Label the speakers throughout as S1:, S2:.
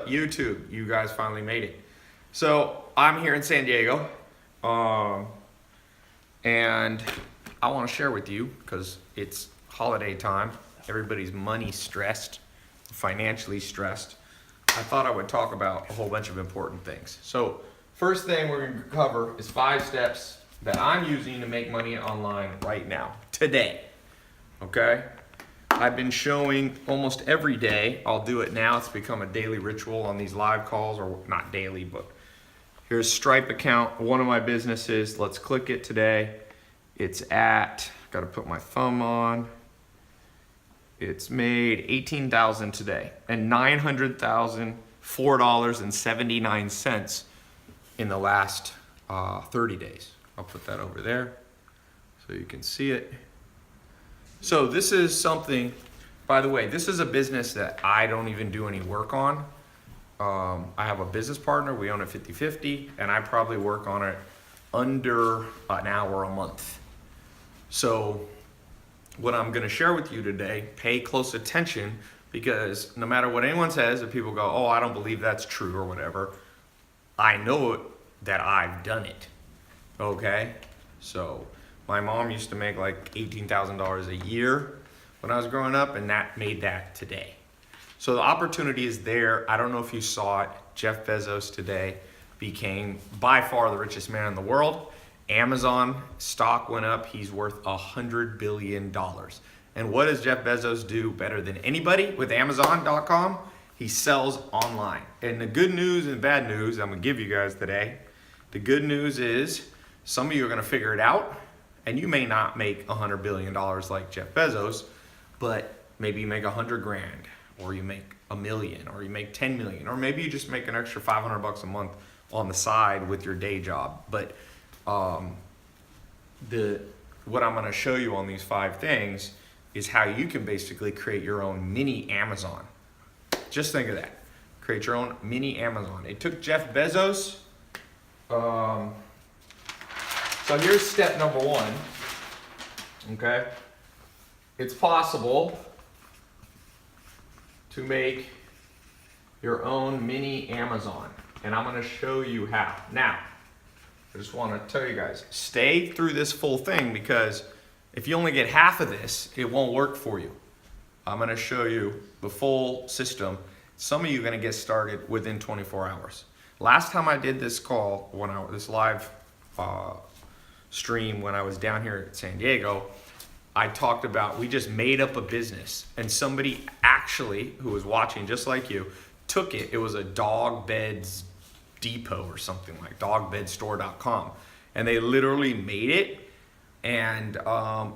S1: YouTube, you guys finally made it. So I'm here in San Diego, and I want to share with you because it's holiday time. Everybody's money stressed, financially stressed. I thought I would talk about a whole bunch of important things. So first thing we're going to cover is 5 steps that I'm using to make money online right now, today. Okay? I've been showing almost every day. I'll do it now. It's become a daily ritual on these live calls, or not daily, but here's Stripe account, one of my businesses. Let's click it today. It's at, got to put my thumb on. It's made $18,000 today and $900,004.79 in the last 30 days. I'll put that over there so you can see it. So this is something, by the way, this is a business that I don't even do any work on. I have a business partner, we own it 50-50, and I probably work on it under an hour a month. So what I'm gonna share with you today, pay close attention, because no matter what anyone says, if people go, oh, I don't believe that's true or whatever, I know that I've done it, okay? So my mom used to make like $18,000 a year when I was growing up, and that made that today. So the opportunity is there. I don't know if you saw it. Jeff Bezos today became by far the richest man in the world. Amazon stock went up. He's worth $100 billion. And what does Jeff Bezos do better than anybody with Amazon.com? He sells online. And the good news and bad news I'm gonna give you guys today. The good news is some of you are gonna figure it out, and you may not make $100 billion like Jeff Bezos, but maybe you make 100 grand, or you make $1 million, or you make 10 million, or maybe you just make an extra 500 bucks a month on the side with your day job. But what I'm gonna show you on these 5 things is how you can basically create your own mini Amazon. Just think of that. Create your own mini Amazon. It took Jeff Bezos. So here's step number 1. Okay? It's possible to make your own mini Amazon, and I'm going to show you how. Now, I just want to tell you guys, stay through this full thing, because if you only get half of this, it won't work for you. I'm going to show you the full system. Some of you are going to get started within 24 hours. Last time I did this call, this live stream when I was down here at San Diego, I talked about, we just made up a business, and somebody actually who was watching just like you took it. It was a dog beds depot or something, like dogbedstore.com, and they literally made it, and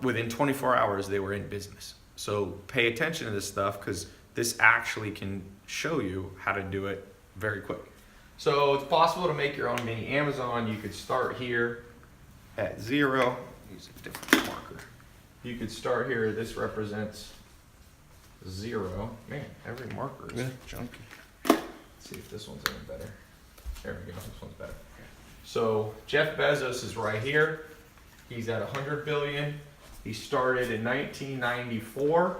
S1: within 24 hours they were in business. So pay attention to this stuff, because this actually can show you how to do it very quick. So it's possible to make your own mini Amazon. You could start here at 0. Use a different marker. You could start here. This represents 0. Man, every marker is junky. Let's see if this one's any better. There we go. This one's better. So Jeff Bezos is right here. He's at 100 billion. He started in 1994.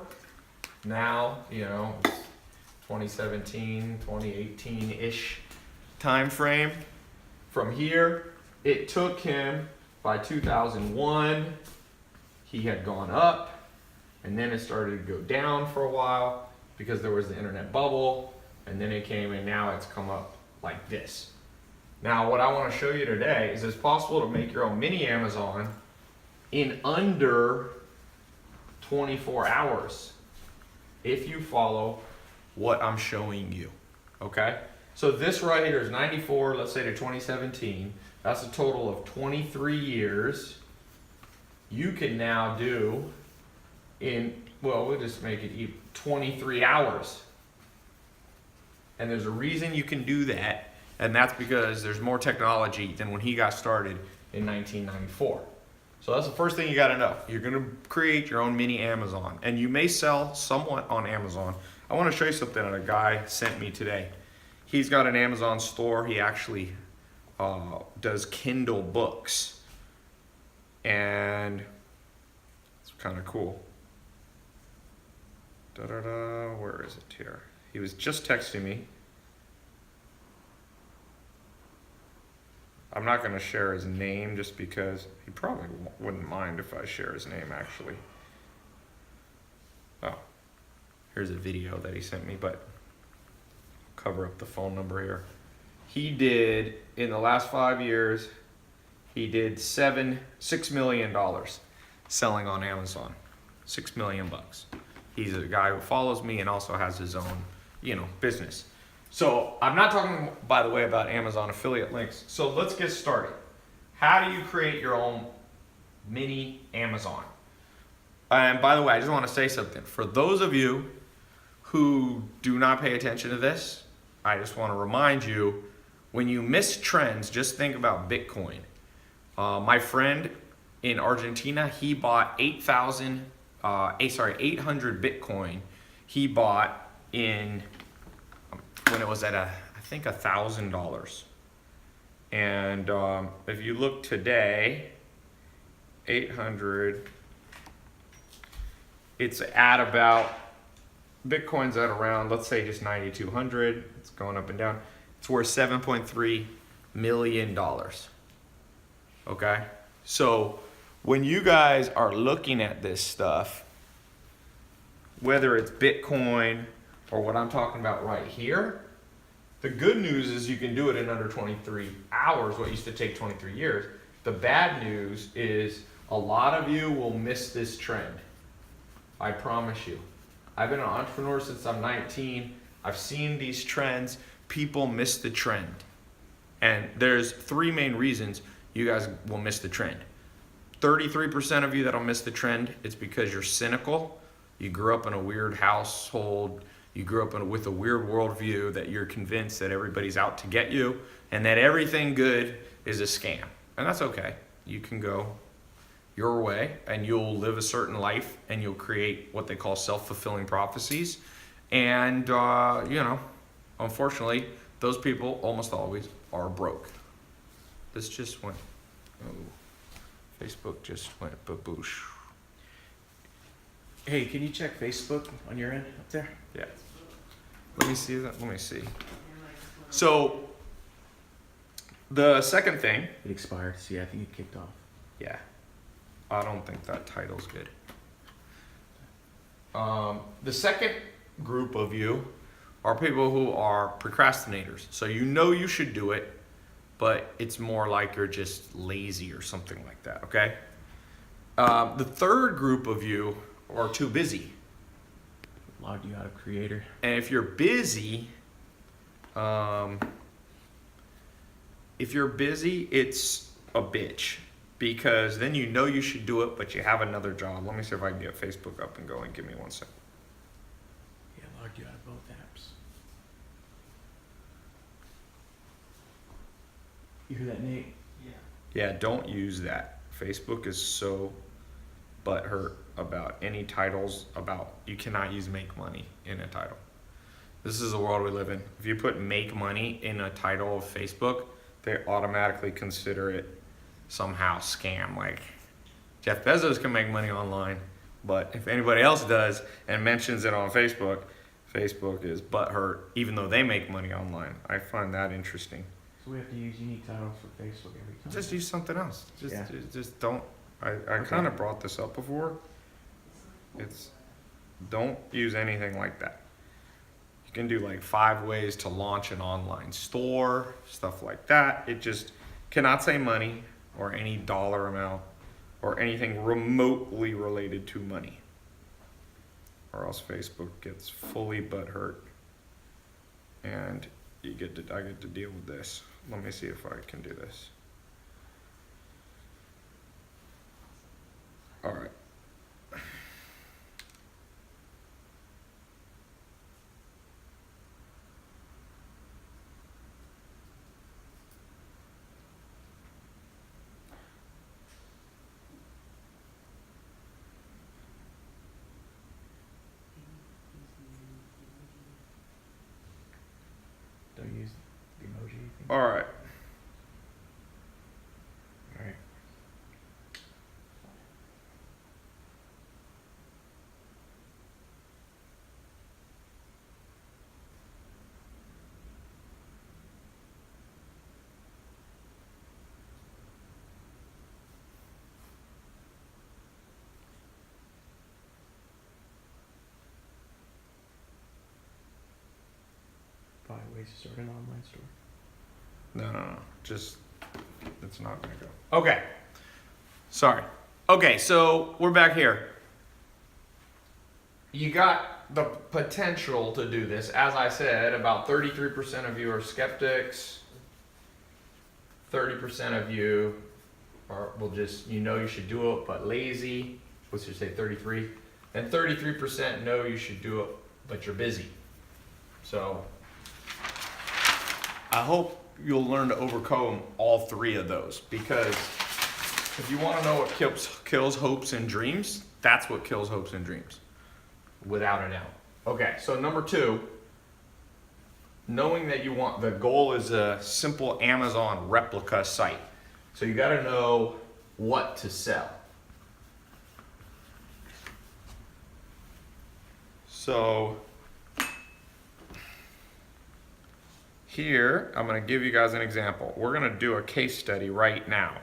S1: Now, you know, it's 2017, 2018-ish time frame. From here, it took him, by 2001, he had gone up, and then it started to go down for a while because there was the internet bubble, and then it came, and now it's come up like this. Now, what I want to show you today is it's possible to make your own mini Amazon in under 24 hours if you follow what I'm showing you, okay? So this right here is 94, let's say, to 2017. That's a total of 23 years. You can now do in, well, we'll just make it 23 hours. And there's a reason you can do that, and that's because there's more technology than when he got started in 1994. So that's the first thing you gotta know. You're gonna create your own mini Amazon, and you may sell somewhat on Amazon. I wanna show you something that a guy sent me today. He's got an Amazon store. He actually does Kindle books, and it's kind of cool. Where is it here? He was just texting me. I'm not going to share his name just because he probably wouldn't mind if I share his name, actually. Oh, here's a video that he sent me, but I'll cover up the phone number here. He did, in the last 5 years, he did $6 million selling on Amazon. $6 million bucks. He's a guy who follows me and also has his own, business. So I'm not talking, by the way, about Amazon affiliate links. So let's get started. How do you create your own mini Amazon? And by the way, I just want to say something. For those of you who do not pay attention to this, I just want to remind you, when you miss trends, just think about Bitcoin. My friend in Argentina, he bought 800 Bitcoin. He bought in when it was at I think $1,000. And if you look today, 800, it's at about, Bitcoin's at around, let's say just 9,200. It's going up and down. It's worth $7.3 million. Okay? So when you guys are looking at this stuff, whether it's Bitcoin or what I'm talking about right here, the good news is you can do it in under 23 hours, what used to take 23 years. The bad news is a lot of you will miss this trend. I promise you. I've been an entrepreneur since I'm 19. I've seen these trends. People miss the trend. And there's 3 main reasons you guys will miss the trend. 33% of you that'll miss the trend, it's because you're cynical. You grew up in a weird household. You grew up with a weird worldview that you're convinced that everybody's out to get you and that everything good is a scam. And that's okay. You can go your way and you'll live a certain life and you'll create what they call self-fulfilling prophecies. And, unfortunately, those people almost always are broke. This just went, Facebook just went baboosh.
S2: Hey, can you check Facebook on your end up there?
S1: Yeah. Let me see that. Let me see. So, the second thing.
S2: It expired. See, I think it kicked off.
S1: Yeah. I don't think that title's good. The second group of you are people who are procrastinators. So you should do it, but it's more like you're just lazy or something like that, okay? The third group of you are too busy.
S2: Logged you out of Creator.
S1: And if you're busy, it's a bitch. Because then you should do it, but you have another job. Let me see if I can get Facebook up and going. Give me 1 second.
S2: Yeah, logged you out of both apps. You hear that, Nate?
S1: Yeah, don't use that. Facebook is so butthurt about any titles about, you cannot use make money in a title. This is the world we live in. If you put make money in a title of Facebook, they automatically consider it somehow scam. Like Jeff Bezos can make money online, but if anybody else does and mentions it on Facebook, Facebook is butthurt even though they make money online. I find that interesting.
S2: So we have to use unique titles for Facebook every time.
S1: Just use something else.
S2: Yeah.
S1: Just don't. I
S2: Okay.
S1: kind of brought this up before. Don't use anything like that. You can do like 5 ways to launch an online store, stuff like that. It just cannot say money or any dollar amount or anything remotely related to money, or else Facebook gets fully butthurt and I get to deal with this. Let me see if I can do this. All right.
S2: Don't use the emoji thing.
S1: All right.
S2: All right. ways to start an online store.
S1: No. Just, it's not gonna go. Okay. Sorry. Okay, so we're back here. You got the potential to do this. As I said, about 33% of you are skeptics. 30% of you will just, you should do it, but lazy. What's your say, 33? And 33% know you should do it, but you're busy. So I hope you'll learn to overcome all three of those, because if you want to know what kills hopes and dreams, that's what kills hopes and dreams, without a doubt. Okay, so number 2, knowing that the goal is a simple Amazon replica site. So you got to know what to sell. So here, I'm going to give you guys an example. We're going to do a case study right now.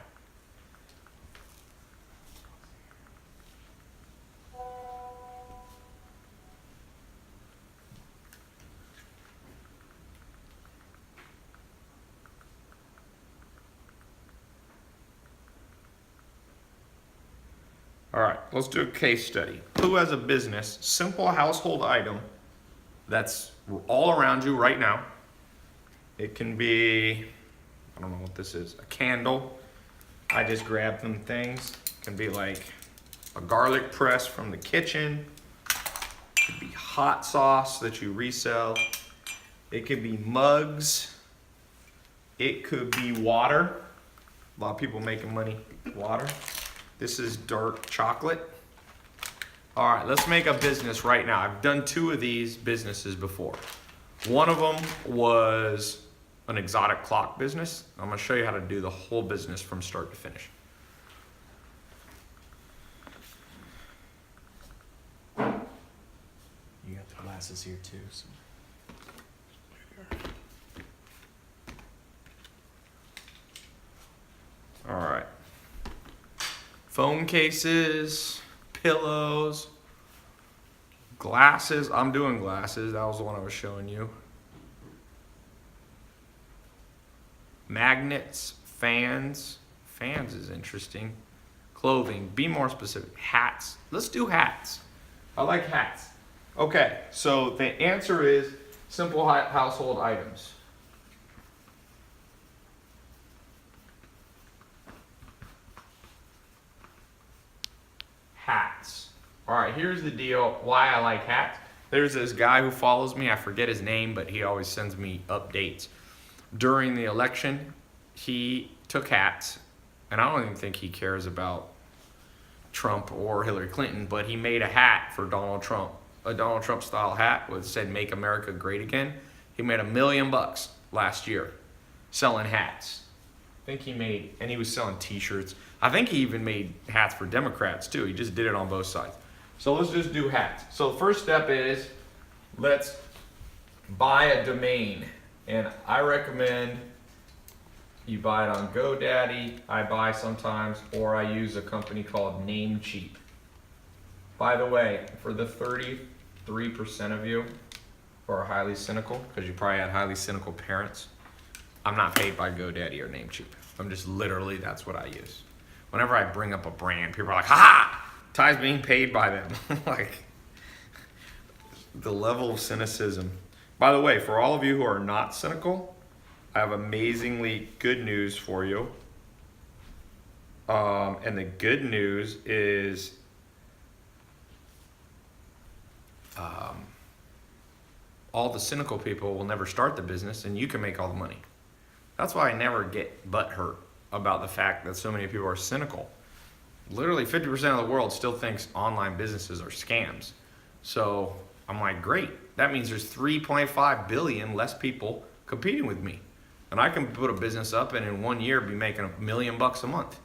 S1: All right, let's do a case study. Who has a business, simple household item that's all around you right now? It can be, I don't know what this is, a candle. I just grabbed some things. It can be like a garlic press from the kitchen. It could be hot sauce that you resell. It could be mugs. It could be water. A lot of people making money, water. This is dark chocolate. All right, let's make a business right now. I've done 2 of these businesses before. One of them was an exotic clock business. I'm gonna show you how to do the whole business from start to finish.
S2: You got the glasses here too. So.
S1: All right. Phone cases, pillows, glasses. I'm doing glasses. That was the one I was showing you. Magnets, fans. Fans is interesting. Clothing. Be more specific. Hats. Let's do hats. I like hats. Okay, so the answer is simple household items. Hats. All right, here's the deal why I like hats. There's this guy who follows me. I forget his name, but he always sends me updates. During the election, he took hats, and I don't even think he cares about Trump or Hillary Clinton, but he made a hat for Donald Trump, a Donald Trump style hat that said "Make America Great Again." He made $1 million last year selling hats. I think he made, and he was selling t-shirts. I think he even made hats for Democrats too. He just did it on both sides. So let's just do hats. So the first step is, let's buy a domain. And I recommend you buy it on GoDaddy. I buy sometimes, or I use a company called Namecheap. By the way, for the 33% of you who are highly cynical, because you probably had highly cynical parents, I'm not paid by GoDaddy or Namecheap. I'm just literally, that's what I use. Whenever I bring up a brand, people are like, ha! Ty's being paid by them. Like, the level of cynicism. By the way, for all of you who are not cynical, I have amazingly good news for you. And the good news is all the cynical people will never start the business, and you can make all the money. That's why I never get butthurt about the fact that so many people are cynical. Literally 50% of the world still thinks online businesses are scams. So I'm like, great. That means there's 3.5 billion less people competing with me. And I can put a business up and in 1 year be making $1 million a month.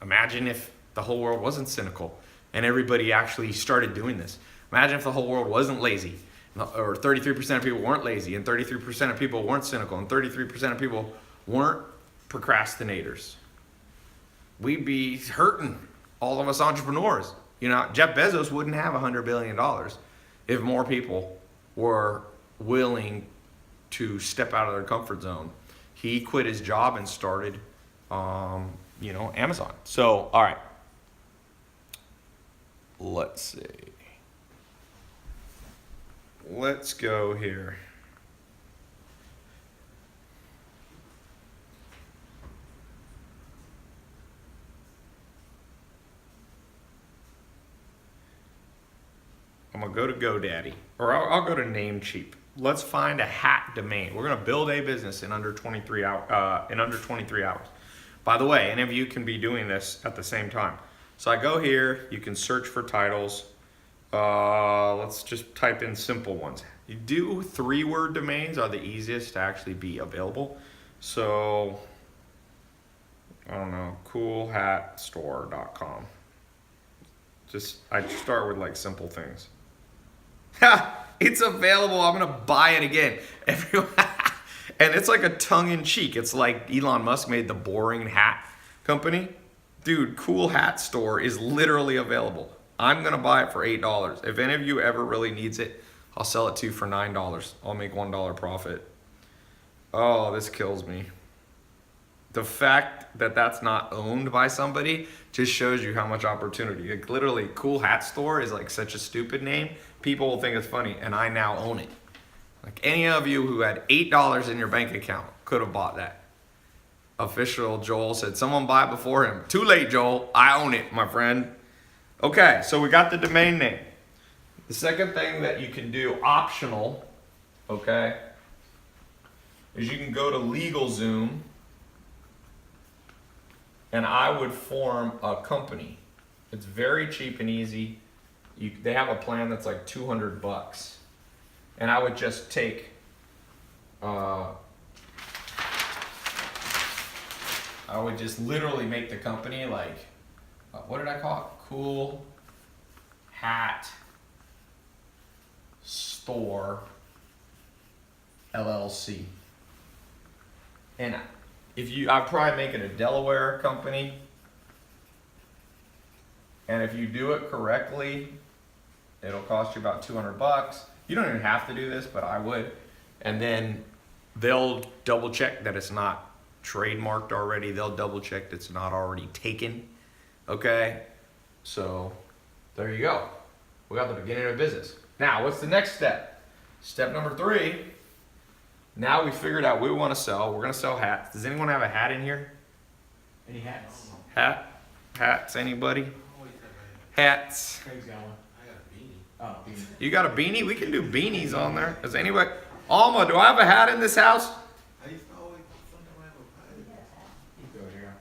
S1: Imagine if the whole world wasn't cynical and everybody actually started doing this. Imagine if the whole world wasn't lazy, or 33% of people weren't lazy, and 33% of people weren't cynical, and 33% of people weren't procrastinators. We'd be hurting, all of us entrepreneurs. You know, Jeff Bezos wouldn't have $100 billion if more people were willing to step out of their comfort zone. He quit his job and started, Amazon. So, all right. Let's see. Let's go here. I'm gonna go to GoDaddy, or I'll go to Namecheap. Let's find a hat domain. We're gonna build a business in under 23 hours. By the way, any of you can be doing this at the same time. So I go here. You can search for titles. Let's just type in simple ones. You do 3-word domains are the easiest to actually be available. So I don't know, coolhatstore.com. I start with like simple things. Ha! It's available. I'm gonna buy it again. Everyone, and it's like a tongue-in-cheek. It's like Elon Musk made the boring hat company. Dude, Cool Hat Store is literally available. I'm gonna buy it for $8. If any of you ever really needs it, I'll sell it to you for $9. I'll make $1 profit. Oh, this kills me. The fact that that's not owned by somebody just shows you how much opportunity. Like literally, Cool Hat Store is like such a stupid name. People will think it's funny, and I now own it. Like any of you who had $8 in your bank account could have bought that. Official Joel said, someone buy it before him. Too late, Joel. I own it, my friend. Okay, so we got the domain name. The second thing that you can do, optional, okay, is you can go to LegalZoom, and I would form a company. It's very cheap and easy. They have a plan that's like $200, and I would just take. I would just literally make the company like, what did I call it? Cool Hat Store LLC. And I'd probably make it a Delaware company. And if you do it correctly, it'll cost you about $200. You don't even have to do this, but I would. And then they'll double check that it's not trademarked already. They'll double check that it's not already taken. Okay? So there you go. We got the beginning of business. Now, what's the next step? Step number 3. Now we figured out what we want to sell. We're going to sell hats. Does anyone have a hat in here?
S2: Any hats?
S1: Hats, anybody? Hats.
S2: Craig's got one. I got a beanie. Oh, beanie.
S1: You got a beanie? We can do beanies on there. Does anybody? Alma, do I have a hat in this house?
S2: I used to always something around with you go here,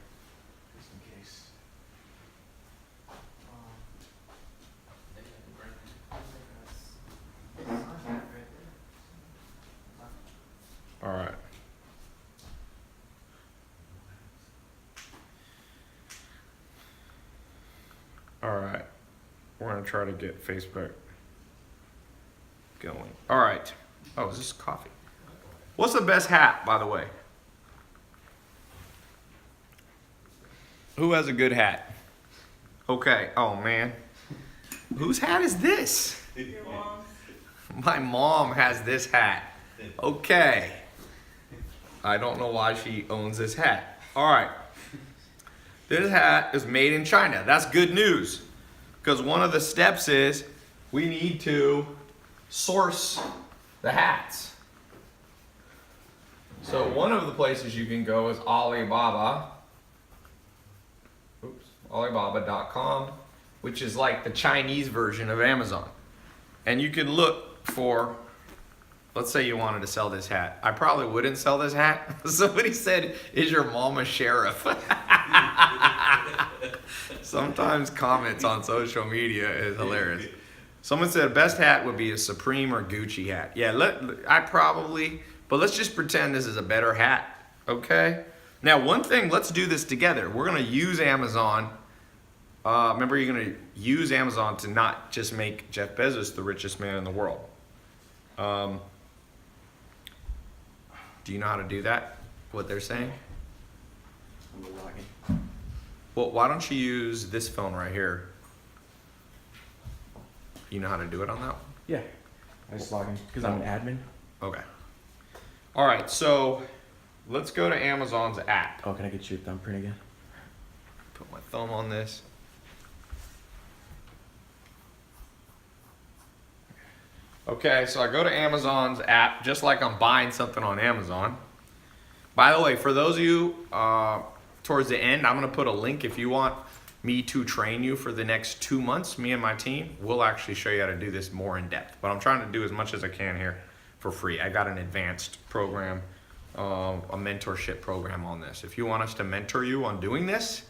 S2: just in case.
S1: All right. All right. We're going to try to get Facebook going. All right. Oh, is this coffee? What's the best hat, by the way? Who has a good hat? Okay. Oh, man. Whose hat is this?
S3: Your mom's.
S1: My mom has this hat. Okay. I don't know why she owns this hat. All right. This hat is made in China. That's good news. Because one of the steps is we need to source the hats. So one of the places you can go is Alibaba. Alibaba.com, which is like the Chinese version of Amazon. And you can look for, let's say you wanted to sell this hat. I probably wouldn't sell this hat. Somebody said, is your mom a sheriff? Sometimes comments on social media is hilarious. Someone said best hat would be a Supreme or Gucci hat. Yeah, but let's just pretend this is a better hat, okay? Now, one thing, let's do this together. We're gonna use Amazon. Remember, you're gonna use Amazon to not just make Jeff Bezos the richest man in the world. Do you know how to do that? What they're saying?
S2: I'm logging.
S1: Well, why don't you use this phone right here? You know how to do it on that one?
S2: Yeah. I just log in because I'm an admin.
S1: Okay. All right, so let's go to Amazon's app.
S3: Oh, can I get your thumbprint again?
S1: Put my thumb on this. Okay, so I go to Amazon's app just like I'm buying something on Amazon. By the way, for those of you towards the end, I'm going to put a link if you want me to train you for the next 2 months. Me and my team will actually show you how to do this more in depth. But I'm trying to do as much as I can here for free. I got an advanced program, a mentorship program on this. If you want us to mentor you on doing this,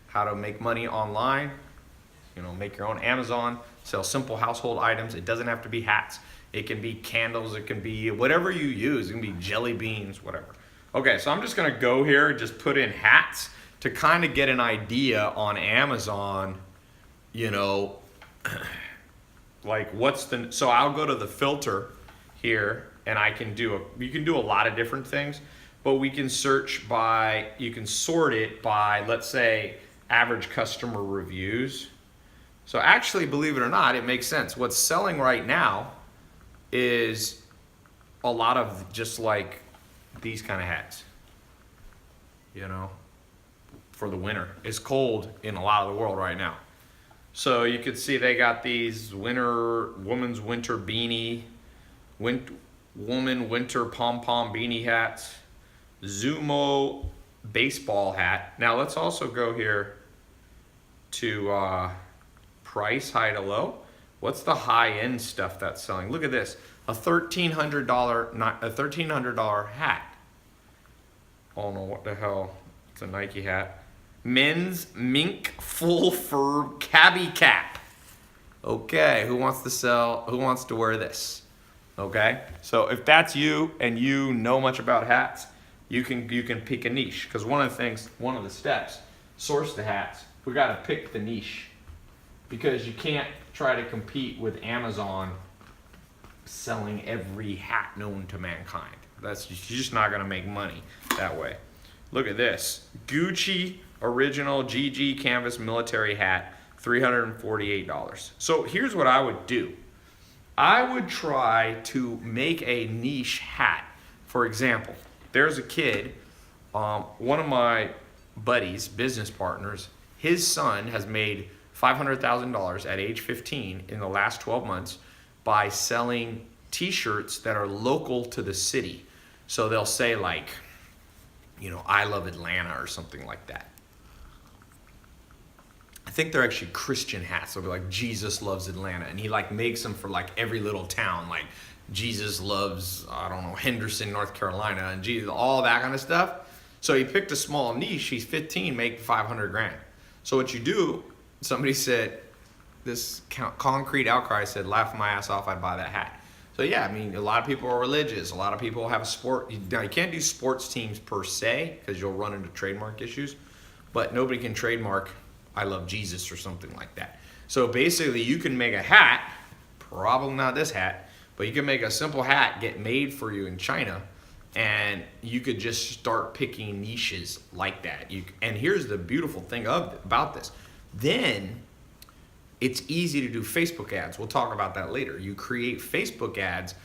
S1: how to make money online, you know, make your own Amazon, sell simple household items. It doesn't have to be hats. It can be candles. It can be whatever you use. It can be jelly beans, whatever. Okay, so I'm just gonna go here and just put in hats to kind of get an idea on Amazon, you know, like what's the, so I'll go to the filter here and I can do you can do a lot of different things, but we can search by, you can sort it by, let's say, average customer reviews. So actually, believe it or not, it makes sense. What's selling right now is a lot of just like these kind of hats, you know, for the winter. It's cold in a lot of the world right now. So you could see they got these woman's winter beanie, woman winter pom-pom beanie hats, Zumo baseball hat. Now let's also go here to price, high to low. What's the high-end stuff that's selling? Look at this, a $1,300 hat. Oh no, what the hell? It's a Nike hat. Men's mink full fur cabbie cap. Okay, who wants to wear this? Okay, so if that's you and you know much about hats, you can pick a niche, because one of the steps, source the hats. We got to pick the niche, because you can't try to compete with Amazon selling every hat known to mankind. You're just not gonna make money that way. Look at this, Gucci original GG canvas military hat, $348. So here's what I would do. I would try to make a niche hat. For example, there's a kid, one of my buddies, business partners, his son has made $500,000 at age 15 in the last 12 months by selling t-shirts that are local to the city. So they'll say like, you know, I love Atlanta or something like that. I think they're actually Christian hats. They'll be like, Jesus loves Atlanta. And he like makes them for like every little town, like Jesus loves, I don't know, Henderson, North Carolina, and Jesus, all that kind of stuff. So he picked a small niche. He's 15, make 500 grand. So what you do, somebody said, this concrete outcry said, laugh my ass off, I'd buy that hat. So yeah, I mean, a lot of people are religious. A lot of people have a sport. Now, you can't do sports teams per se, because you'll run into trademark issues, but nobody can trademark I love Jesus or something like that. So basically you can make a hat, probably not this hat, but you can make a simple hat, get made for you in China, and you could just start picking niches like that. And here's the beautiful thing about this. Then it's easy to do Facebook ads. We'll talk about that later. You create Facebook ads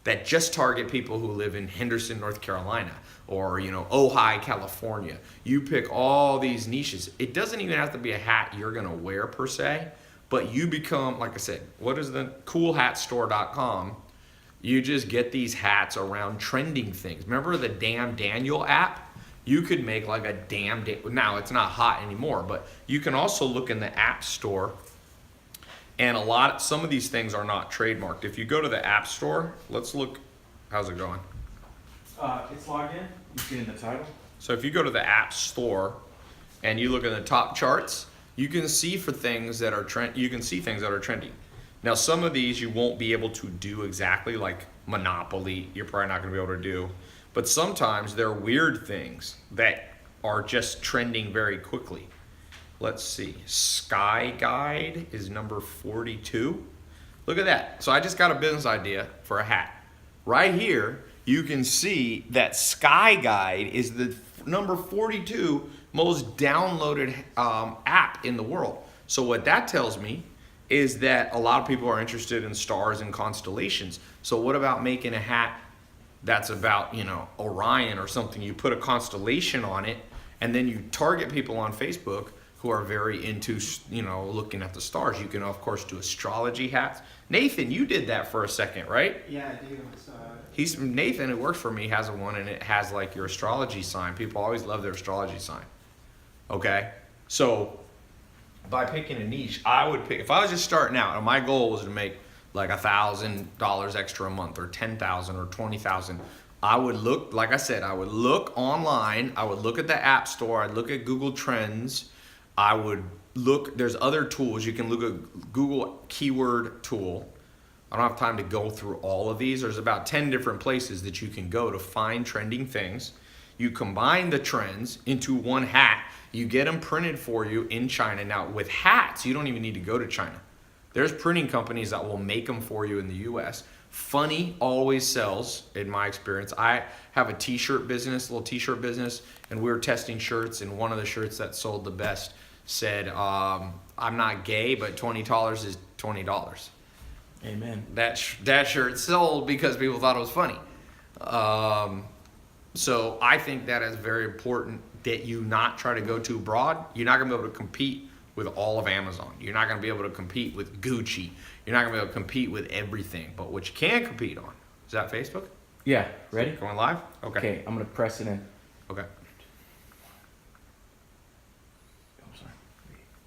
S1: that just target people who live in Henderson, North Carolina, or, you know, Ojai, California. You pick all these niches. It doesn't even have to be a hat you're gonna wear per se, but you become, like I said, what is the coolhatstore.com? You just get these hats around trending things. Remember the Damn Daniel app? You could make like a now it's not hot anymore, but you can also look in the app store, and some of these things are not trademarked. If you go to the app store, let's look, how's it going?
S3: It's logged in. You see in the title.
S1: So if you go to the app store and you look at the top charts, you can see things that are trending. Now some of these you won't be able to do exactly, like Monopoly, you're probably not gonna be able to do. But sometimes there are weird things that are just trending very quickly. Let's see, Sky Guide is number 42. Look at that. So I just got a business idea for a hat. Right here, you can see that Sky Guide is the number 42 most downloaded app in the world. So what that tells me is that a lot of people are interested in stars and constellations. So what about making a hat that's about, you know, Orion or something. You put a constellation on it, and then you target people on Facebook who are very into, you know, looking at the stars. You can, of course, do astrology hats. Nathan, you did that for a second, right?
S2: Yeah, I do.
S1: Nathan, who works for me, has one, and it has like your astrology sign. People always love their astrology sign. Okay? So by picking a niche, I would pick, if I was just starting out, and my goal was to make like $1,000 extra a month, or 10,000 or 20,000, I would look, like I said, I would look online, I would look at the App Store, I'd look at Google Trends, I would look, there's other tools. You can look at Google keyword tool. I don't have time to go through all of these. There's about 10 different places that you can go to find trending things. You combine the trends into one hat. You get them printed for you in China. Now with hats, you don't even need to go to China. There's printing companies that will make them for you in the US. Funny always sells, in my experience. I have a t-shirt business, little t-shirt business, and we were testing shirts, and one of the shirts that sold the best said, I'm not gay, but $20 is $20.
S3: Amen.
S1: That shirt sold because people thought it was funny. So I think that is very important that you not try to go too broad. You're not going to be able to compete with all of Amazon. You're not going to be able to compete with Gucci. You're not going to be able to compete with everything. But what you can compete on, is that Facebook?
S3: Yeah, ready?
S1: Going live? Okay.
S3: Okay, I'm gonna press it in.
S1: Okay.
S3: Oh, sorry.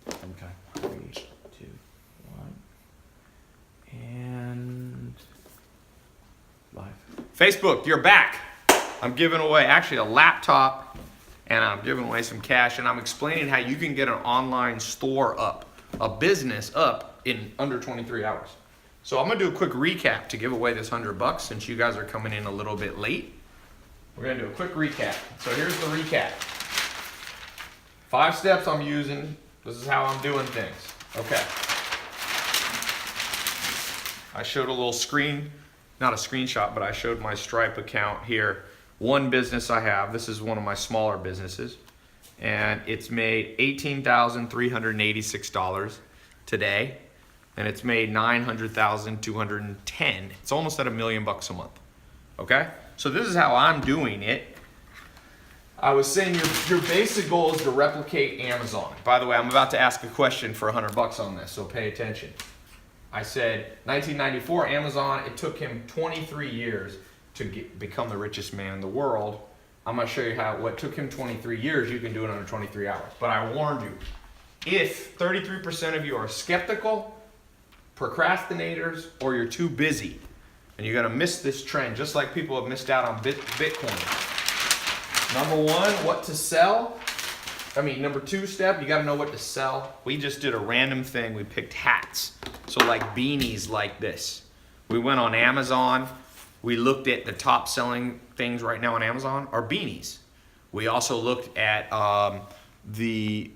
S3: Okay. 3, 2, 1. And live.
S1: Facebook, you're back. I'm giving away actually a laptop, and I'm giving away some cash, and I'm explaining how you can get an online store up, a business up in under 23 hours. So I'm gonna do a quick recap to give away this $100 since you guys are coming in a little bit late. We're gonna do a quick recap. So here's the recap. 5 steps I'm using. This is how I'm doing things. Okay. I showed a little screen, not a screenshot, but I showed my Stripe account here. One business I have, this is one of my smaller businesses, and it's made $18,386 today, and it's made $900,210. It's almost at $1 million a month. Okay? So this is how I'm doing it. I was saying your basic goal is to replicate Amazon. By the way, I'm about to ask a question for $100 on this, so pay attention. I said 1994, Amazon, it took him 23 years to become the richest man in the world. I'm gonna show you how what took him 23 years, you can do it under 23 hours. But I warned you, if 33% of you are skeptical, procrastinators, or you're too busy, and you're gonna miss this trend, just like people have missed out on Bitcoin. Number 1, what to sell. Number 2 step, you gotta know what to sell. We just did a random thing, we picked hats. So like beanies like this. We went on Amazon, we looked at the top selling things right now on Amazon are beanies. We also looked at the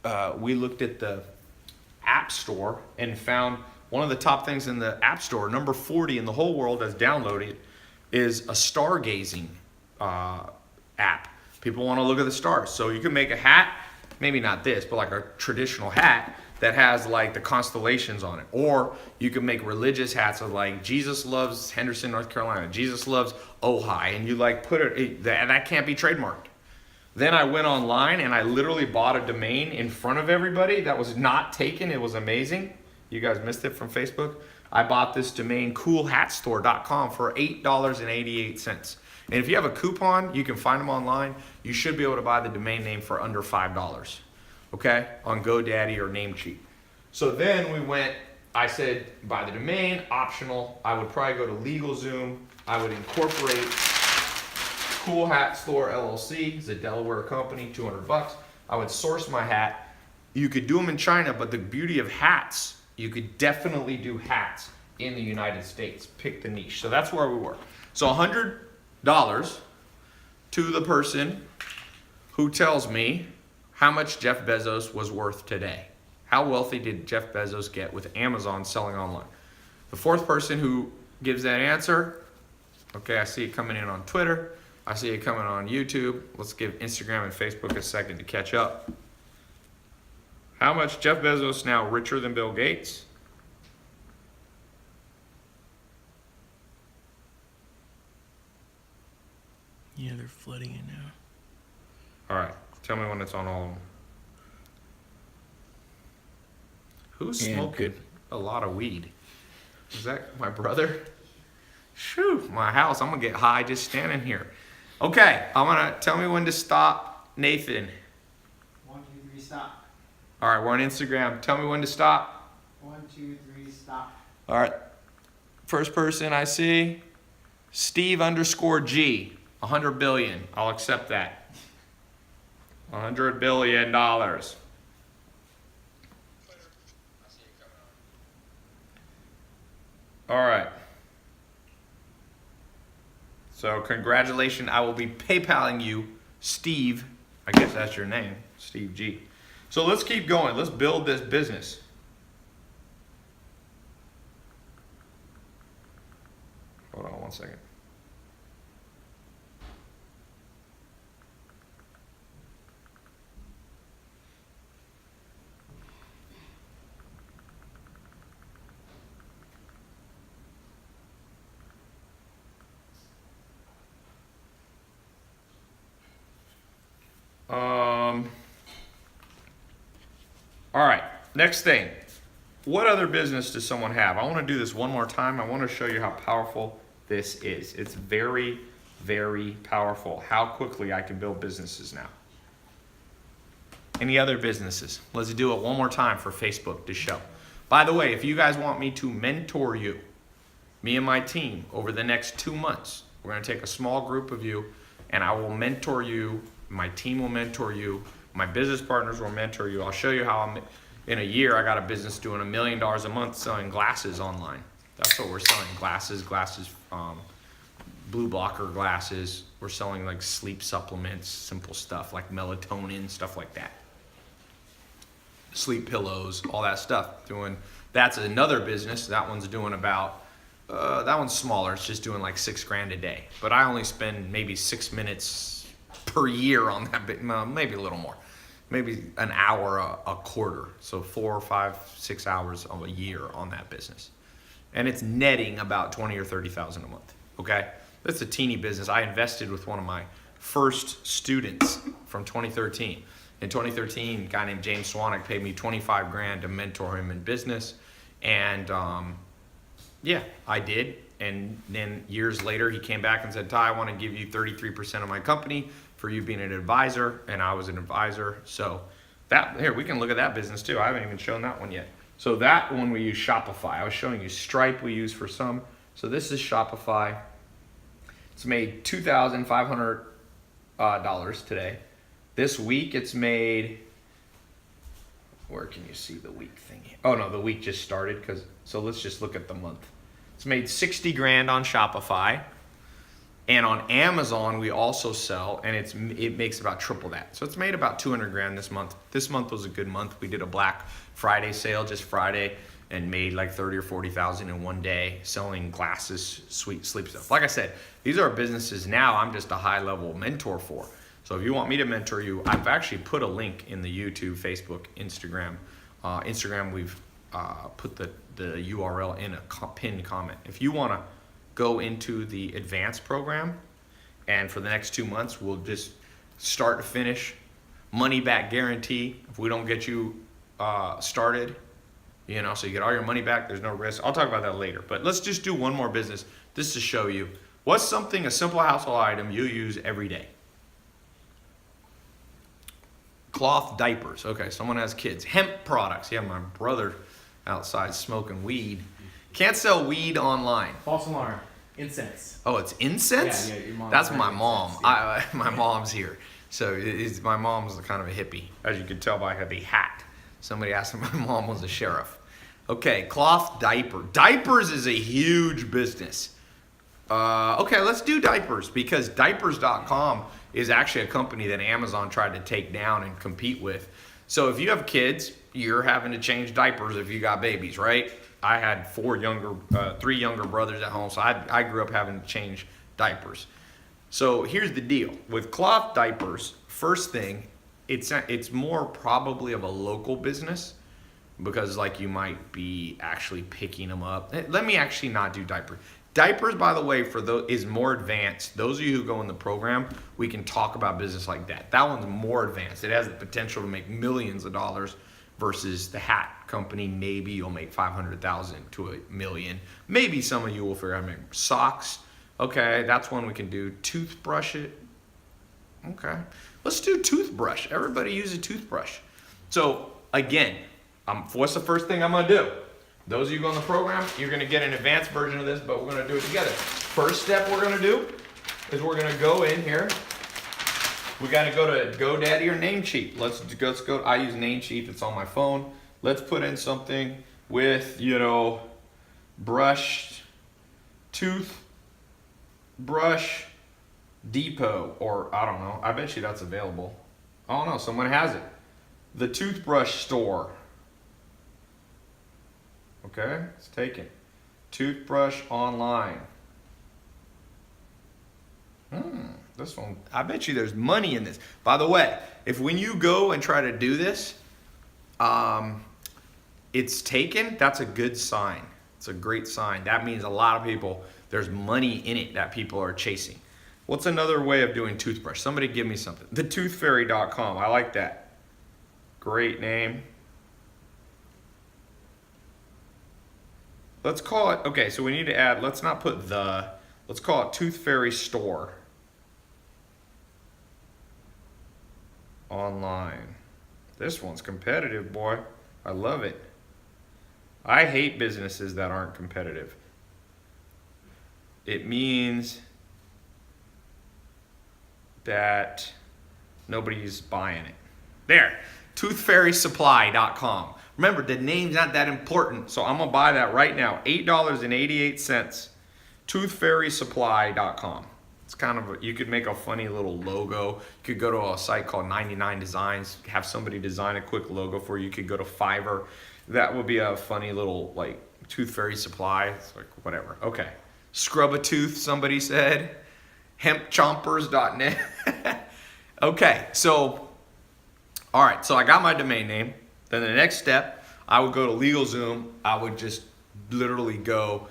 S1: App Store and found one of the top things in the App Store, number 40 in the whole world that's downloaded, is a stargazing app. People want to look at the stars. So you can make a hat, maybe not this, but like a traditional hat that has like the constellations on it. Or you can make religious hats of like Jesus loves Henderson, North Carolina. Jesus loves Ojai. And you like put it, that can't be trademarked. Then I went online and I literally bought a domain in front of everybody that was not taken. It was amazing. You guys missed it from Facebook. I bought this domain, coolhatstore.com, for $8.88. And if you have a coupon, you can find them online. You should be able to buy the domain name for under $5, okay, on GoDaddy or Namecheap. So then I said, buy the domain, optional. I would probably go to LegalZoom. I would incorporate Cool Hat Store LLC. It's a Delaware company, $200. I would source my hat. You could do them in China, but the beauty of hats, you could definitely do hats in the United States. Pick the niche. So that's where we were. So $100 to the person who tells me how much Jeff Bezos was worth today. How wealthy did Jeff Bezos get with Amazon selling online? The 4th person who gives that answer, okay, I see it coming in on Twitter. I see it coming on YouTube. Let's give Instagram and Facebook a second to catch up. How much Jeff Bezos now richer than Bill Gates?
S2: Yeah, they're flooding it now.
S1: All right. Tell me when it's on all of them. Who's
S3: And
S1: smoking
S3: good.
S1: a lot of weed? Is that my brother? Shoo, my house. I'm going to get high just standing here. Okay, I'm going to tell me when to stop, Nathan.
S4: 1, 2, 3, stop.
S1: All right, we're on Instagram. Tell me when to stop.
S4: 1, 2, 3, stop.
S1: All right. First person I see, Steve_G. 100 billion. I'll accept that. $100 billion. All right. So congratulations. I will be PayPaling you, Steve. I guess that's your name, Steve G. So let's keep going. Let's build this business. Hold on one second. All right, next thing. What other business does someone have? I want to do this one more time. I want to show you how powerful this is. It's very, very powerful how quickly I can build businesses now. Any other businesses? Let's do it one more time for Facebook to show. By the way, if you guys want me to mentor you, me and my team, over the next 2 months, we're going to take a small group of you and I will mentor you. My team will mentor you. My business partners will mentor you. I'll show you how in a year I got a business doing $1 million a month selling glasses online. That's what we're selling, glasses, blue blocker glasses. We're selling like sleep supplements, simple stuff like melatonin, stuff like that. Sleep pillows, all that stuff. That's another business. That one's doing about, that one's smaller. It's just doing like $6,000 a day. But I only spend maybe 6 minutes per year on that, maybe a little more. Maybe an hour a quarter. So 4 or 5, 6 hours of a year on that business. And it's netting about 20 or 30,000 a month. Okay? That's a teeny business. I invested with one of my first students from 2013. In 2013, a guy named James Swanwick paid me $25,000 to mentor him in business. And yeah, I did. And then years later, he came back and said, Ty, I want to give you 33% of my company for you being an advisor. And I was an advisor. So that, here, we can look at that business too. I haven't even shown that one yet. So that one we use Shopify. I was showing you Stripe we use for some. So this is Shopify. It's made $2,500 today. This week it's made, where can you see the week thing? Oh no, the week just started, so let's just look at the month. It's made $60,000 on Shopify, and on Amazon we also sell, and it makes about triple that. So it's made about $200,000 this month. This month was a good month. We did a Black Friday sale just Friday and made like 30 or 40,000 in one day selling glasses, sweet sleep stuff. Like I said, these are businesses now I'm just a high level mentor for. So if you want me to mentor you, I've actually put a link in the YouTube, Facebook, Instagram. Instagram, we've put the URL in a pinned comment. If you want to go into the advanced program, and for the next 2 months, we'll just start to finish, money back guarantee. If we don't get you started, you know, so you get all your money back, there's no risk. I'll talk about that later. But let's just do one more business just to show you what's something, a simple household item you use every day. Cloth diapers. Okay, someone has kids. Hemp products. Yeah, my brother outside smoking weed. Can't sell weed online.
S3: False alarm. Incense.
S1: Oh, it's incense?
S3: Yeah, your mom.
S1: That's my mom.
S3: Incense, yeah.
S1: My mom's here. So my mom's kind of a hippie, as you can tell by the hat. Somebody asked me if my mom was a sheriff. Okay, cloth diaper. Diapers is a huge business. Okay, let's do diapers, because diapers.com is actually a company that Amazon tried to take down and compete with. So if you have kids, you're having to change diapers if you got babies, right? I had 3 younger brothers at home, so I grew up having to change diapers. So here's the deal. With cloth diapers, first thing, it's more probably of a local business, because like you might be actually picking them up. Let me actually not do diaper. Diapers, by the way, for those is more advanced. Those of you who go in the program, we can talk about business like that. That one's more advanced. It has the potential to make millions of dollars versus the hat company. Maybe you'll make 500,000 to $1 million. Maybe some of you will figure out how to make socks. Okay, that's one we can do. Toothbrush it. Okay, let's do toothbrush. Everybody use a toothbrush. So again, what's the first thing I'm gonna do? Those of you going the program, you're gonna get an advanced version of this, but we're gonna do it together. First step we're gonna do is we're gonna go in here. We gotta go to GoDaddy or Namecheap. Let's go. I use Namecheap. It's on my phone. Let's put in something with brushed toothbrush depot, or I don't know. I bet you that's available. Oh no, someone has it. The toothbrush store. Okay, it's taken. Toothbrush online. This one, I bet you there's money in this. By the way, if when you go and try to do this, it's taken, that's a good sign. It's a great sign. That means a lot of people, there's money in it that people are chasing. What's another way of doing toothbrush? Somebody give me something. TheToothFairy.com, I like that. Great name. Let's call it, okay, so we need to add, let's not put let's call it Tooth Fairy Store. Online. This one's competitive, boy. I love it. I hate businesses that aren't competitive. It means that nobody's buying it. There, toothfairysupply.com. Remember, the name's not that important, so I'm gonna buy that right now. $8.88. Toothfairysupply.com. It's kind of you could make a funny little logo. You could go to a site called 99 Designs, have somebody design a quick logo for you. You could go to Fiverr. That would be a funny little like Tooth Fairy Supply. It's like whatever. Okay. Scrub a tooth, somebody said. Hempchompers.net. Okay, so all right, so I got my domain name. Then the next step, I would go to LegalZoom. I would just literally go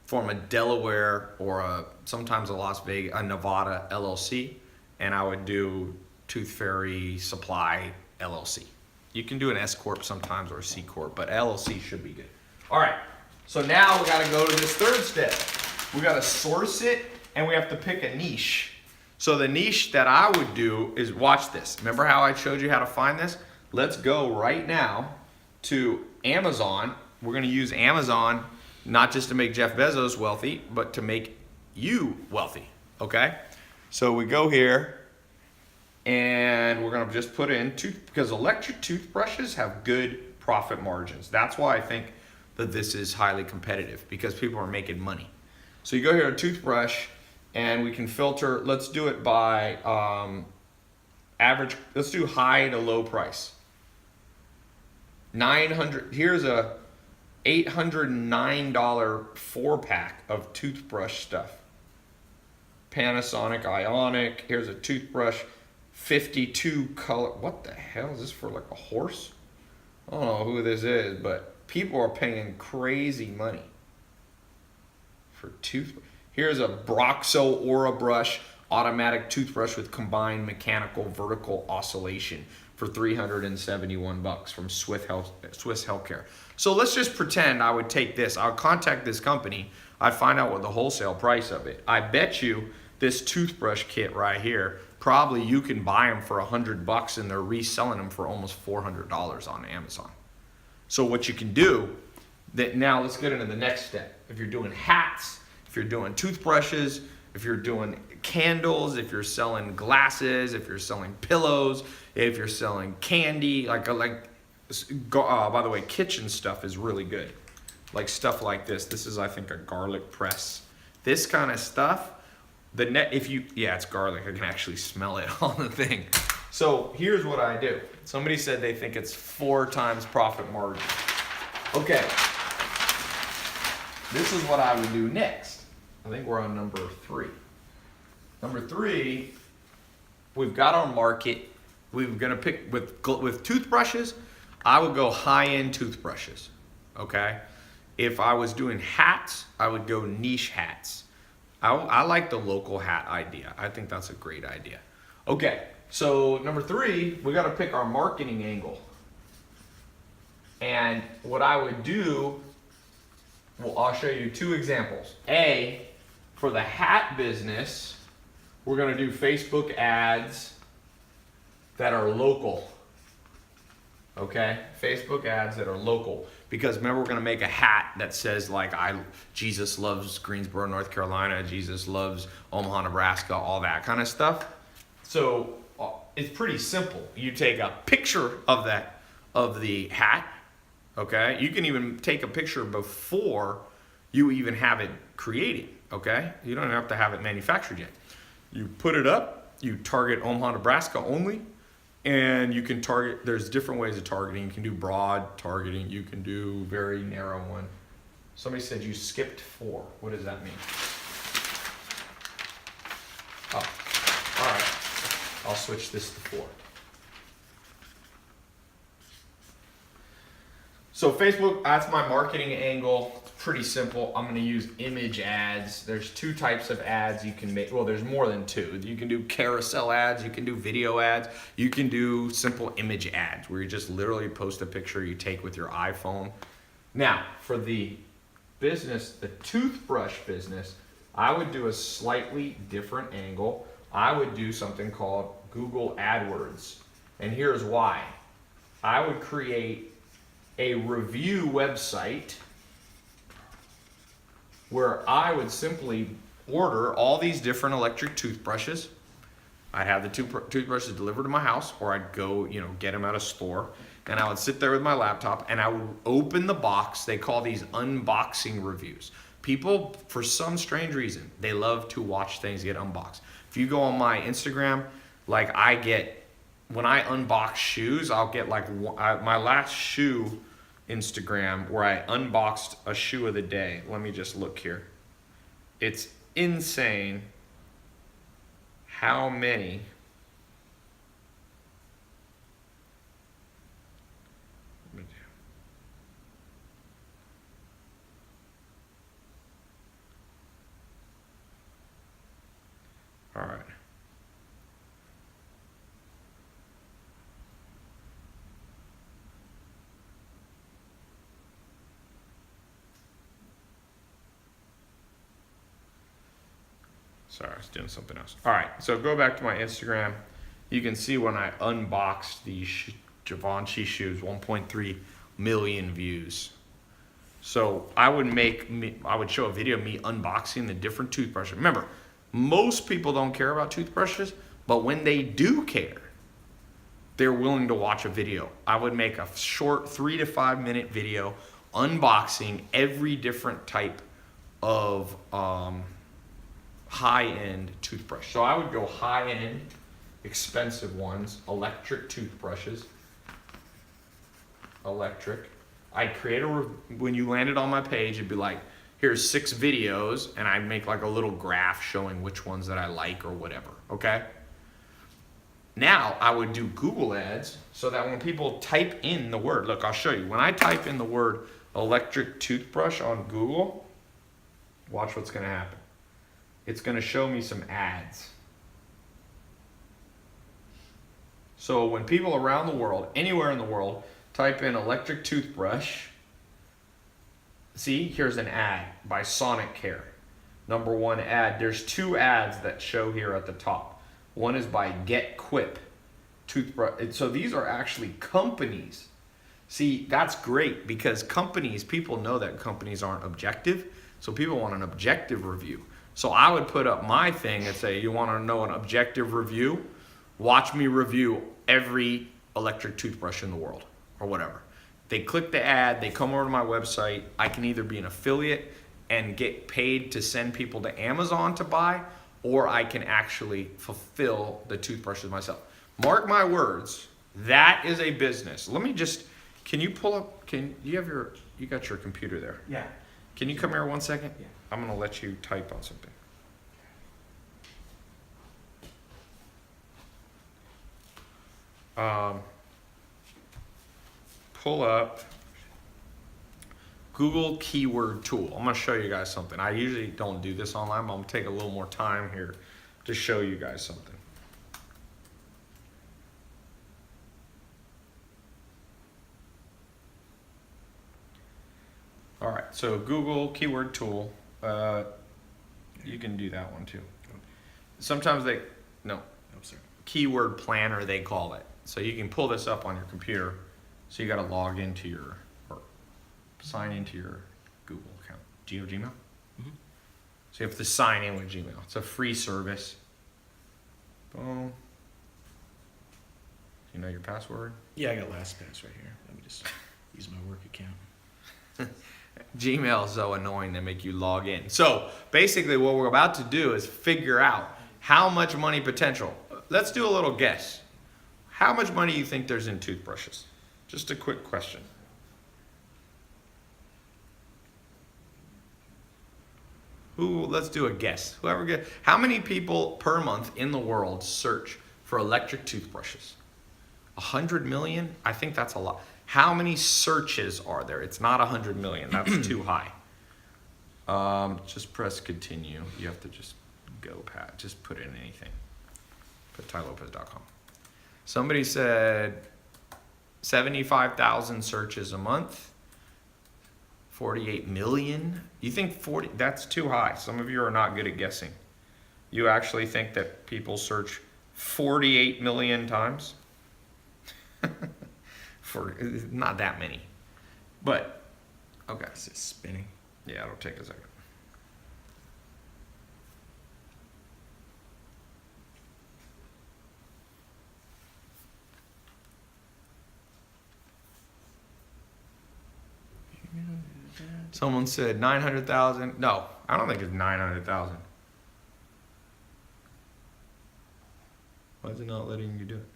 S1: form a Delaware or sometimes a Las Vegas, a Nevada LLC, and I would do Tooth Fairy Supply LLC. You can do an S Corp sometimes or a C Corp, but LLC should be good. All right, so now we gotta go to this third step. We gotta source it and we have to pick a niche. So the niche that I would do is, watch this. Remember how I showed you how to find this? Let's go right now to Amazon. We're gonna use Amazon not just to make Jeff Bezos wealthy, but to make you wealthy, okay? So we go here and we're gonna just put in because electric toothbrushes have good profit margins. That's why I think that this is highly competitive, because people are making money. So you go here to toothbrush and we can filter, let's do it by average, let's do high to low price. 900, here's a $809 4-pack of toothbrush stuff. Panasonic Ionic, here's a toothbrush, 52 color, what the hell is this for, like a horse? I don't know who this is, but people are paying crazy money for toothbrush. Here's a Broxo Aura Brush, automatic toothbrush with combined mechanical vertical oscillation for $371 from Swiss Healthcare. So let's just pretend I would take this. I would contact this company. I'd find out what the wholesale price of it. I bet you this toothbrush kit right here, probably you can buy them for $100 and they're reselling them for almost $400 on Amazon. So what you can do, now let's get into the next step. If you're doing hats, if you're doing toothbrushes, if you're doing candles, if you're selling glasses, if you're selling pillows, if you're selling candy, by the way, kitchen stuff is really good. Like stuff like this. This is, I think, a garlic press. This kind of stuff, it's garlic. I can actually smell it on the thing. So here's what I do. Somebody said they think it's 4 times profit margin. Okay. This is what I would do next. I think we're on number 3. Number 3, we've got our market. We're gonna pick with toothbrushes. I would go high-end toothbrushes, okay? If I was doing hats, I would go niche hats. I like the local hat idea. I think that's a great idea. Okay, so number 3, we got to pick our marketing angle. And what I would do, well, I'll show you 2 examples. A, for the hat business, we're going to do Facebook ads that are local. Okay, Facebook ads that are local. Because remember, we're going to make a hat that says like, Jesus loves Greensboro, North Carolina, Jesus loves Omaha, Nebraska, all that kind of stuff. So it's pretty simple. You take a picture of the hat. Okay, you can even take a picture before you even have it created. Okay, you don't have to have it manufactured yet. You put it up, you target Omaha, Nebraska only, and you can target, there's different ways of targeting. You can do broad targeting, you can do very narrow one. Somebody said you skipped 4. What does that mean? Oh, all right, I'll switch this to 4. So Facebook, that's my marketing angle. It's pretty simple. I'm going to use image ads. There's 2 types of ads you can make. Well, there's more than 2. You can do carousel ads. You can do video ads. You can do simple image ads where you just literally post a picture you take with your iPhone. Now, for the business, the toothbrush business, I would do a slightly different angle. I would do something called Google AdWords. And here's why. I would create a review website where I would simply order all these different electric toothbrushes. I'd have the toothbrushes delivered to my house, or I'd go, get them at a store, and I would sit there with my laptop and I would open the box. They call these unboxing reviews. People, for some strange reason, they love to watch things get unboxed. If you go on my Instagram, when I unbox shoes, I'll get my last shoe Instagram where I unboxed a shoe of the day. Let me just look here. It's insane how many all right. Sorry, I was doing something else. All right, so go back to my Instagram. You can see when I unboxed these Givenchy shoes, 1.3 million views. So I would show a video of me unboxing the different toothbrushes. Remember, most people don't care about toothbrushes, but when they do care, they're willing to watch a video. I would make a short 3 to 5 minute video unboxing every different type of high-end toothbrush. So I would go high-end, expensive ones, electric toothbrushes. Electric. I'd create when you landed on my page, it'd be like, here's 6 videos, and I'd make like a little graph showing which ones that I like or whatever, okay? Now I would do Google ads so that when people type in the word, look, I'll show you. When I type in the word electric toothbrush on Google, watch what's gonna happen. It's going to show me some ads. So when people around the world, anywhere in the world, type in electric toothbrush, see, here's an ad by Sonic Care. Number 1 ad. There's 2 ads that show here at the top. One is by Get Quip toothbrush. So these are actually companies. See, that's great because people know that companies aren't objective. So people want an objective review. So I would put up my thing and say, you want to know an objective review? Watch me review every electric toothbrush in the world or whatever. They click the ad, they come over to my website. I can either be an affiliate and get paid to send people to Amazon to buy, or I can actually fulfill the toothbrushes myself. Mark my words, that is a business. Let me just, can you pull up, you got your computer there?
S3: Yeah.
S1: Can you come here 1 second?
S3: Yeah.
S1: I'm going to let you type on something. Pull up Google keyword tool. I'm gonna show you guys something. I usually don't do this online, but I'm gonna take a little more time here to show you guys something. All right, so Google keyword tool. You can do that one too. Sometimes no,
S3: sorry.
S1: keyword planner they call it. So you can pull this up on your computer. So you got to log into or sign into your Google account. Gmail?
S3: Mhm.
S1: So you have to sign in with Gmail. It's a free service. Boom. You know your password?
S3: Yeah, I got LastPass right here. Let me just use my work account.
S1: Gmail is so annoying they make you log in. So basically what we're about to do is figure out how much money potential. Let's do a little guess. How much money do you think there's in toothbrushes? Just a quick question. Let's do a guess. How many people per month in the world search for electric toothbrushes? 100 million? I think that's a lot. How many searches are there? It's not 100 million. That's too high. Just press continue. You have to just go pat. Just put in anything. Put tailopez.com. Somebody said 75,000 searches a month. 48 million. You think 40? That's too high. Some of you are not good at guessing. You actually think that people search 48 million times? For not that many, but okay.
S3: Is it spinning?
S1: Yeah, it'll take a second. Someone said 900,000. No, I don't think it's 900,000. Why is it not letting you do it?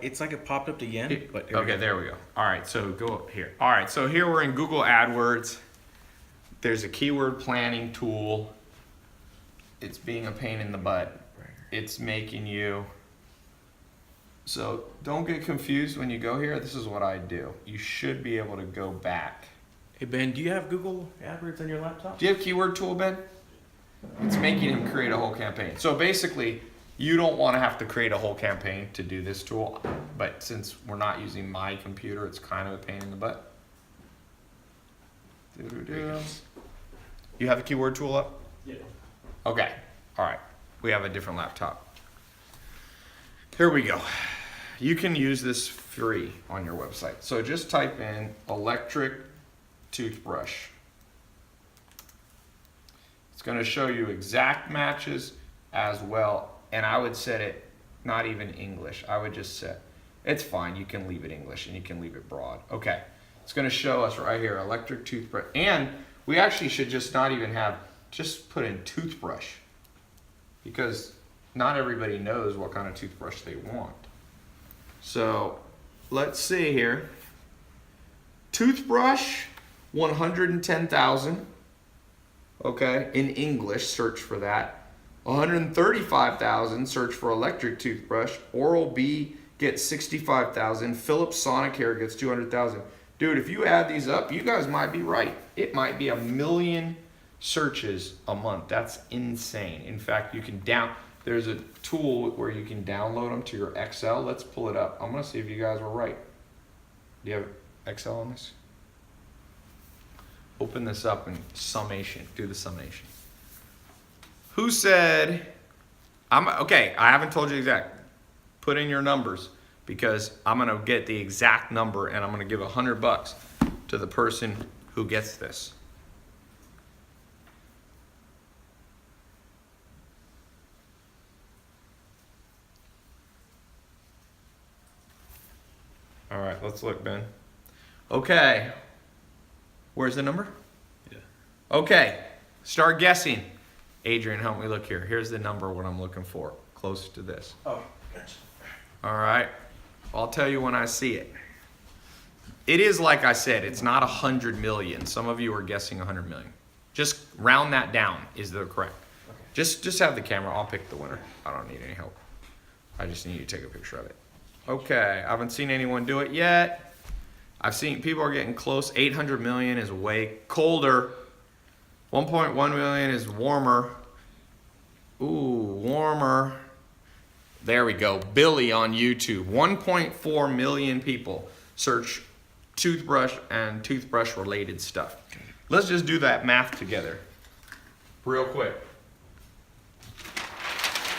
S3: It's like it popped up again. But here we
S1: Okay,
S3: go.
S1: there we go. All right, so go up here. All right, so here we're in Google AdWords. There's a keyword planning tool. It's being a pain in the butt. It's making you. So don't get confused when you go here. This is what I do. You should be able to go back.
S3: Hey Ben, do you have Google AdWords on your laptop?
S1: Do you have keyword tool, Ben? It's making him create a whole campaign. So basically, you don't want to have to create a whole campaign to do this tool, but since we're not using my computer, it's kind of a pain in the butt. You have the keyword tool up?
S3: Yeah.
S1: Okay, all right. We have a different laptop. Here we go. You can use this free on your website. So just type in electric toothbrush. It's going to show you exact matches as well. And I would set it not even English. I would just set, it's fine. You can leave it English and you can leave it broad. Okay. It's going to show us right here, electric toothbrush. And we actually should just not even have, just put in toothbrush. Because not everybody knows what kind of toothbrush they want. So let's see here. Toothbrush, 110,000. Okay, in English, search for that. 135,000, search for electric toothbrush. Oral-B gets 65,000. Philips Sonicare gets 200,000. Dude, if you add these up, you guys might be right. It might be 1 million searches a month. That's insane. In fact, you can there's a tool where you can download them to your Excel. Let's pull it up. I'm gonna see if you guys were right. Do you have Excel on this? Open this up and summation. Do the summation. Who said, okay, I haven't told you exact. Put in your numbers because I'm gonna get the exact number and I'm gonna give $100 to the person who gets this. All right, let's look, Ben. Okay, where's the number?
S3: Yeah.
S1: Okay, start guessing. Adrian, help me look here. Here's the number, what I'm looking for, close to this.
S3: Oh, gotcha.
S1: All right, I'll tell you when I see it. It is like I said, it's not 100 million. Some of you are guessing 100 million. Just round that down is the correct.
S3: Okay.
S1: Just have the camera, I'll pick the winner. I don't need any help. I just need you to take a picture of it. Okay, I haven't seen anyone do it yet. I've seen people are getting close. 800 million is way colder. 1.1 million is warmer. Ooh, warmer. There we go. Billy on YouTube. 1.4 million people search toothbrush and toothbrush related stuff. Let's just do that math together real quick.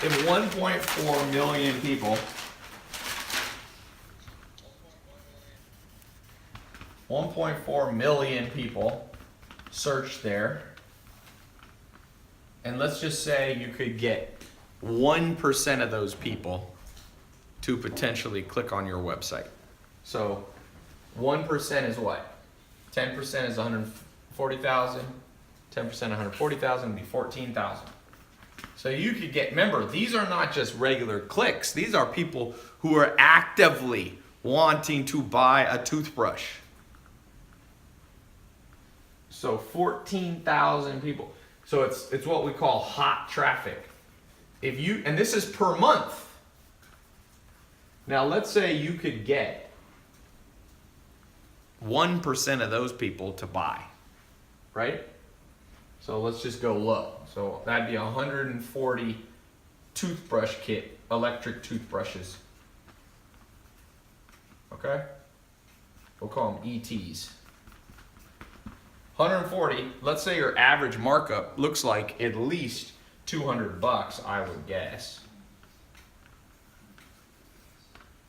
S1: If 1.4 million people 1.4 million people search there, and let's just say you could get 1% of those people to potentially click on your website. So 1% is what? 10% is 140,000. 10% 140,000 would be 14,000. So you could get, remember, these are not just regular clicks. These are people who are actively wanting to buy a toothbrush. So 14,000 people. So it's what we call hot traffic. If you, and this is per month. Now let's say you could get 1% of those people to buy, right? So let's just go low. So that'd be 140 toothbrush kit, electric toothbrushes. Okay? We'll call them ETs. 140, let's say your average markup looks like at least $200, I would guess.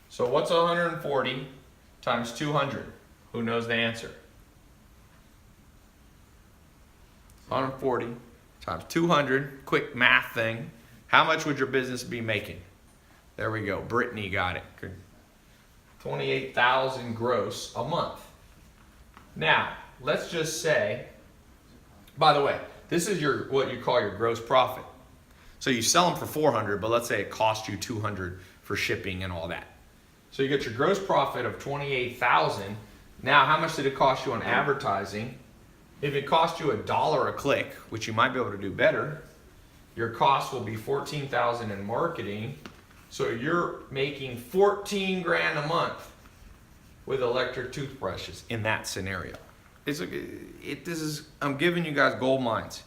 S1: So what's 140 times 200? Who knows the answer? 140 times 200, quick math thing. How much would your business be making? There we go, Brittany got it. 28,000 gross a month. Now, let's just say, by the way, this is your what you call your gross profit. So you sell them for 400, but let's say it cost you 200 for shipping and all that. So you get your gross profit of 28,000. Now, how much did it cost you on advertising? If it cost you $1 a click, which you might be able to do better, your cost will be 14,000 in marketing. So you're making 14 grand a month with electric toothbrushes in that scenario. I'm giving you guys gold mines.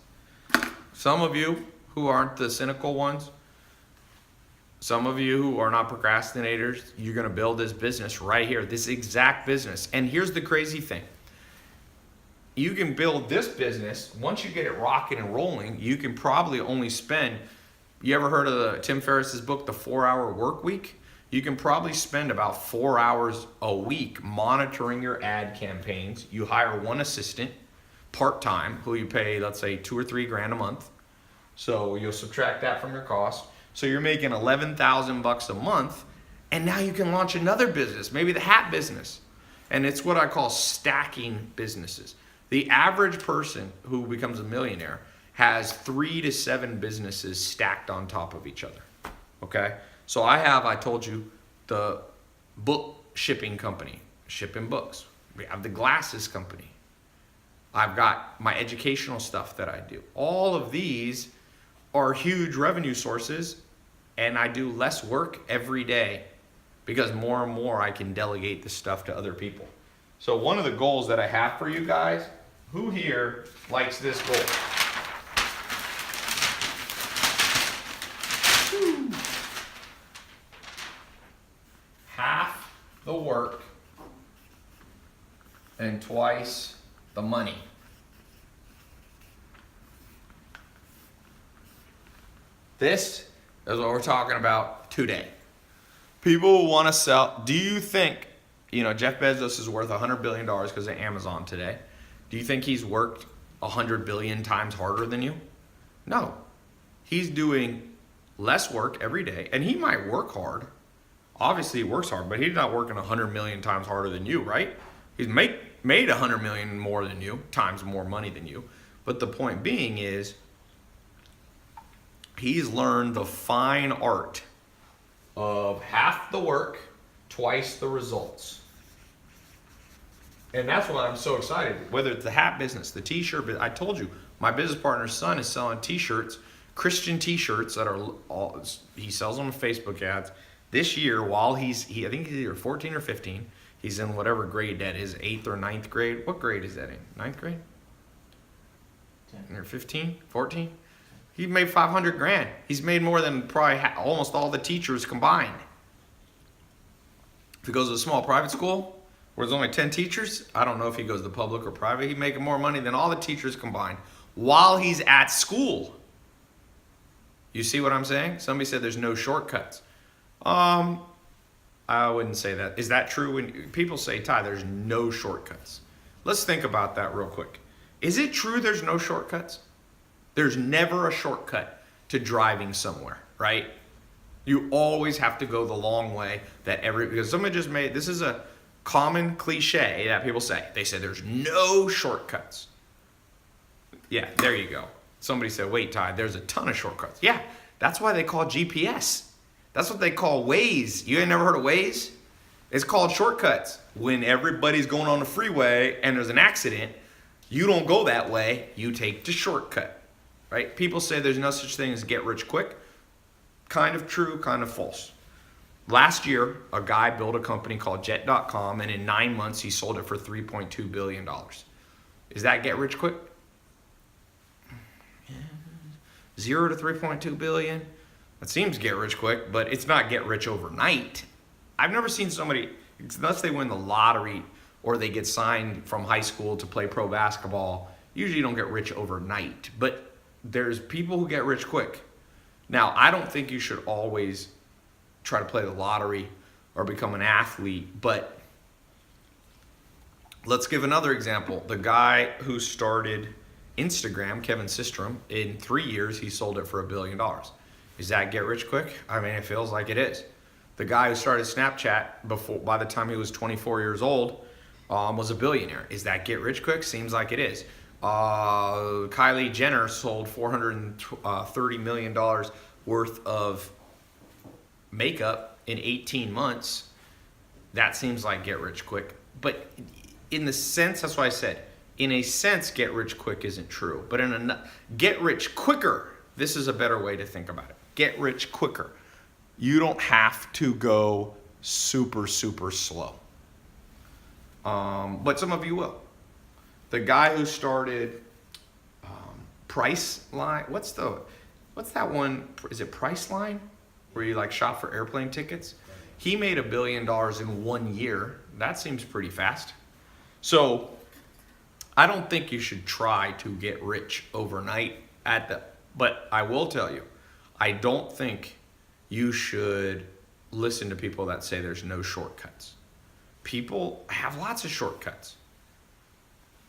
S1: Some of you who aren't the cynical ones, some of you who are not procrastinators, you're gonna build this business right here, this exact business. And here's the crazy thing. You can build this business, once you get it rocking and rolling, you can probably only spend, you ever heard of Tim Ferriss's book, The 4-Hour Work Week? You can probably spend about 4 hours a week monitoring your ad campaigns. You hire one assistant, part-time, who you pay, let's say, 2 or 3 grand a month. So you'll subtract that from your cost. So you're making 11,000 bucks a month, and now you can launch another business, maybe the hat business. And it's what I call stacking businesses. The average person who becomes a millionaire has 3 to 7 businesses stacked on top of each other. Okay? So I told you, the book shipping company, shipping books. We have the glasses company. I've got my educational stuff that I do. All of these are huge revenue sources, and I do less work every day because more and more I can delegate the stuff to other people. So one of the goals that I have for you guys, who here likes this goal? Half the work and twice the money. This is what we're talking about today. People want to sell. Do you think, Jeff Bezos is worth $100 billion because of Amazon today? Do you think he's worked 100 billion times harder than you? No. He's doing less work every day, and he might work hard. Obviously, he works hard, but he's not working 100 million times harder than you, right? He's made 100 million more than you, times more money than you. But the point being is, he's learned the fine art of half the work, twice the results. And that's why I'm so excited. Whether it's the hat business, the t-shirt, but I told you, my business partner's son is selling t-shirts, Christian t-shirts that are all, he sells them on Facebook ads. This year, while I think he's either 14 or 15, he's in whatever grade that is, 8th or ninth grade. What grade is that in? Ninth grade?
S3: 10.
S1: Or 15, 14? He made 500 grand. He's made more than probably almost all the teachers combined. If he goes to a small private school where there's only 10 teachers, I don't know if he goes to public or private, he's making more money than all the teachers combined while he's at school. You see what I'm saying? Somebody said there's no shortcuts. I wouldn't say that. Is that true? When people say, Ty, there's no shortcuts. Let's think about that real quick. Is it true there's no shortcuts? There's never a shortcut to driving somewhere, right? You always have to go the long way because somebody just made, this is a common cliche that people say. They say there's no shortcuts. Yeah, there you go. Somebody said, wait, Ty, there's a ton of shortcuts. Yeah, that's why they call GPS. That's what they call Waze. You ain't never heard of Waze? It's called shortcuts. When everybody's going on the freeway and there's an accident, you don't go that way, you take the shortcut, right? People say there's no such thing as get rich quick. Kind of true, kind of false. Last year, a guy built a company called Jet.com, and in 9 months, he sold it for $3.2 billion. Is that get rich quick? 0 to 3.2 billion. That seems get rich quick, but it's not get rich overnight. I've never seen somebody, unless they win the lottery or they get signed from high school to play pro basketball, usually you don't get rich overnight. But there's people who get rich quick. Now, I don't think you should always try to play the lottery or become an athlete, but let's give another example. The guy who started Instagram, Kevin Systrom, in 3 years, he sold it for $1 billion. Is that get rich quick? I mean, it feels like it is. The guy who started Snapchat by the time he was 24 years old, was a billionaire. Is that get rich quick? Seems like it is. Kylie Jenner sold $430 million worth of makeup in 18 months. That seems like get rich quick. But in the sense, that's why I said, in a sense, get rich quick isn't true. But in a get rich quicker, this is a better way to think about it. Get rich quicker. You don't have to go super, super slow. But some of you will. The guy who started Priceline, what's that one? Is it Priceline, where you like shop for airplane tickets? He made $1 billion in 1 year. That seems pretty fast. So I don't think you should try to get rich overnight but I will tell you, I don't think you should listen to people that say there's no shortcuts. People have lots of shortcuts.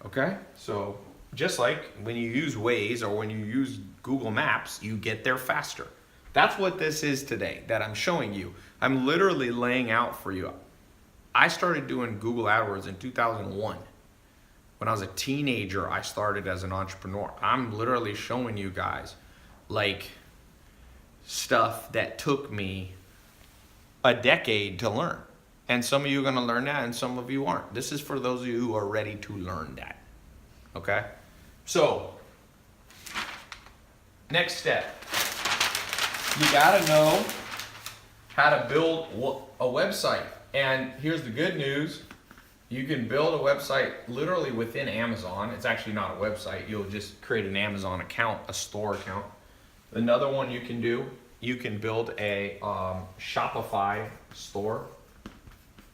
S1: Okay? So just like when you use Waze or when you use Google Maps, you get there faster. That's what this is today that I'm showing you. I'm literally laying out for you. I started doing Google AdWords in 2001. When I was a teenager, I started as an entrepreneur. I'm literally showing you guys like stuff that took me a decade to learn. And some of you are going to learn that and some of you aren't. This is for those of you who are ready to learn that. Okay? So, next step. You got to know how to build a website. And here's the good news. You can build a website literally within Amazon. It's actually not a website. You'll just create an Amazon account, a store account. Another one you can do, you can build a Shopify store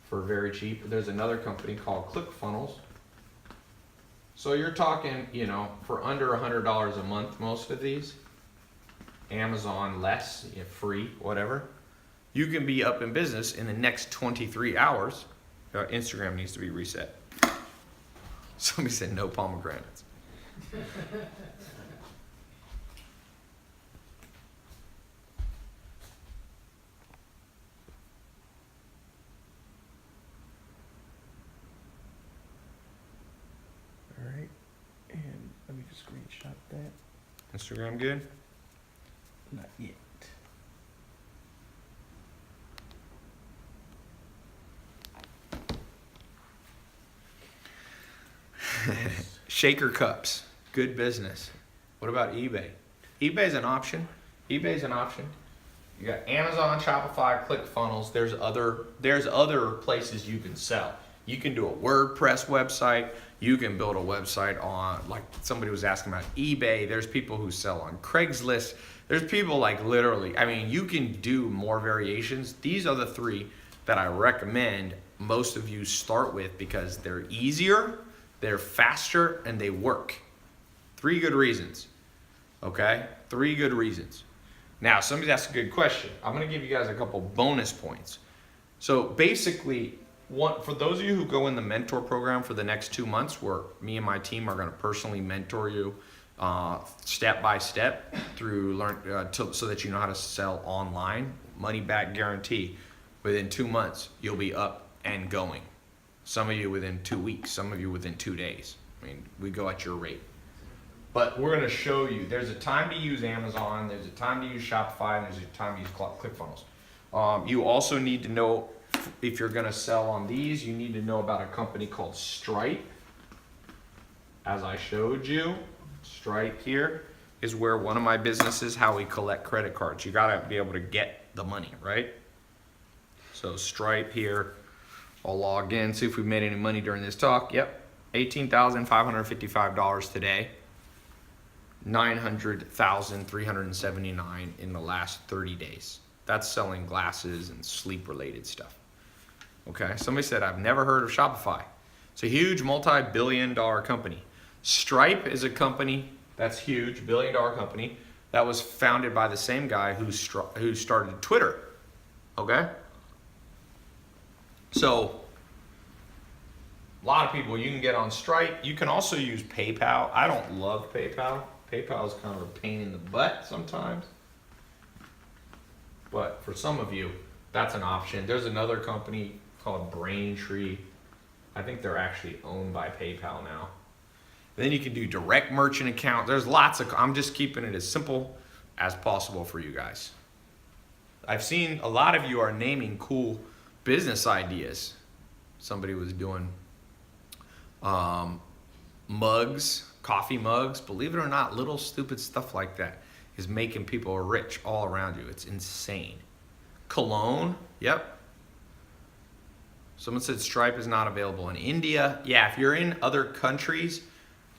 S1: for very cheap. There's another company called ClickFunnels. So you're talking, for under $100 a month, most of these. Amazon less, free, whatever. You can be up in business in the next 23 hours. Instagram needs to be reset. Somebody said no pomegranates.
S3: All right, and let me just screenshot that.
S1: Instagram good?
S3: Not yet.
S1: Shaker cups, good business. What about eBay? eBay's an option. eBay's an option. You got Amazon, Shopify, ClickFunnels. There's other places you can sell. You can do a WordPress website. You can build a website on, like somebody was asking about eBay. There's people who sell on Craigslist. There's people like literally, I mean, you can do more variations. These are the 3 that I recommend most of you start with because they're easier, they're faster, and they work. 3 good reasons, okay? 3 good reasons. Now, somebody asked a good question. I'm gonna give you guys a couple bonus points. So basically, for those of you who go in the mentor program for the next 2 months, where me and my team are gonna personally mentor you step by step through so that you know how to sell online, money back guarantee. Within 2 months, you'll be up and going. Some of you within 2 weeks, some of you within 2 days. I mean, we go at your rate. But we're gonna show you, there's a time to use Amazon, there's a time to use Shopify, and there's a time to use ClickFunnels. You also need to know, if you're gonna sell on these, you need to know about a company called Stripe. As I showed you, Stripe here is where one of my businesses, how we collect credit cards. You gotta be able to get the money, right? So Stripe here, I'll log in, see if we've made any money during this talk. Yep, $18,555 today. 900,379 in the last 30 days. That's selling glasses and sleep related stuff. Okay, somebody said, I've never heard of Shopify. It's a huge multi-billion-dollar company. Stripe is a company that's huge, billion-dollar company that was founded by the same guy who started Twitter. Okay? So, a lot of people, you can get on Stripe. You can also use PayPal. I don't love PayPal. PayPal is kind of a pain in the butt sometimes. But for some of you, that's an option. There's another company called Braintree. I think they're actually owned by PayPal now. Then you can do direct merchant account. There's lots of, I'm just keeping it as simple as possible for you guys. I've seen a lot of you are naming cool business ideas. Somebody was doing mugs, coffee mugs. Believe it or not, little stupid stuff like that is making people rich all around you. It's insane. Cologne, yep. Someone said Stripe is not available in India. Yeah, if you're in other countries,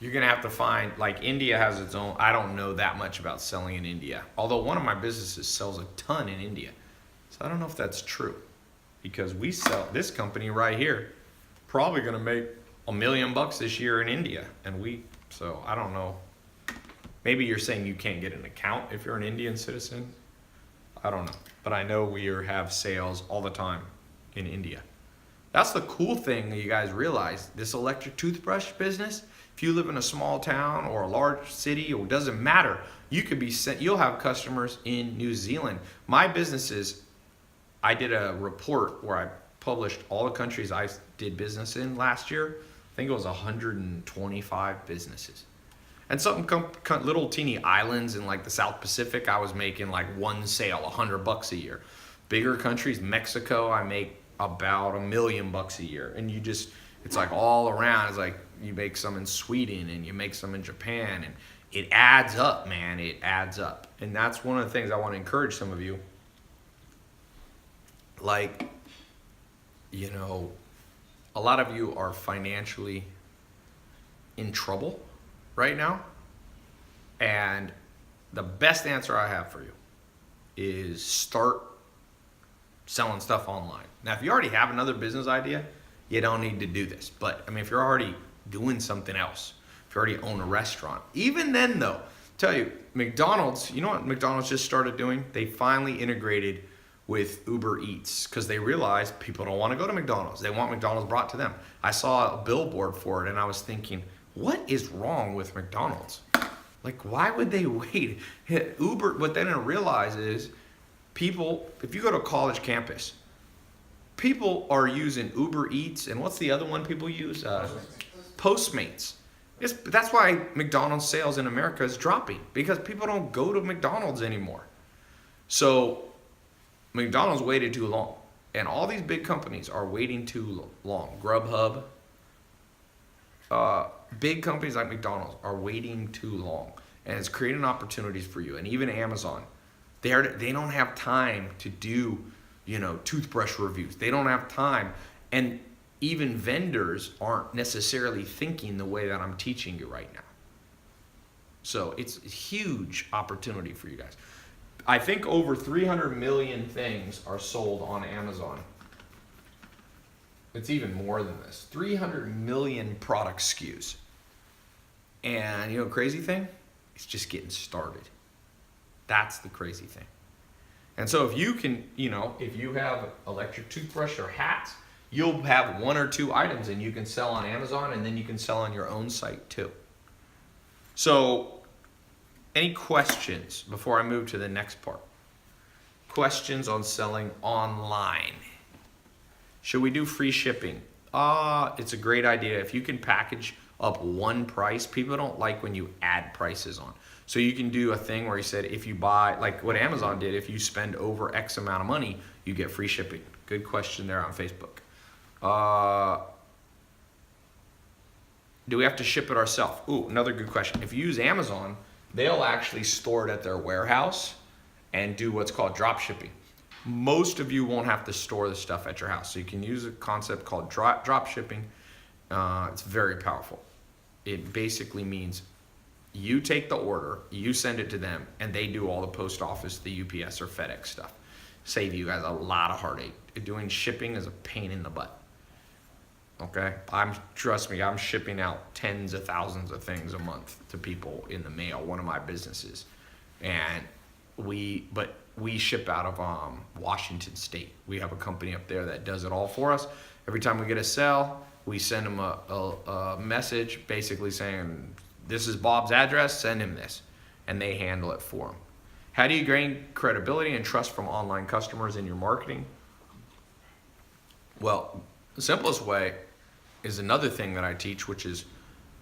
S1: you're gonna have to find, like India has its own, I don't know that much about selling in India. Although one of my businesses sells a ton in India. So I don't know if that's true. Because we sell, this company right here, probably gonna make $1 million this year in India. So I don't know. Maybe you're saying you can't get an account if you're an Indian citizen. I don't know. But I know we have sales all the time in India. That's the cool thing that you guys realize. This electric toothbrush business, if you live in a small town or a large city, or it doesn't matter, you could be sent, you'll have customers in New Zealand. My businesses, I did a report where I published all the countries I did business in last year. I think it was 125 businesses. And some little teeny islands in like the South Pacific, I was making like one sale, $100 a year. Bigger countries, Mexico, I make about $1 million a year. And you just, it's like all around. It's like you make some in Sweden and you make some in Japan, and it adds up, man. It adds up. And that's one of the things I want to encourage some of you. Like, you know, a lot of you are financially in trouble right now. And the best answer I have for you is start selling stuff online. Now, if you already have another business idea, you don't need to do this. But I mean, if you're already doing something else, if you already own a restaurant, even then though, tell you, McDonald's, you know what McDonald's just started doing? They finally integrated with Uber Eats because they realized people don't want to go to McDonald's. They want McDonald's brought to them. I saw a billboard for it and I was thinking, what is wrong with McDonald's? Like, why would they wait? Uber, what they didn't realize is people, if you go to a college campus, people are using Uber Eats, and what's the other one people use? Postmates. That's why McDonald's sales in America is dropping, because people don't go to McDonald's anymore. So McDonald's waited too long, and all these big companies are waiting too long. Grubhub, big companies like McDonald's are waiting too long, and it's creating opportunities for you. And even Amazon, They don't have time to do, toothbrush reviews. They don't have time. And even vendors aren't necessarily thinking the way that I'm teaching you right now. So it's a huge opportunity for you guys. I think over 300 million things are sold on Amazon. It's even more than this. 300 million product SKUs. And crazy thing? It's just getting started. That's the crazy thing. And so if you can, if you have electric toothbrush or hats, you'll have 1 or 2 items and you can sell on Amazon, and then you can sell on your own site too. So any questions before I move to the next part? Questions on selling online? Should we do free shipping? It's a great idea. If you can package up one price, people don't like when you add prices on. So you can do a thing where you said, if you buy, like what Amazon did, if you spend over X amount of money, you get free shipping. Good question there on Facebook. Do we have to ship it ourselves? Ooh, another good question. If you use Amazon, they'll actually store it at their warehouse and do what's called drop shipping. Most of you won't have to store the stuff at your house. So you can use a concept called drop shipping. It's very powerful. It basically means you take the order, you send it to them, and they do all the post office, the UPS or FedEx stuff. Save you guys a lot of heartache. Doing shipping is a pain in the butt. Okay? Trust me, I'm shipping out tens of thousands of things a month to people in the mail, one of my businesses. And we ship out of Washington State. We have a company up there that does it all for us. Every time we get a sale, we send them a message basically saying, this is Bob's address, send him this. And they handle it for him. How do you gain credibility and trust from online customers in your marketing? Well, the simplest way is another thing that I teach, which is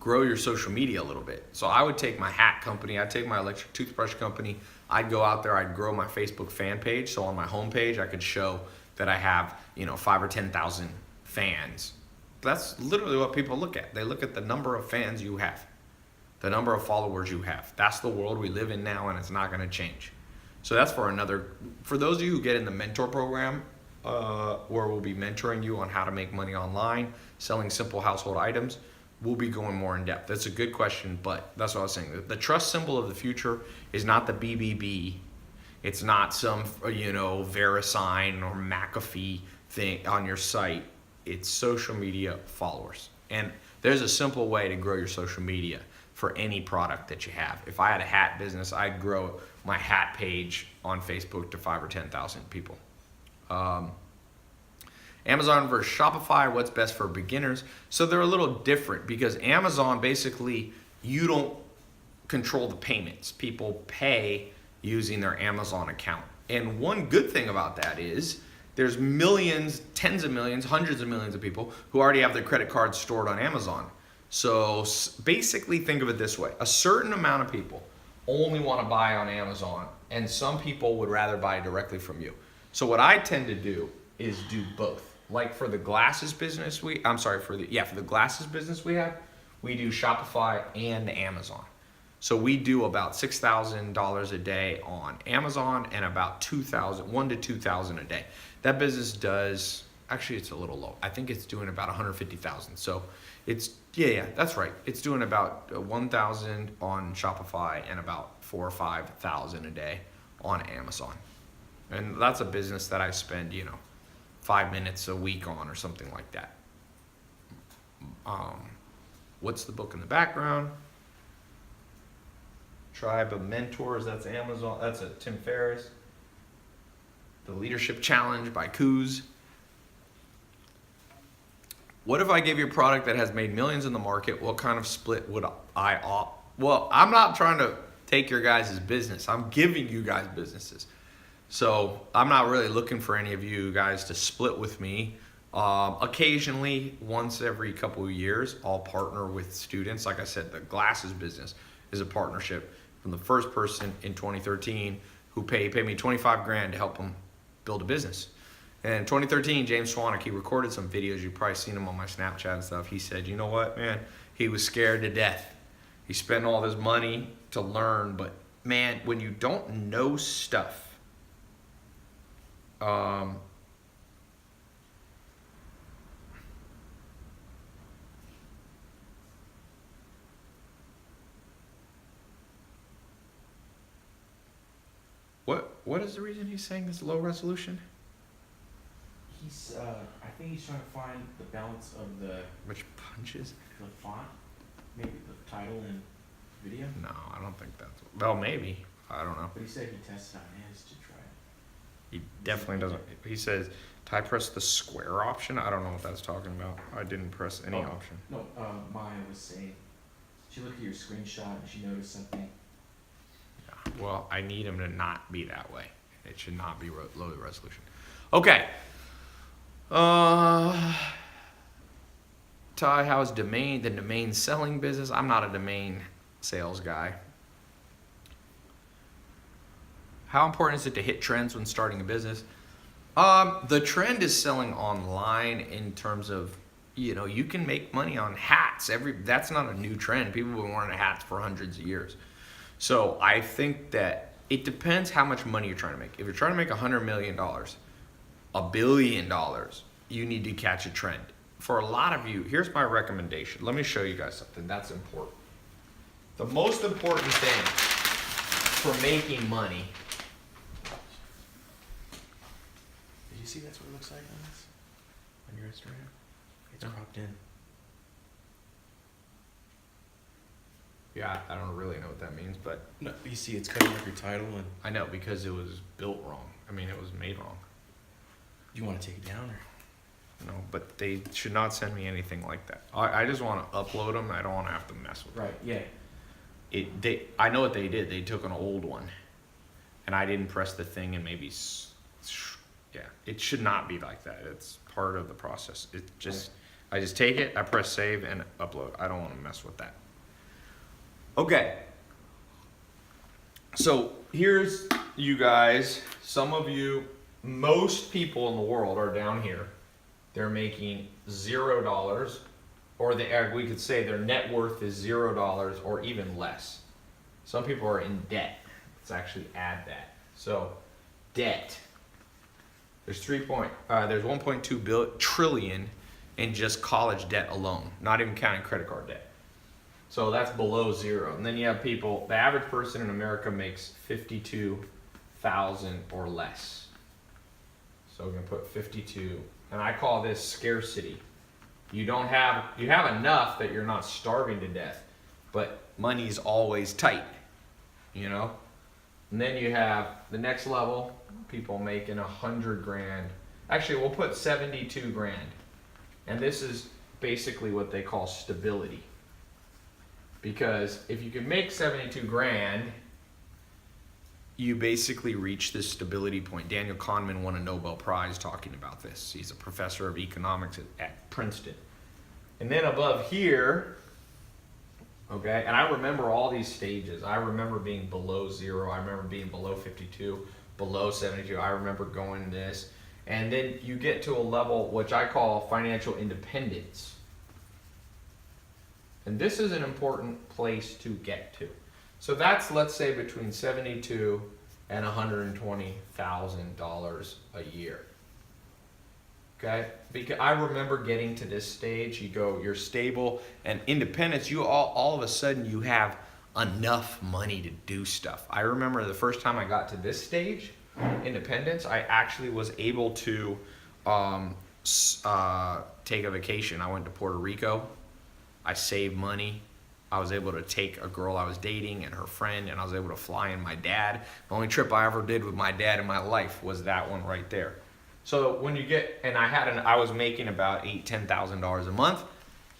S1: grow your social media a little bit. So I would take my hat company, I'd take my electric toothbrush company, I'd go out there, I'd grow my Facebook fan page. So on my homepage, I could show that I have, 5 or 10,000 fans. That's literally what people look at. They look at the number of fans you have, the number of followers you have. That's the world we live in now, and it's not going to change. So that's for those of you who get in the mentor program, where we'll be mentoring you on how to make money online, selling simple household items, we'll be going more in depth. That's a good question, but that's what I was saying. The trust symbol of the future is not the BBB. It's not some, VeriSign or McAfee thing on your site. It's social media followers. And there's a simple way to grow your social media for any product that you have. If I had a hat business, I'd grow my hat page on Facebook to 5 or 10,000 people. Amazon versus Shopify, what's best for beginners? So they're a little different because Amazon, basically, you don't control the payments. People pay using their Amazon account. And one good thing about that is there's millions, tens of millions, hundreds of millions of people who already have their credit cards stored on Amazon. So basically think of it this way. A certain amount of people only want to buy on Amazon, and some people would rather buy directly from you. So what I tend to do is do both. Like for the glasses business for the glasses business we have, we do Shopify and Amazon. So we do about $6,000 a day on Amazon and about $1,000 to $2,000 a day. That business does, actually it's a little low. I think it's doing about $150,000. So it's, that's right. It's doing about $1,000 on Shopify and about $4,000 or $5,000 a day on Amazon. And that's a business that I spend, 5 minutes a week on or something like that. What's the book in the background? Tribe of Mentors, that's Amazon, that's a Tim Ferriss. The Leadership Challenge by Chhoeurn. What if I gave you a product that has made millions in the market? What kind of split would I opt? Well, I'm not trying to take your guys' business. I'm giving you guys businesses. So I'm not really looking for any of you guys to split with me. Occasionally, once every couple of years, I'll partner with students. Like I said, the glasses business is a partnership from the first person in 2013 who paid me $25,000 to help them build a business. And in 2013, James Schwannick, he recorded some videos. You've probably seen them on my Snapchat and stuff. He said, you know what, man? He was scared to death. He spent all this money to learn, but man, when you don't know stuff, Um, what is the reason he's saying this low resolution?
S3: He's, I think he's trying to find the balance of the
S1: Which punches?
S3: font, maybe the title and video.
S1: No, I don't think that's. Well, maybe. I don't know.
S3: But he said he tested on his to try it.
S1: He definitely doesn't. He says, "I press the square option." I don't know what that's talking about. I didn't press any
S3: Oh.
S1: option.
S3: No, Maya was saying, she looked at your screenshot and she noticed something.
S1: Yeah. Well, I need him to not be that way. It should not be low resolution. Okay. Ty, how's the domain selling business? I'm not a domain sales guy. How important is it to hit trends when starting a business? The trend is selling online in terms of, you can make money on hats. That's not a new trend. People have been wearing hats for hundreds of years. So I think that it depends how much money you're trying to make. If you're trying to make $100 million, $1 billion, you need to catch a trend. For a lot of you, here's my recommendation. Let me show you guys something that's important. The most important thing for making money.
S3: Did you see that's what it looks like on this? On your Instagram? It's
S1: No.
S3: cropped in.
S1: Yeah, I don't really know what that means, but
S3: No, you see it's cutting up your title and
S1: I know because it was built wrong. I mean, it was made wrong.
S3: you want to take it down or?
S1: No, but they should not send me anything like that. I just want to upload them. I don't want to have to mess with them.
S3: Right, yeah.
S1: I know what they did. They took an old one, and I didn't press the thing, and maybe, yeah, it should not be like that. It's part of the process. I just take it, I press save, and upload. I don't want to mess with that. Okay. So here's you guys. Some of you, most people in the world are down here. They're making $0, or we could say their net worth is $0 or even less. Some people are in debt. Let's actually add that. So, debt. There's 1.2 trillion in just college debt alone, not even counting credit card debt. So that's below zero. And then you have people. The average person in America makes $52,000 or less. So we're gonna put 52. And I call this scarcity. You have enough that you're not starving to death, but money's always tight, And then you have the next level, people making 100 grand. Actually, we'll put 72 grand. And this is basically what they call stability. Because if you can make 72 grand, you basically reach this stability point. Daniel Kahneman won a Nobel Prize talking about this. He's a professor of economics at Princeton. And then above here, okay, and I remember all these stages. I remember being below zero. I remember being below 52, below 72. I remember going this. And then you get to a level which I call financial independence. And this is an important place to get to. So that's, let's say, between $72,000 and $120,000 a year. Okay? Because I remember getting to this stage, you're stable and independence, all of a sudden you have enough money to do stuff. I remember the first time I got to this stage, independence, I actually was able to take a vacation. I went to Puerto Rico. I saved money. I was able to take a girl I was dating and her friend, and I was able to fly in my dad. The only trip I ever did with my dad in my life was that one right there. So when you get, and I was making about $10,000 a month,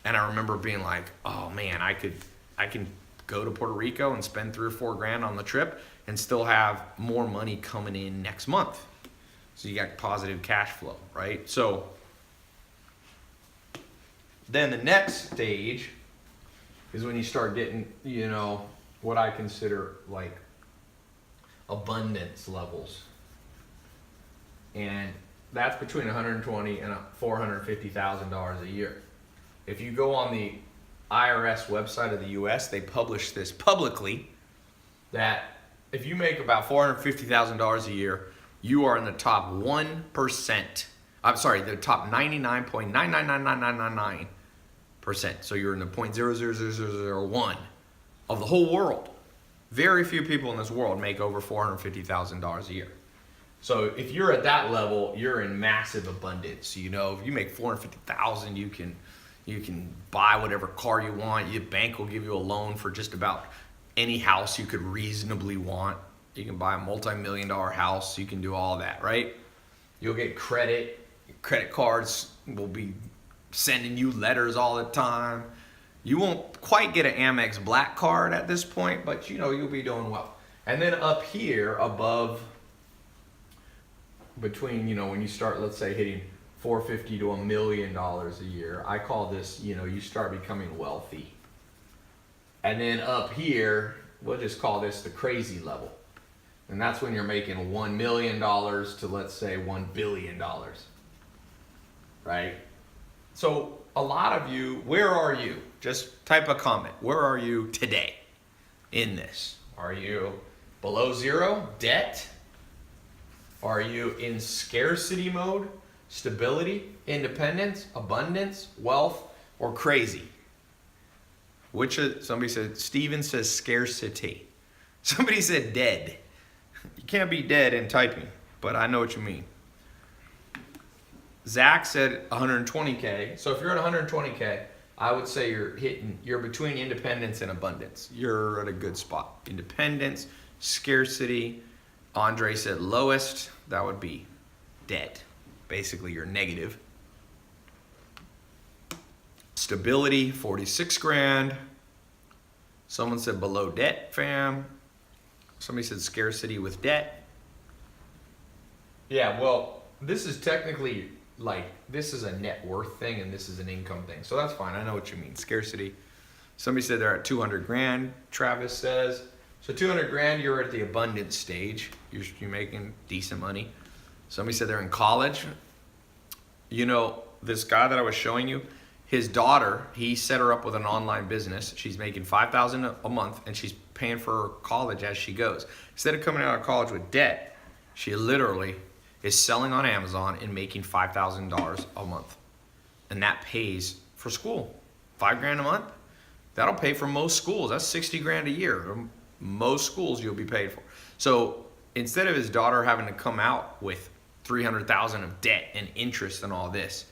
S1: and I remember being like, oh man, I can go to Puerto Rico and spend $3 or $4 grand on the trip and still have more money coming in next month. So you got positive cash flow, right? So then the next stage is when you start getting, what I consider like abundance levels. And that's between $120,000 and $450,000 a year. If you go on the IRS website of the US, they publish this publicly that if you make about $450,000 a year, you are in the top 1%. I'm sorry, the top 99.9999999%. So you're in the 0.00001 of the whole world. Very few people in this world make over $450,000 a year. So if you're at that level, you're in massive abundance. You know, if you make $450,000, you can buy whatever car you want. Your bank will give you a loan for just about any house you could reasonably want. You can buy a multi-million-dollar house. You can do all that, right? You'll get credit. Credit cards will be sending you letters all the time. You won't quite get an Amex Black card at this point, but you know, you'll be doing well. And then up here above, between, you know, when you start, let's say, hitting $450,000 to $1 million a year, I call this, you know, you start becoming wealthy. And then up here, we'll just call this the crazy level. And that's when you're making $1 million to, let's say, $1 billion. Right? So a lot of you, where are you? Just type a comment. Where are you today in this? Are you below zero, debt? Are you in scarcity mode, stability, independence, abundance, wealth, or crazy? Somebody said, Steven says scarcity. Somebody said dead. You can't be dead in typing, but I know what you mean. Zach said 120K. So if you're at 120K, I would say you're between independence and abundance. You're at a good spot. Independence, scarcity. Andre said lowest, that would be debt. Basically, you're negative. Stability, 46 grand. Someone said below debt, fam. Somebody said scarcity with debt. Yeah, well, this is technically this is a net worth thing and this is an income thing. So that's fine. I know what you mean. Scarcity. Somebody said they're at 200 grand, Travis says. So 200 grand, you're at the abundance stage. You're making decent money. Somebody said they're in college. You know, this guy that I was showing you, his daughter, he set her up with an online business. She's making $5,000 a month and she's paying for her college as she goes. Instead of coming out of college with debt, she literally is selling on Amazon and making $5,000 a month. And that pays for school. $5,000 a month, that'll pay for most schools. That's 60 grand a year. Most schools you'll be paid for. So instead of his daughter having to come out with 300,000 of debt and interest and all this,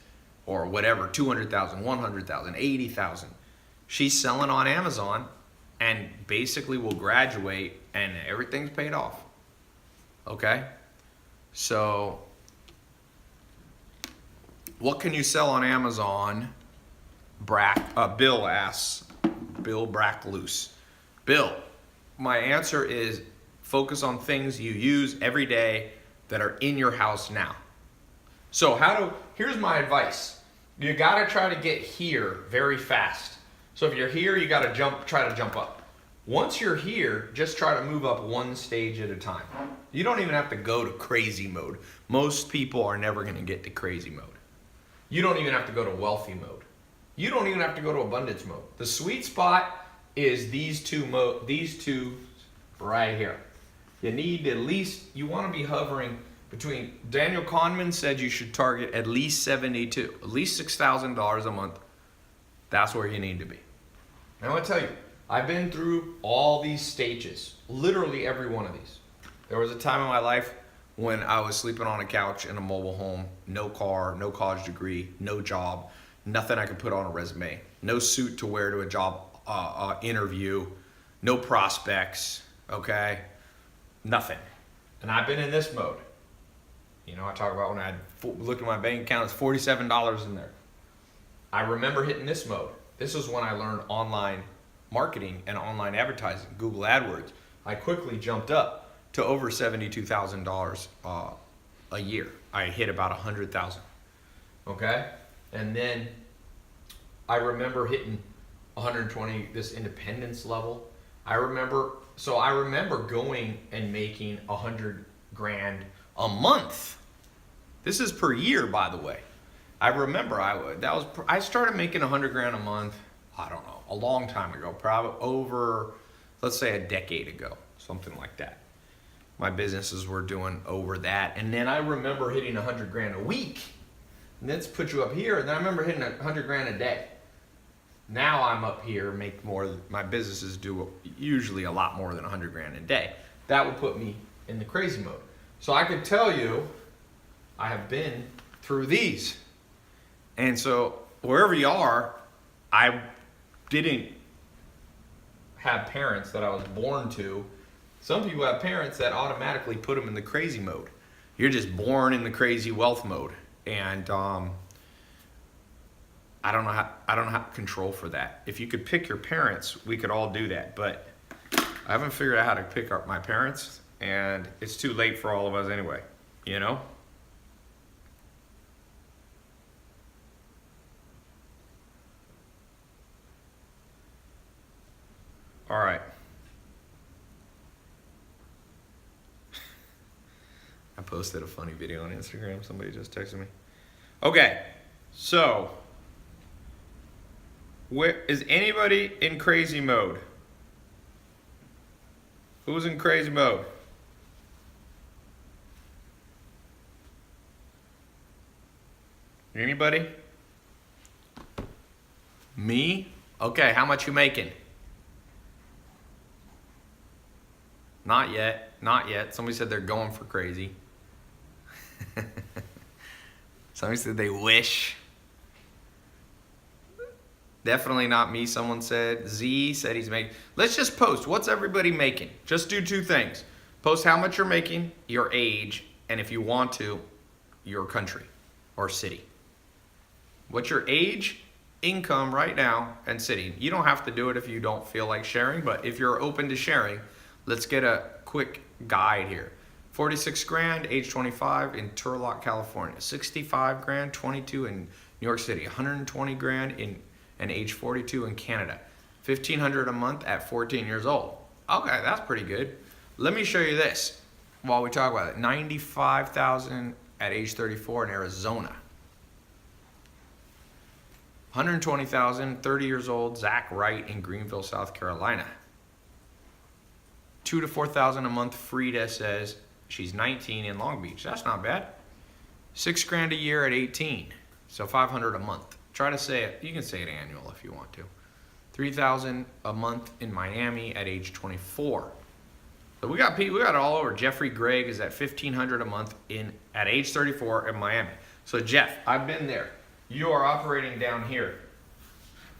S1: or whatever, 200,000, 100,000, 80,000, she's selling on Amazon and basically will graduate and everything's paid off. Okay? So, what can you sell on Amazon? Bill asks. Bill Brackloose. Bill, my answer is focus on things you use every day that are in your house now. So here's my advice. You gotta try to get here very fast. So if you're here, you gotta try to jump up. Once you're here, just try to move up one stage at a time. You don't even have to go to crazy mode. Most people are never gonna get to crazy mode. You don't even have to go to wealthy mode. You don't even have to go to abundance mode. The sweet spot is these two right here. You need you wanna be hovering between, Daniel Kahneman said you should target at least 72, at least $6,000 a month. That's where you need to be. And I want to tell you, I've been through all these stages, literally every one of these. There was a time in my life when I was sleeping on a couch in a mobile home, no car, no college degree, no job, nothing I could put on a resume, no suit to wear to a job interview, no prospects, okay? Nothing. And I've been in this mode. You know, I talk about when I looked at my bank account, it's $47 in there. I remember hitting this mode. This is when I learned online marketing and online advertising, Google AdWords. I quickly jumped up to over $72,000 a year. I hit about 100,000. Okay? And then I remember hitting 120, this independence level. I remember going and making 100 grand a month. This is per year, by the way. I remember I started making 100 grand a month, I don't know, a long time ago, probably over, let's say a decade ago, something like that. my businesses were doing over that. And then I remember hitting 100 grand a week. And let's put you up here. And then I remember hitting 100 grand a day. Now I'm up here, make more. My businesses do usually a lot more than 100 grand a day. That would put me in the crazy mode. So I could tell you, I have been through these. And so wherever you are, I didn't have parents that I was born to. Some people have parents that automatically put them in the crazy mode. You're just born in the crazy wealth mode. And I don't know how to control for that. If you could pick your parents, we could all do that. But I haven't figured out how to pick up my parents, and it's too late for all of us anyway, you know? All right. I posted a funny video on Instagram. Somebody just texted me. Okay, so where is anybody in crazy mode? Who's in crazy mode? Anybody? Me? Okay, how much you making? Not yet. Not yet. Somebody said they're going for crazy. Somebody said they wish. Definitely not me, someone said. Z said he's making. Let's just post. What's everybody making? Just do two things. Post how much you're making, your age, and if you want to, your country or city. What's your age, income right now, and city? You don't have to do it if you don't feel like sharing, but if you're open to sharing, let's get a quick guide here. 46 grand, age 25 in Turlock, California. 65 grand, 22 in New York City. 120 grand in and age 42 in Canada. $1,500 a month at 14 years old. Okay, that's pretty good. Let me show you this while we talk about it. 95,000 at age 34 in Arizona. 120,000, 30 years old, Zach Wright in Greenville, South Carolina. 2,000 to 4,000 a month, Frida says she's 19 in Long Beach. That's not bad. 6 grand a year at 18, so 500 a month. Try to say it. You can say it annual if you want to. 3,000 a month in Miami at age 24. So we got people. We got it all over. Jeffrey Gregg is at 1,500 a month at age 34 in Miami. So Jeff, I've been there. You are operating down here.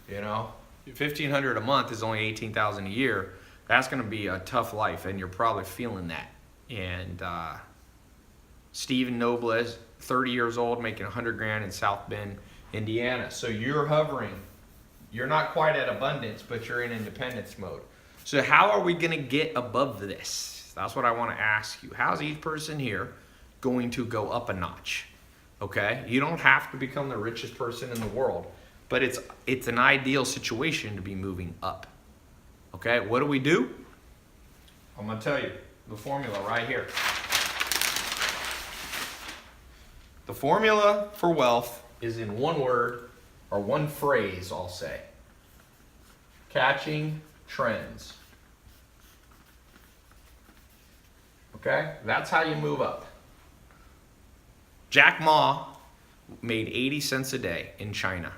S1: You know, 1,500 a month is only 18,000 a year. That's going to be a tough life, and you're probably feeling that. And Stephen Nobles, 30 years old, making 100 grand in South Bend, Indiana. So you're hovering. You're not quite at abundance, but you're in independence mode. So how are we going to get above this? That's what I want to ask you. How's each person here going to go up a notch? Okay? You don't have to become the richest person in the world, but it's an ideal situation to be moving up. Okay? What do? I'm going to tell you the formula right here. The formula for wealth is in one word or one phrase, I'll say. Catching trends. Okay? That's how you move up. Jack Ma made 80 cents a day in China.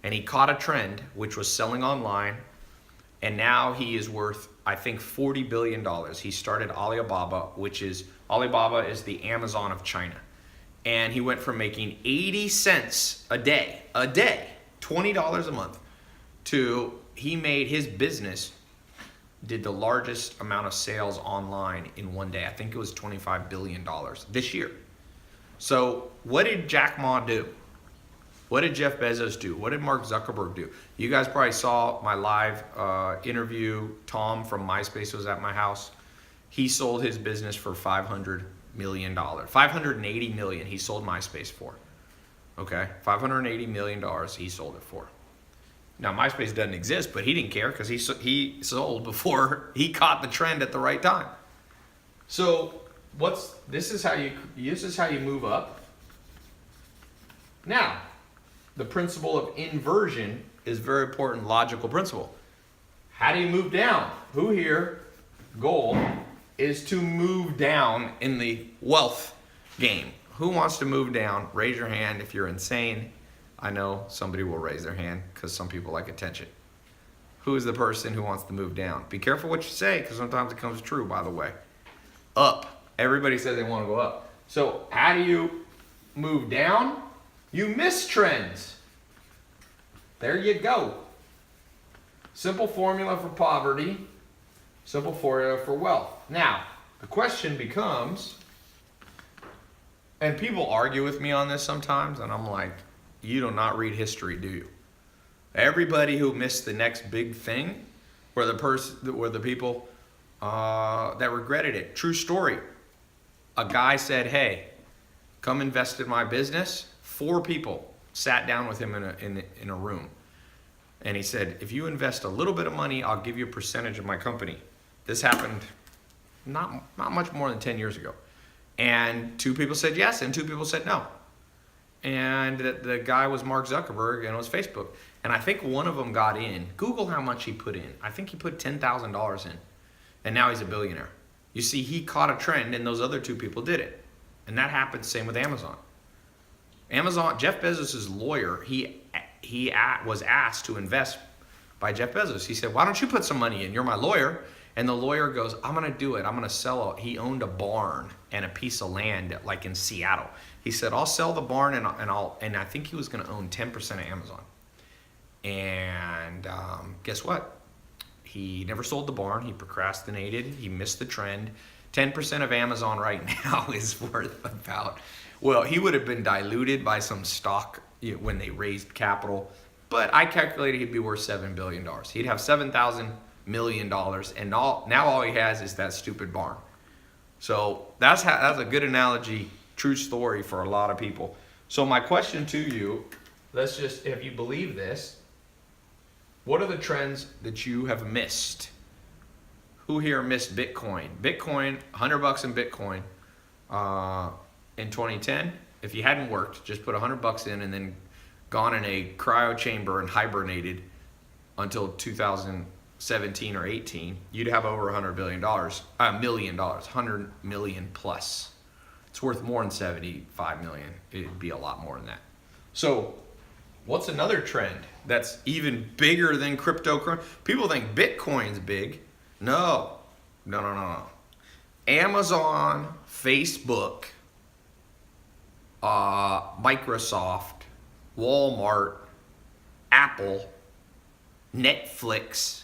S1: And he caught a trend, which was selling online. And now he is worth, I think, $40 billion. He started Alibaba, Alibaba is the Amazon of China. And he went from making 80 cents a day, $20 a month, to he made his business, did the largest amount of sales online in one day. I think it was $25 billion this year. So what did Jack Ma do? What did Jeff Bezos do? What did Mark Zuckerberg do? You guys probably saw my live interview. Tom from MySpace was at my house. He sold his business for $500 million. $580 million he sold MySpace for. Okay, $580 million he sold it for. Now MySpace doesn't exist, but he didn't care because he sold before he caught the trend at the right time. So this is how you move up. Now, the principle of inversion is a very important logical principle. How do you move down? Who here, goal, is to move down in the wealth game. Who wants to move down? Raise your hand if you're insane. I know somebody will raise their hand because some people like attention. Who is the person who wants to move down? Be careful what you say because sometimes it comes true, by the way. Up. Everybody says they want to go up. So how do you move down? You miss trends. There you go. Simple formula for poverty. Simple formula for wealth. Now, the question becomes, and people argue with me on this sometimes, and I'm like, you do not read history, do you? Everybody who missed the next big thing were the people that regretted it. True story. A guy said, hey, come invest in my business. 4 people sat down with him in a room. And he said, if you invest a little bit of money, I'll give you a percentage of my company. This happened not much more than 10 years ago. And 2 people said yes, and 2 people said no. And the guy was Mark Zuckerberg, and it was Facebook. And I think one of them got in. Google how much he put in. I think he put $10,000 in. And now he's a billionaire. You see, he caught a trend, and those other 2 people did it. And that happened the same with Amazon. Jeff Bezos' lawyer, he was asked to invest by Jeff Bezos. He said, why don't you put some money in? You're my lawyer. And the lawyer goes, I'm going to do it. I'm going to sell it. He owned a barn and a piece of land like in Seattle. He said, I'll sell the barn and I think he was going to own 10% of Amazon. And guess what? He never sold the barn. He procrastinated. He missed the trend. 10% of Amazon right now is worth about, well, he would have been diluted by some stock when they raised capital. But I calculated he'd be worth $7 billion. He'd have $7,000 million, and now all he has is that stupid barn. So that's a good analogy, true story for a lot of people. So my question to you, if you believe this, what are the trends that you have missed? Who here missed Bitcoin? Bitcoin, $100 in Bitcoin in 2010. If you hadn't worked, just put $100 in and then gone in a cryo chamber and hibernated until 2017 or 18, you'd have over $100 million, $100 million plus. It's worth more than 75 million. It'd be a lot more than that. So what's another trend that's even bigger than cryptocurrency? People think Bitcoin's big. No. Amazon, Facebook, Microsoft, Walmart, Apple, Netflix.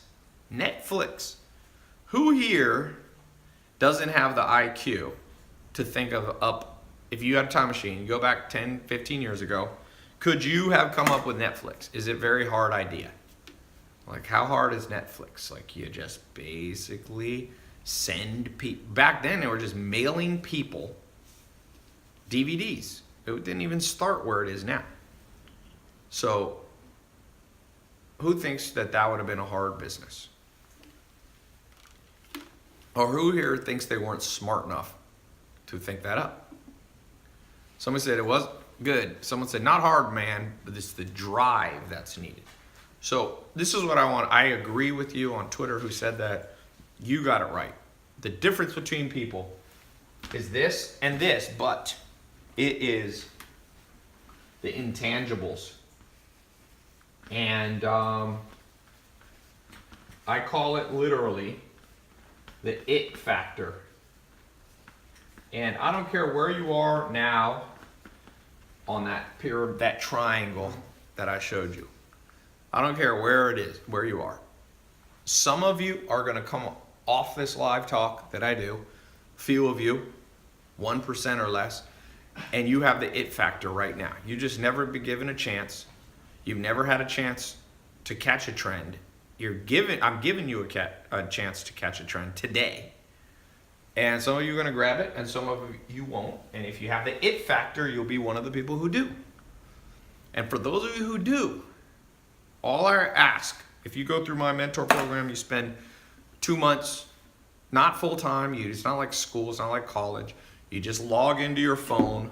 S1: Who here doesn't have the IQ to think of if you had a time machine, you go back 10, 15 years ago, could you have come up with Netflix? Is it a very hard idea? Like, how hard is Netflix? Like, you just basically send people. Back then, they were just mailing people DVDs. It didn't even start where it is now. So, who thinks that would have been a hard business? Or who here thinks they weren't smart enough to think that up? Somebody said it was good. Someone said, not hard, man, but it's the drive that's needed. So this is what I want. I agree with you on Twitter who said that. You got it right. The difference between people is this and this, but it is the intangibles. And I call it literally the it factor. And I don't care where you are now on that triangle that I showed you. I don't care where it is, where you are. Some of you are going to come off this live talk that I do, few of you, 1% or less, and you have the it factor right now. You just never been given a chance. You've never had a chance to catch a trend. I'm giving you a chance to catch a trend today. And some of you are going to grab it, and some of you won't. And if you have the it factor, you'll be one of the people who do. And for those of you who do, all I ask, if you go through my mentor program, you spend 2 months, not full time. It's not like school, it's not like college. You just log into your phone.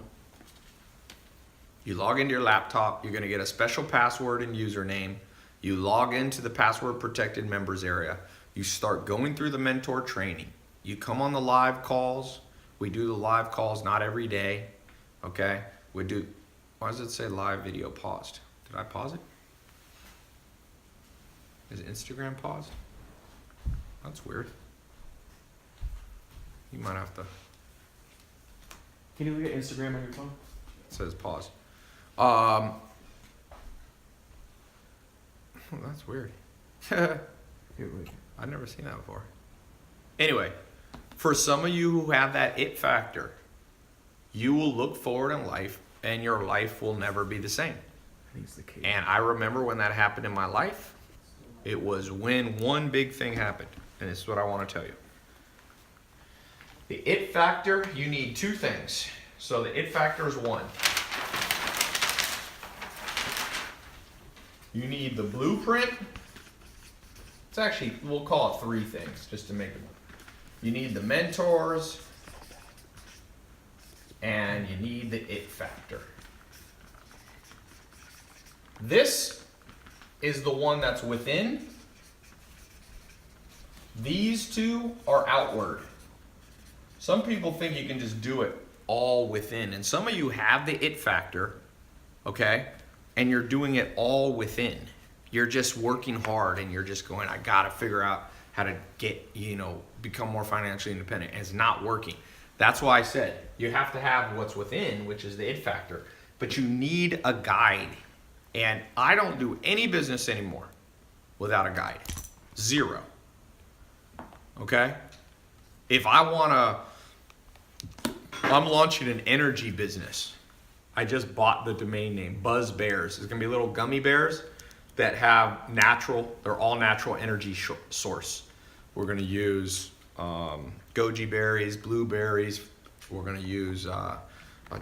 S1: You log into your laptop. You're going to get a special password and username. You log into the password protected members area. You start going through the mentor training. You come on the live calls. We do the live calls, not every day. Okay? We do, why does it say live video paused? Did I pause it? Is Instagram paused? That's weird. You might have to.
S3: Can you look at Instagram on your phone?
S1: It says pause. That's weird.
S3: Here, wait.
S1: I've never seen that before. Anyway, for some of you who have that it factor, you will look forward in life and your life will never be the same.
S3: I think it's the case.
S1: And I remember when that happened in my life. It was when one big thing happened. And this is what I want to tell you. The it factor, you need two things. So the it factor is one. You need the blueprint. It's actually, we'll call it three things just to make it. You need the mentors, and you need the it factor. This is the one that's within. These two are outward. Some people think you can just do it all within, and some of you have the it factor, okay? And you're doing it all within. You're just working hard and you're just going, I gotta figure out how to get, become more financially independent. And it's not working. That's why I said you have to have what's within, which is the it factor, but you need a guide. And I don't do any business anymore without a guide. Zero. Okay? If I'm launching an energy business. I just bought the domain name, Buzz Bears. It's gonna be little gummy bears that have they're all natural energy source. We're gonna use goji berries, blueberries. We're gonna use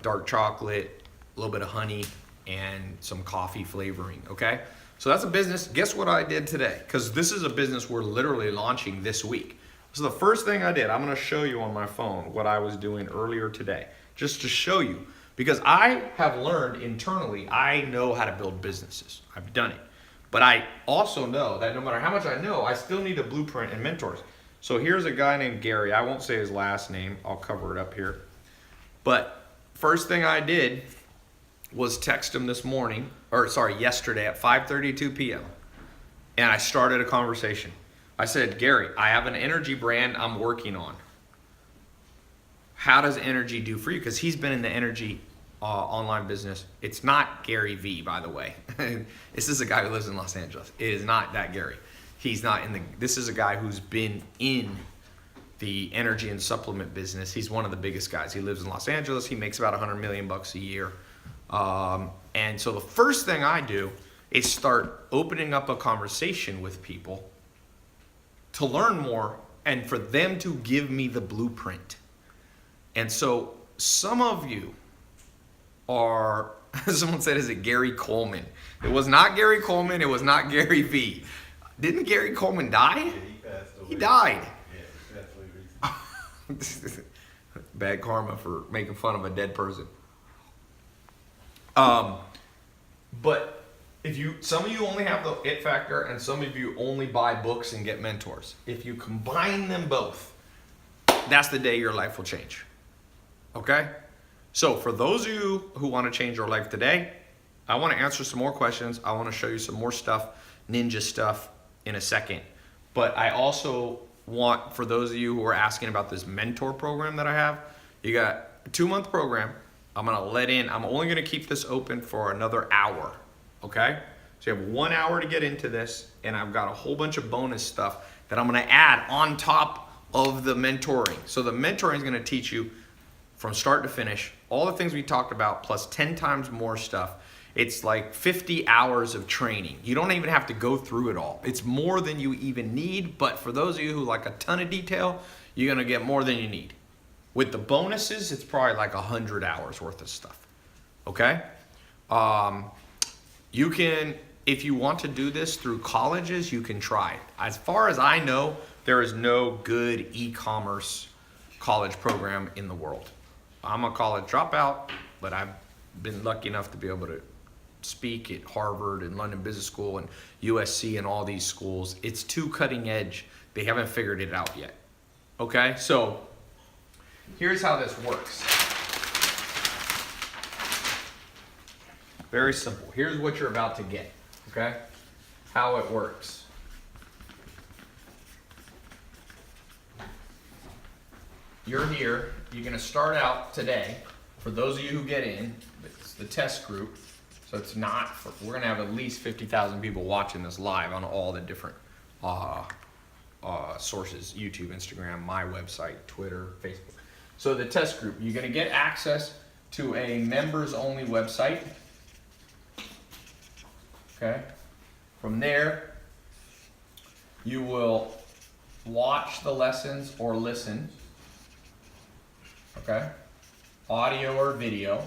S1: dark chocolate, a little bit of honey, and some coffee flavoring, okay? So that's a business. Guess what I did today? Because this is a business we're literally launching this week. So the first thing I did, I'm gonna show you on my phone what I was doing earlier today, just to show you. Because I have learned internally, I know how to build businesses. I've done it. But I also know that no matter how much I know, I still need a blueprint and mentors. So here's a guy named Gary. I won't say his last name. I'll cover it up here. But first thing I did was text him yesterday at 5:32 p.m. And I started a conversation. I said, Gary, I have an energy brand I'm working on. How does energy do for you? Because he's been in the energy online business. It's not Gary V, by the way. This is a guy who lives in Los Angeles. It is not that Gary. He's not this is a guy who's been in the energy and supplement business. He's one of the biggest guys. He lives in Los Angeles. He makes about $100 million a year. And so the first thing I do is start opening up a conversation with people to learn more and for them to give me the blueprint. And so some of you are, someone said, is it Gary Coleman? It was not Gary Coleman. It was not Gary V. Didn't Gary Coleman die?
S2: Yeah, he passed away.
S1: He died.
S2: Yeah, that's what he recently.
S1: Bad karma for making fun of a dead person. But some of you only have the it factor and some of you only buy books and get mentors. If you combine them both, that's the day your life will change. Okay? So for those of you who want to change your life today, I want to answer some more questions. I want to show you some more stuff, ninja stuff in a second. But I also want, for those of you who are asking about this mentor program that I have, you got a 2-month program. I'm only gonna keep this open for another hour, okay? So you have 1 hour to get into this, and I've got a whole bunch of bonus stuff that I'm gonna add on top of the mentoring. So the mentoring is gonna teach you from start to finish, all the things we talked about, plus 10 times more stuff. It's like 50 hours of training. You don't even have to go through it all. It's more than you even need, but for those of you who like a ton of detail, you're gonna get more than you need. With the bonuses, it's probably like 100 hours worth of stuff, okay? You can, if you want to do this through colleges, you can try it. As far as I know, there is no good e-commerce college program in the world. I'm a college dropout, but I've been lucky enough to be able to speak at Harvard and London Business School and USC and all these schools. It's too cutting edge. They haven't figured it out yet. Okay, so here's how this works. Very simple. Here's what you're about to get, okay? How it works. You're here. You're going to start out today. For those of you who get in, it's the test group. So it's not, we're going to have at least 50,000 people watching this live on all the different sources, YouTube, Instagram, my website, Twitter, Facebook. So the test group, you're going to get access to a members only website. Okay. From there, you will watch the lessons or listen. Okay. Audio or video.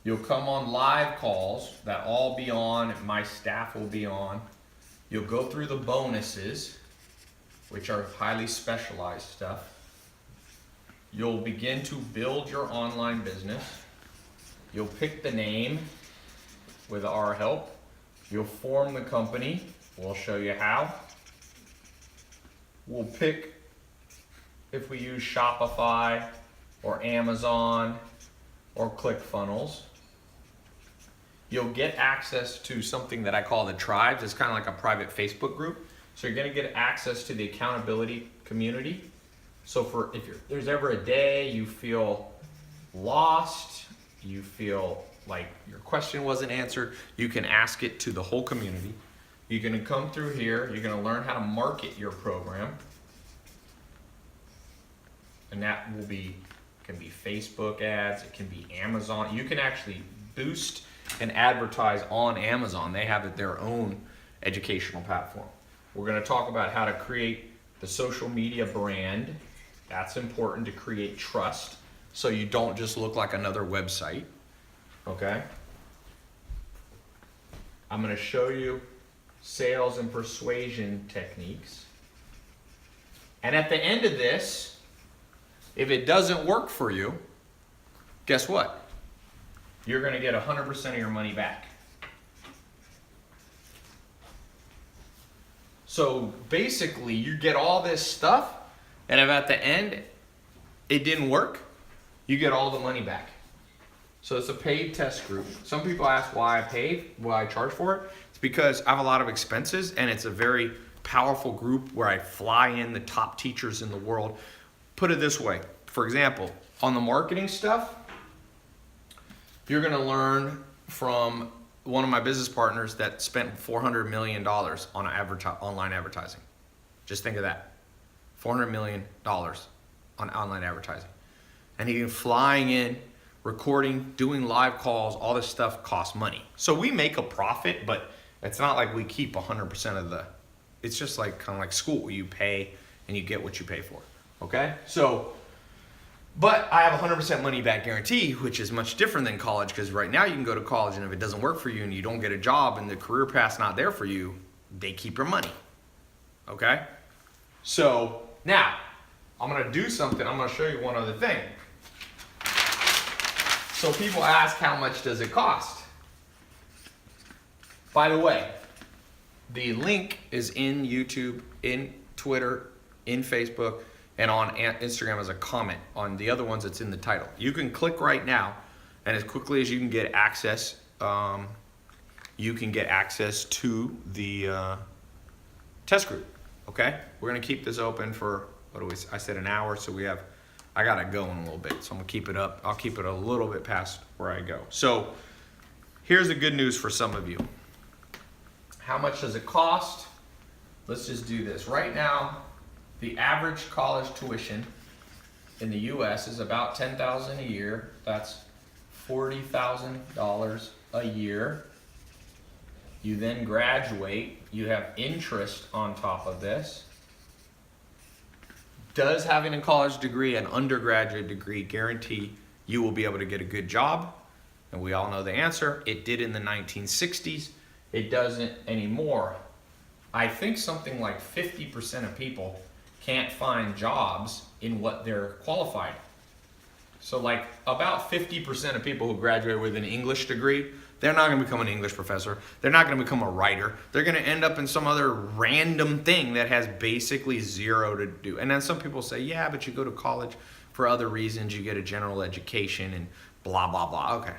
S1: You'll come on live calls that all be on, my staff will be on. You'll go through the bonuses, which are highly specialized stuff. You'll begin to build your online business. You'll pick the name with our help. You'll form the company. We'll show you how. We'll pick if we use Shopify or Amazon or ClickFunnels. You'll get access to something that I call the tribes. It's kind of like a private Facebook group. So you're going to get access to the accountability community. So if there's ever a day you feel lost, you feel like your question wasn't answered, you can ask it to the whole community. You're going to come through here. You're going to learn how to market your program. And that can be Facebook ads. It can be Amazon. You can actually boost and advertise on Amazon. They have their own educational platform. We're going to talk about how to create the social media brand. That's important to create trust so you don't just look like another website. Okay? I'm going to show you sales and persuasion techniques. And at the end of this, if it doesn't work for you, guess what? You're going to get 100% of your money back. So basically, you get all this stuff, and if at the end it didn't work, you get all the money back. So it's a paid test group. Some people ask why I charge for it. It's because I have a lot of expenses, and it's a very powerful group where I fly in the top teachers in the world. Put it this way. For example, on the marketing stuff, you're going to learn from one of my business partners that spent $400 million on online advertising. Just think of that. $400 million on online advertising. And he's flying in, recording, doing live calls, all this stuff costs money. So we make a profit, but it's not like we keep 100% of the, it's just like kind of like school. You pay and you get what you pay for. Okay? So, but I have 100% money back guarantee, which is much different than college, because right now you can go to college and if it doesn't work for you and you don't get a job and the career path's not there for you, they keep your money. Okay? So now I'm going to do something. I'm going to show you one other thing. So people ask, how much does it cost? By the way, the link is in YouTube, in Twitter, in Facebook, and on Instagram as a comment. On the other ones, it's in the title. You can click right now, and as quickly as you can get access, to the test group. Okay? We're gonna keep this open for I said an hour, so I gotta go in a little bit, so I'm gonna keep it up. I'll keep it a little bit past where I go. So here's the good news for some of you. How much does it cost? Let's just do this. Right now, the average college tuition in the US is about $10,000 a year. That's $40,000 a year. You then graduate. You have interest on top of this. Does having a college degree, an undergraduate degree, guarantee you will be able to get a good job? And we all know the answer. It did in the 1960s. It doesn't anymore. I think something like 50% of people can't find jobs in what they're qualified. So like about 50% of people who graduate with an English degree, they're not going to become an English professor. They're not going to become a writer. They're going to end up in some other random thing that has basically zero to do. And then some people say, yeah, but you go to college for other reasons. You get a general education and blah, blah, blah. Okay.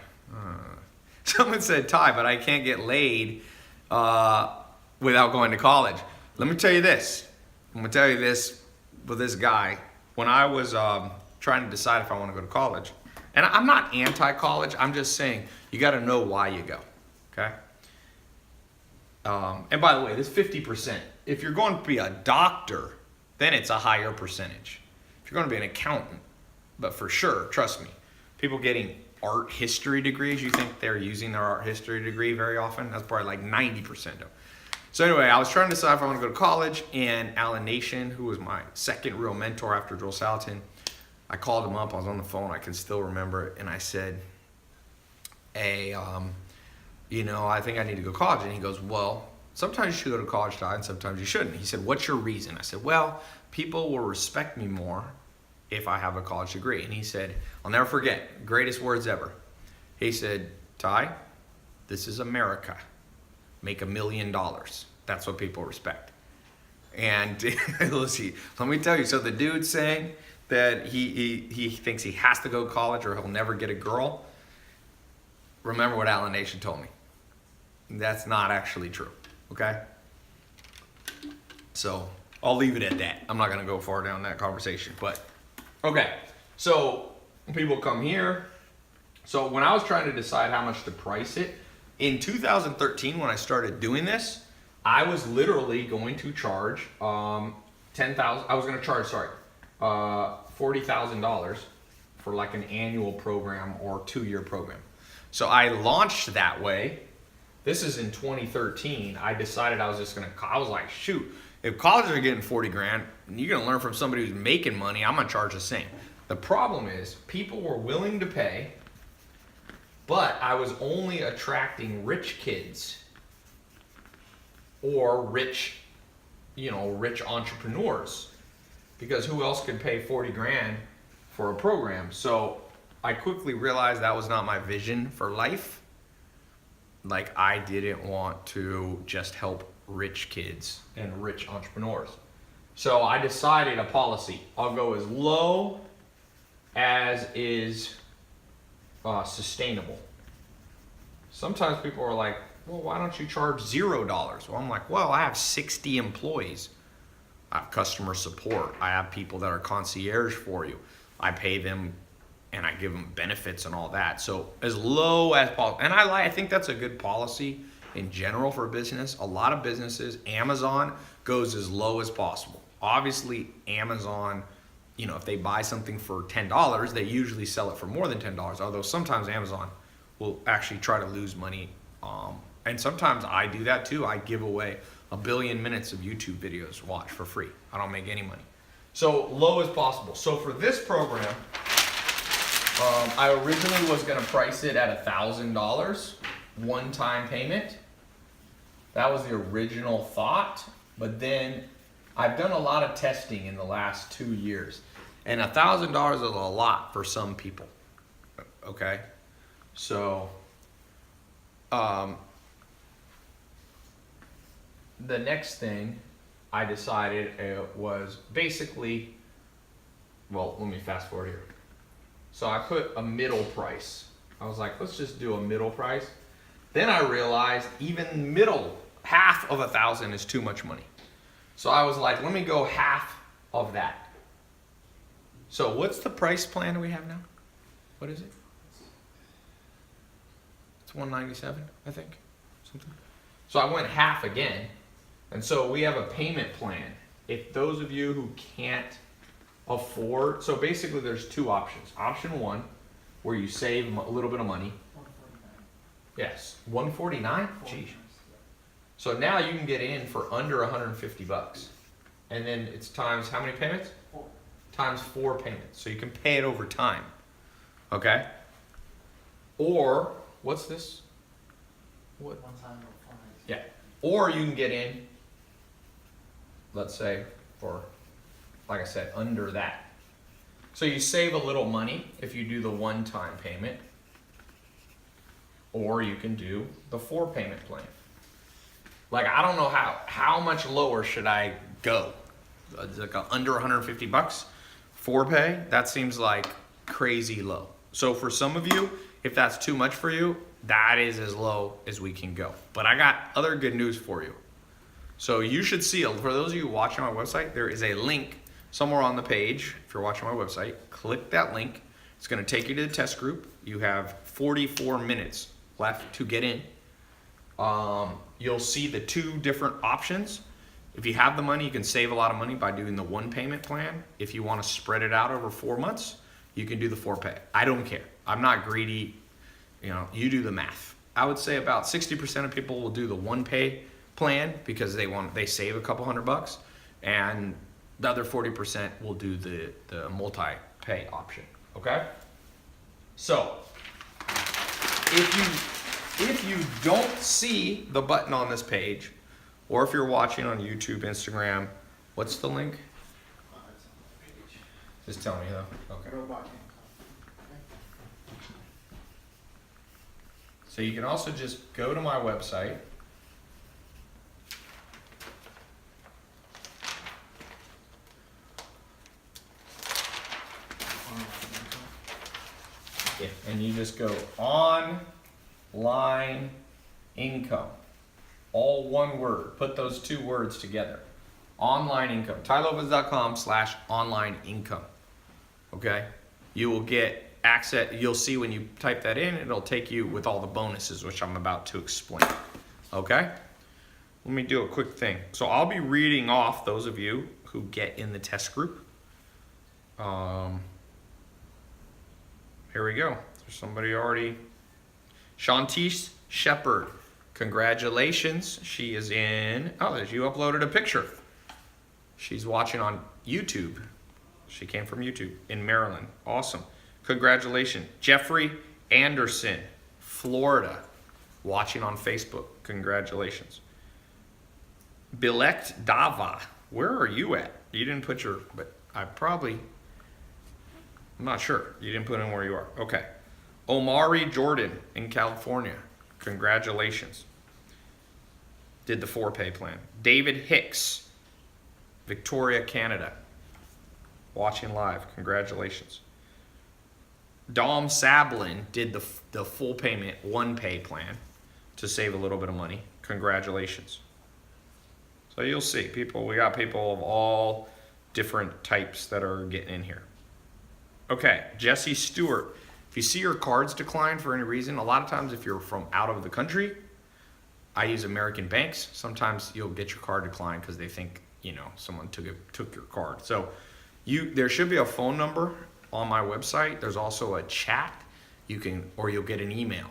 S1: Someone said, Ty, but I can't get laid without going to college. Let me tell you this. I'm going to tell you this with this guy. When I was trying to decide if I want to go to college, and I'm not anti-college, I'm just saying you got to know why you go, okay? And by the way, this 50%. If you're going to be a doctor, then it's a higher percentage. If you're going to be an accountant, but for sure, trust me, people getting art history degrees, you think they're using their art history degree very often? That's probably like 90% of them. So anyway, I was trying to decide if I want to go to college, and Alan Nation, who was my second real mentor after Joel Salatin, I called him up. I was on the phone. I can still remember it. And I said, hey, I think I need to go to college. And he goes, well, sometimes you should go to college, Todd, and sometimes you shouldn't. He said, what's your reason? I said, well, people will respect me more if I have a college degree. And he said, I'll never forget, greatest words ever. He said, Ty, this is America. Make $1 million. That's what people respect. And let's see, let me tell you, so the dude's saying that he thinks he has to go to college or he'll never get a girl. Remember what Alan Nation told me. That's not actually true, okay? So I'll leave it at that. I'm not gonna go far down that conversation, but okay. So people come here. So when I was trying to decide how much to price it, in 2013 when I started doing this, I was literally going to charge $40,000 for like an annual program or 2-year program. So I launched that way. This is in 2013. I decided I was like, shoot, if colleges are getting 40 grand, and you're gonna learn from somebody who's making money, I'm gonna charge the same. The problem is people were willing to pay, but I was only attracting rich kids or rich entrepreneurs, because who else could pay 40 grand for a program? So I quickly realized that was not my vision for life. Like, I didn't want to just help rich kids and rich entrepreneurs. So I decided a policy. I'll go as low as is sustainable. Sometimes people are like, well, why don't you charge $0? Well, I'm like, well, I have 60 employees. I have customer support. I have people that are concierge for you. I pay them and I give them benefits and all that. So as low as possible. And I think that's a good policy in general for business. A lot of businesses, Amazon goes as low as possible. Obviously, Amazon, if they buy something for $10, they usually sell it for more than $10. Although sometimes Amazon will actually try to lose money. And sometimes I do that too. I give away 1 billion minutes of YouTube videos to watch for free. I don't make any money. So low as possible. So for this program, I originally was gonna price it at $1,000, one-time payment. That was the original thought, but then I've done a lot of testing in the last 2 years, and $1,000 is a lot for some people, okay? So, the next thing I decided was basically, well, let me fast forward here. So I put a middle price. I was like, let's just do a middle price. Then I realized even middle, half of 1,000 is too much money. So I was like, let me go half of that. So what's the price plan we have now? What is it? It's $197, I think. Something. So I went half again. And so we have a payment plan. If those of you who can't afford, so basically there's 2 options. Option 1, where you save a little bit of money.
S4: 149.
S1: Yes, 149. Geez. So now you can get in for under $150, and then it's times how many payments?
S4: 4.
S1: Times 4 payments. So you can pay it over time. Okay. Or what's this? What?
S4: One time or 4 nights.
S1: Yeah. Or you can get in, let's say, for, like I said, under that. So you save a little money if you do the one-time payment, or you can do the 4-payment plan. Like, I don't know how much lower should I go? It's like under 150 bucks, 4-pay? That seems like crazy low. So for some of you, if that's too much for you, that is as low as we can go. But I got other good news for you. So you should see, for those of you watching my website, there is a link somewhere on the page. If you're watching my website, click that link. It's gonna take you to the test group. You have 44 minutes left to get in. You'll see the 2 different options. If you have the money, you can save a lot of money by doing the 1-payment plan. If you want to spread it out over 4 months, you can do the 4-pay. I don't care. I'm not greedy. You know, you do the math. I would say about 60% of people will do the 1-pay plan because they save a couple $100, and the other 40% will do the multi-pay option. Okay? So if you don't see the button on this page, or if you're watching on YouTube, Instagram, what's the link?
S2: It's on the page.
S1: Just tell me though. Okay.
S2: Robot income.
S1: So you can also just go to my website. Yeah, and you just go online income. All one word. Put those 2 words together. Online income. tailopez.com/online income. Okay? You will get access. You'll see when you type that in, it'll take you with all the bonuses, which I'm about to explain. Okay? Let me do a quick thing. So I'll be reading off those of you who get in the test group. Here we go. There's somebody already. Shantice Shepherd. Congratulations. She is in. Oh, you uploaded a picture. She's watching on YouTube. She came from YouTube in Maryland. Awesome. Congratulations. Jeffrey Anderson, Florida, watching on Facebook. Congratulations. Bilekt Dava. Where are you at? You didn't put your, but I'm not sure. You didn't put in where you are. Okay. Omari Jordan in California. Congratulations. Did the 4-pay plan. David Hicks, Victoria, Canada. Watching live. Congratulations. Dom Sablin did the full payment 1-pay plan to save a little bit of money. Congratulations. So you'll see we got people of all different types that are getting in here. Okay, Jesse Stewart. If you see your cards decline for any reason, a lot of times if you're from out of the country, I use American banks. Sometimes you'll get your card declined because they think, someone took your card. So there should be a phone number on my website. There's also a chat. You'll get an email.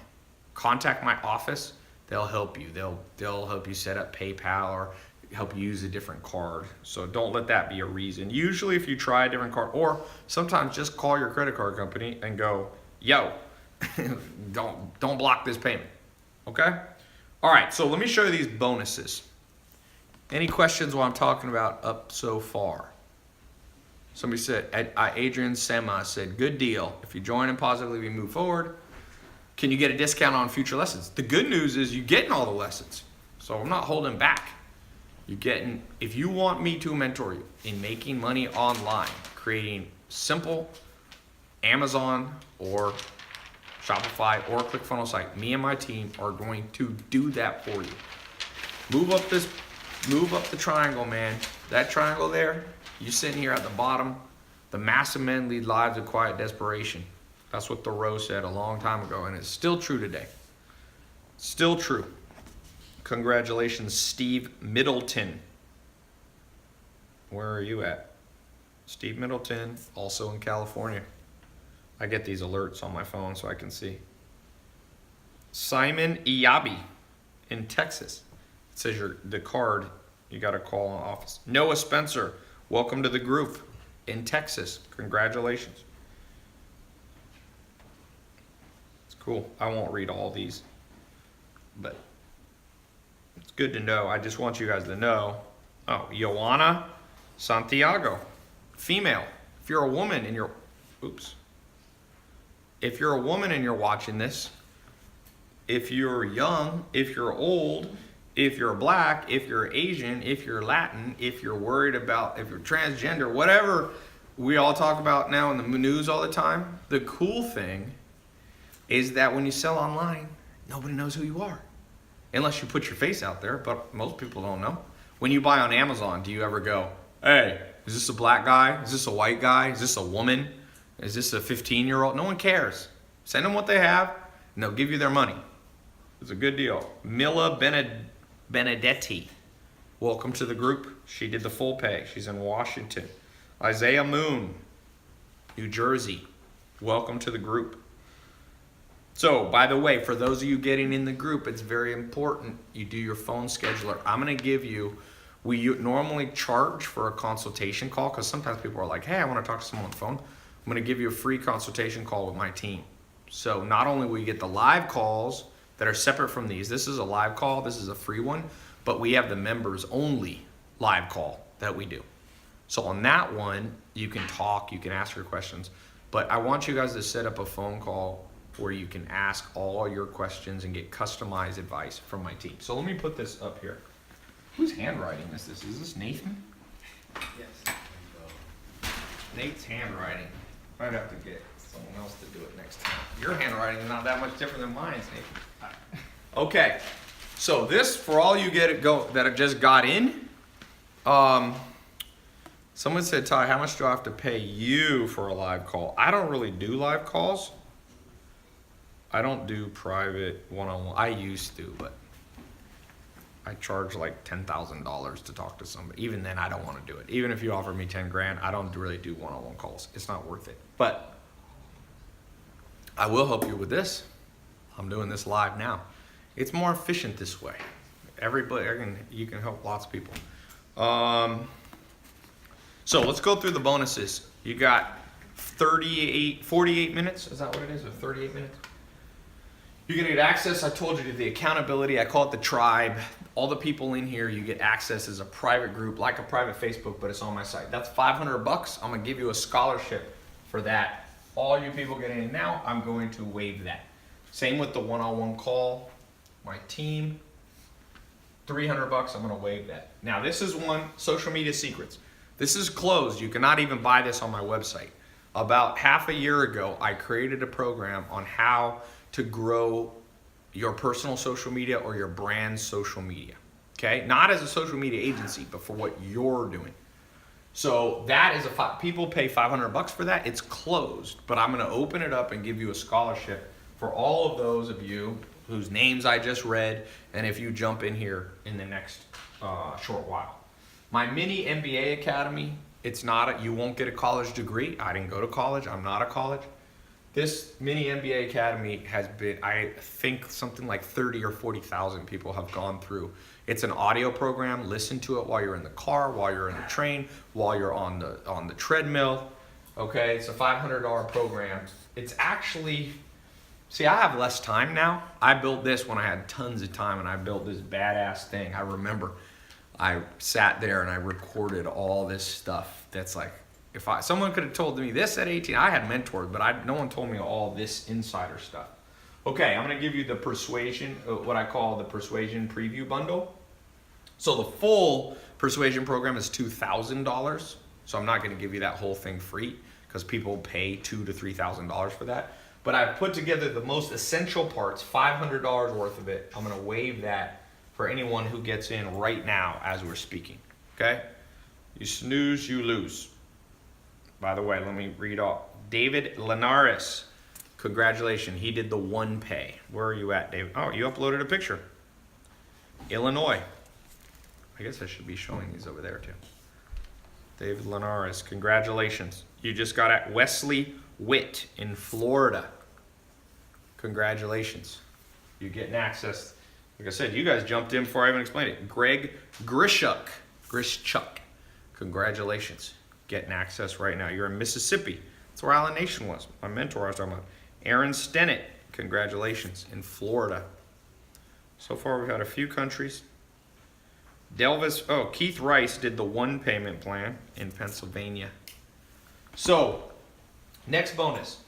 S1: Contact my office. They'll help you. They'll help you set up PayPal or help you use a different card. So don't let that be a reason. Usually if you try a different card, or sometimes just call your credit card company and go, yo, don't block this payment. Okay? All right, so let me show you these bonuses. Any questions while I'm talking about up so far? Somebody said, Adrian Sema said, good deal. If you join and positively we move forward, can you get a discount on future lessons? The good news is you're getting all the lessons. So I'm not holding back. If you want me to mentor you in making money online, creating simple Amazon or Shopify or ClickFunnels site, me and my team are going to do that for you. Move up the triangle, man. That triangle there, you sitting here at the bottom. The massive men lead lives of quiet desperation. That's what Thoreau said a long time ago, and it's still true today. Still true. Congratulations, Steve Middleton. Where are you at? Steve Middleton, also in California. I get these alerts on my phone so I can see. Simon Iyabi in Texas. It says the card, you got to call in office. Noah Spencer, welcome to the group in Texas. Congratulations. It's cool. I won't read all these, but it's good to know. I just want you guys to know. Oh, Joanna Santiago, female. If you're a woman and you're oops. If you're a woman and you're watching this, if you're young, if you're old, if you're black, if you're Asian, if you're Latin, if you're worried about, if you're transgender, whatever we all talk about now in the news all the time, the cool thing is that when you sell online, nobody knows who you are. Unless you put your face out there, but most people don't know. When you buy on Amazon, do you ever go, hey, is this a black guy? Is this a white guy? Is this a woman? Is this a 15-year-old? No one cares. Send them what they have, and they'll give you their money. It's a good deal. Mila Benedetti, welcome to the group. She did the full pay. She's in Washington. Isaiah Moon, New Jersey, welcome to the group. So, by the way, for those of you getting in the group, it's very important you do your phone scheduler. I'm going to give you, we normally charge for a consultation call because sometimes people are like, hey, I want to talk to someone on the phone. I'm going to give you a free consultation call with my team. So not only will you get the live calls that are separate from these, this is a live call, this is a free one, but we have the members only live call that we do. So on that one, you can talk, you can ask your questions, but I want you guys to set up a phone call where you can ask all your questions and get customized advice from my team. So let me put this up here. Whose handwriting is this? Is this Nathan?
S2: Yes.
S1: Nate's handwriting. I'd have to get someone else to do it next time. Your handwriting is not that much different than mine, Nathan. Okay, so this, for all you get it go that have just got in, someone said, Ty, how much do I have to pay you for a live call? I don't really do live calls. I don't do private one-on-one. I used to, but I charge like $10,000 to talk to somebody. Even then, I don't want to do it. Even if you offer me 10 grand, I don't really do one-on-one calls. It's not worth it. But I will help you with this. I'm doing this live now. It's more efficient this way. Everybody, you can help lots of people. So let's go through the bonuses. You got 48 minutes. Is that what it is? Or 38 minutes? You're gonna get access, I told you, to the accountability. I call it the tribe. All the people in here, you get access as a private group, like a private Facebook, but it's on my site. That's $500. I'm gonna give you a scholarship for that. All you people getting in now, I'm going to waive that. Same with the one-on-one call. My team, $300, I'm gonna waive that. Now this is one, social media secrets. This is closed, you cannot even buy this on my website. About half a year ago, I created a program on how to grow your personal social media or your brand's social media, okay? Not as a social media agency, but for what you're doing. So that is people pay $500 for that. It's closed, but I'm gonna open it up and give you a scholarship for all of those of you whose names I just read, and if you jump in here in the next short while. My mini MBA Academy, it's not, you won't get a college degree. I didn't go to college, I'm not a college. This mini MBA Academy has been, I think something like 30 or 40,000 people have gone through. It's an audio program. Listen to it while you're in the car, while you're in the train, while you're on the treadmill. Okay, it's a $500 program. It's actually, see, I have less time now. I built this when I had tons of time, and I built this badass thing. I remember I sat there and I recorded all this stuff that's like, someone could have told me this at 18, I had mentors, but no one told me all this insider stuff. Okay, I'm gonna give you the persuasion, what I call the persuasion preview bundle. So the full persuasion program is $2,000. So I'm not gonna give you that whole thing free because people pay $2,000 to $3,000 for that. But I've put together the most essential parts, $500 worth of it. I'm gonna waive that for anyone who gets in right now as we're speaking, okay? You snooze, you lose. By the way, let me read off. David Linares, congratulations. He did the one pay. Where are you at, David? Oh, you uploaded a picture. Illinois. I guess I should be showing these over there too. David Linares, congratulations. You just got at Wesley Witt in Florida. Congratulations. You're getting access. Like I said, you guys jumped in before I even explained it. Greg Grishuk. Congratulations. Getting access right now. You're in Mississippi. That's where Island Nation was. My mentor I was talking about. Aaron Stennett, congratulations, in Florida. So far we've had a few countries. Keith Rice did the one payment plan in Pennsylvania. So Next bonus,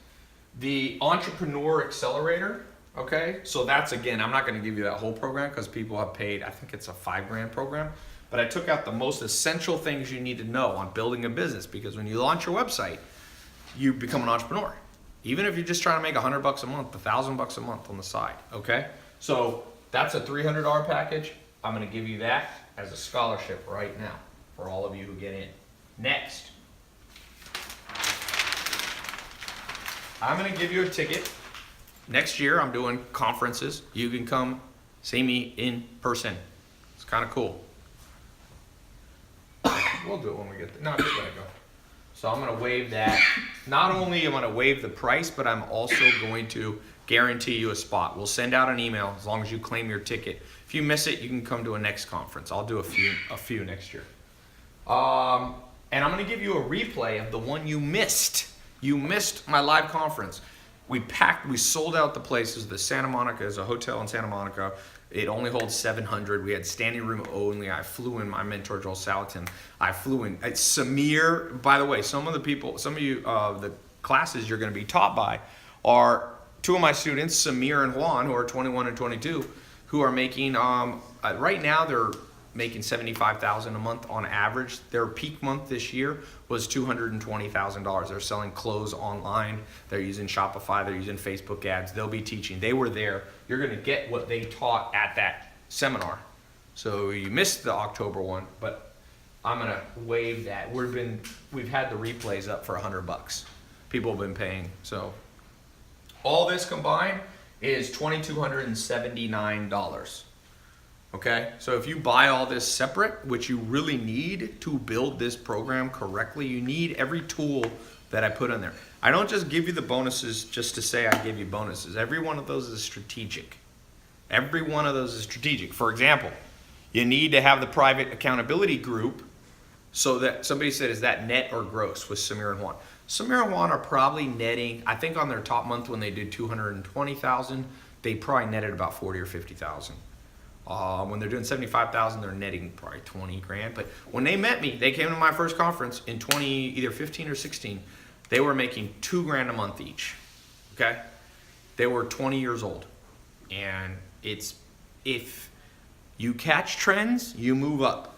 S1: the Entrepreneur Accelerator. Okay, so that's, again, I'm not going to give you that whole program because people have paid, I think it's a $5,000 program, but I took out the most essential things you need to know on building a business, because when you launch your website, you become an entrepreneur. Even if you're just trying to make $100 a month, $1,000 a month on the side. Okay, so that's a $300 package. I'm going to give you that as a scholarship right now for all of you who get in. Next, I'm going to give you a ticket. Next year, I'm doing conferences. You can come see me in person. It's kind of cool. We'll do it when we get there. No, I'm just going to go. So I'm going to waive that. Not only am I going to waive the price, but I'm also going to guarantee you a spot. We'll send out an email as long as you claim your ticket. If you miss it, you can come to a next conference. I'll do a few next year. And I'm going to give you a replay of the one you missed. You missed my live conference. We sold out the places. The Santa Monica is a hotel in Santa Monica. It only holds 700. We had standing room only. I flew in my mentor, Joel Salatin. I flew in. Samir, by the way, some of you, the classes you're going to be taught by are two of my students, Samir and Juan, who are 21 and 22, who are making, right now they're making $75,000 a month on average. Their peak month this year was $220,000. They're selling clothes online. They're using Shopify. They're using Facebook ads. They'll be teaching. They were there. You're going to get what they taught at that seminar. So you missed the October one, but I'm going to waive that. We've had the replays up for $100. People have been paying. So all this combined is $2,279. Okay, so if you buy all this separate, which you really need to build this program correctly, you need every tool that I put in there. I don't just give you the bonuses just to say I give you bonuses. Every one of those is strategic. Every one of those is strategic. For example, you need to have the private accountability group so that somebody said, is that net or gross with Samir and Juan? Samir and Juan are probably netting, I think on their top month when they did 220,000, they probably netted about 40 or 50,000. When they're doing 75,000, they're netting probably 20 grand. But when they met me, they came to my first conference in either 15 or 16. They were making $2 grand a month each. Okay, they were 20 years old, and if you catch trends, you move up,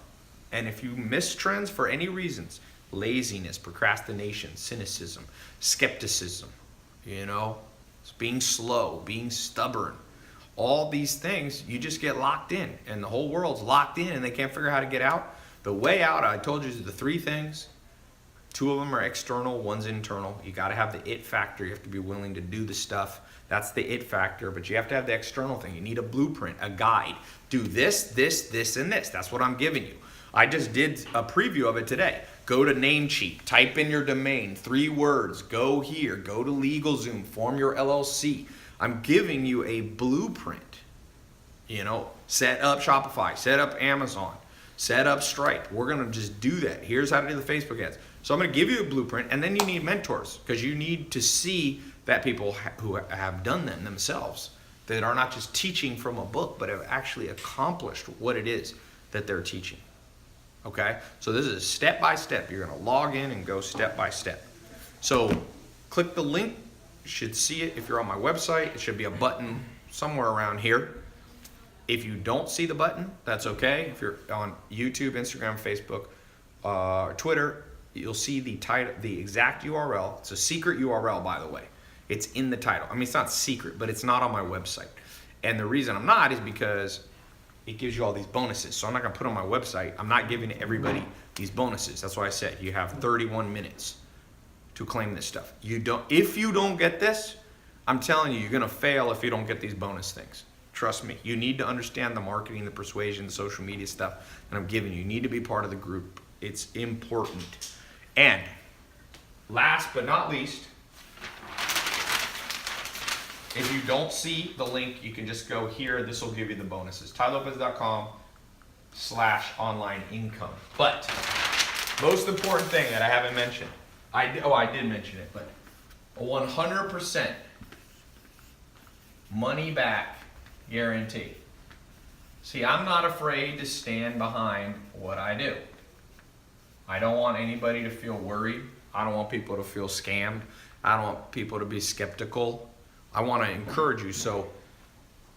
S1: and if you miss trends for any reasons, laziness, procrastination, cynicism, skepticism, being slow, being stubborn. All these things, you just get locked in, and the whole world's locked in and they can't figure out how to get out. The way out, I told you, is the three things. 2 of them are external, 1's internal. You got to have the it factor. You have to be willing to do the stuff. That's the it factor, but you have to have the external thing. You need a blueprint, a guide. Do this, this, this, and this. That's what I'm giving you. I just did a preview of it today. Go to Namecheap, type in your domain, 3 words, go here, go to LegalZoom, form your LLC. I'm giving you a blueprint. Set up Shopify, set up Amazon, set up Stripe. We're going to just do that. Here's how to do the Facebook ads. So I'm going to give you a blueprint, and then you need mentors because you need to see that people who have done them themselves, that are not just teaching from a book, but have actually accomplished what it is that they're teaching. Okay? So this is step by step. You're going to log in and go step by step. So click the link. You should see it if you're on my website. It should be a button somewhere around here. If you don't see the button, that's okay. If you're on YouTube, Instagram, Facebook, Twitter, you'll see the title, the exact URL. It's a secret URL, by the way. It's in the title. I mean, it's not secret, but it's not on my website. And the reason I'm not is because it gives you all these bonuses. So I'm not going to put on my website. I'm not giving everybody these bonuses. That's why I said you have 31 minutes to claim this stuff. If you don't get this, I'm telling you, you're going to fail if you don't get these bonus things. Trust me. You need to understand the marketing, the persuasion, the social media stuff that I'm giving you. You need to be part of the group. It's important. And last but not least, if you don't see the link, you can just go here. This will give you the bonuses. tailopez.com/online income. But most important thing that I haven't mentioned, I did mention it, but a 100% money back guarantee. See, I'm not afraid to stand behind what I do. I don't want anybody to feel worried. I don't want people to feel scammed. I don't want people to be skeptical. I want to encourage you. So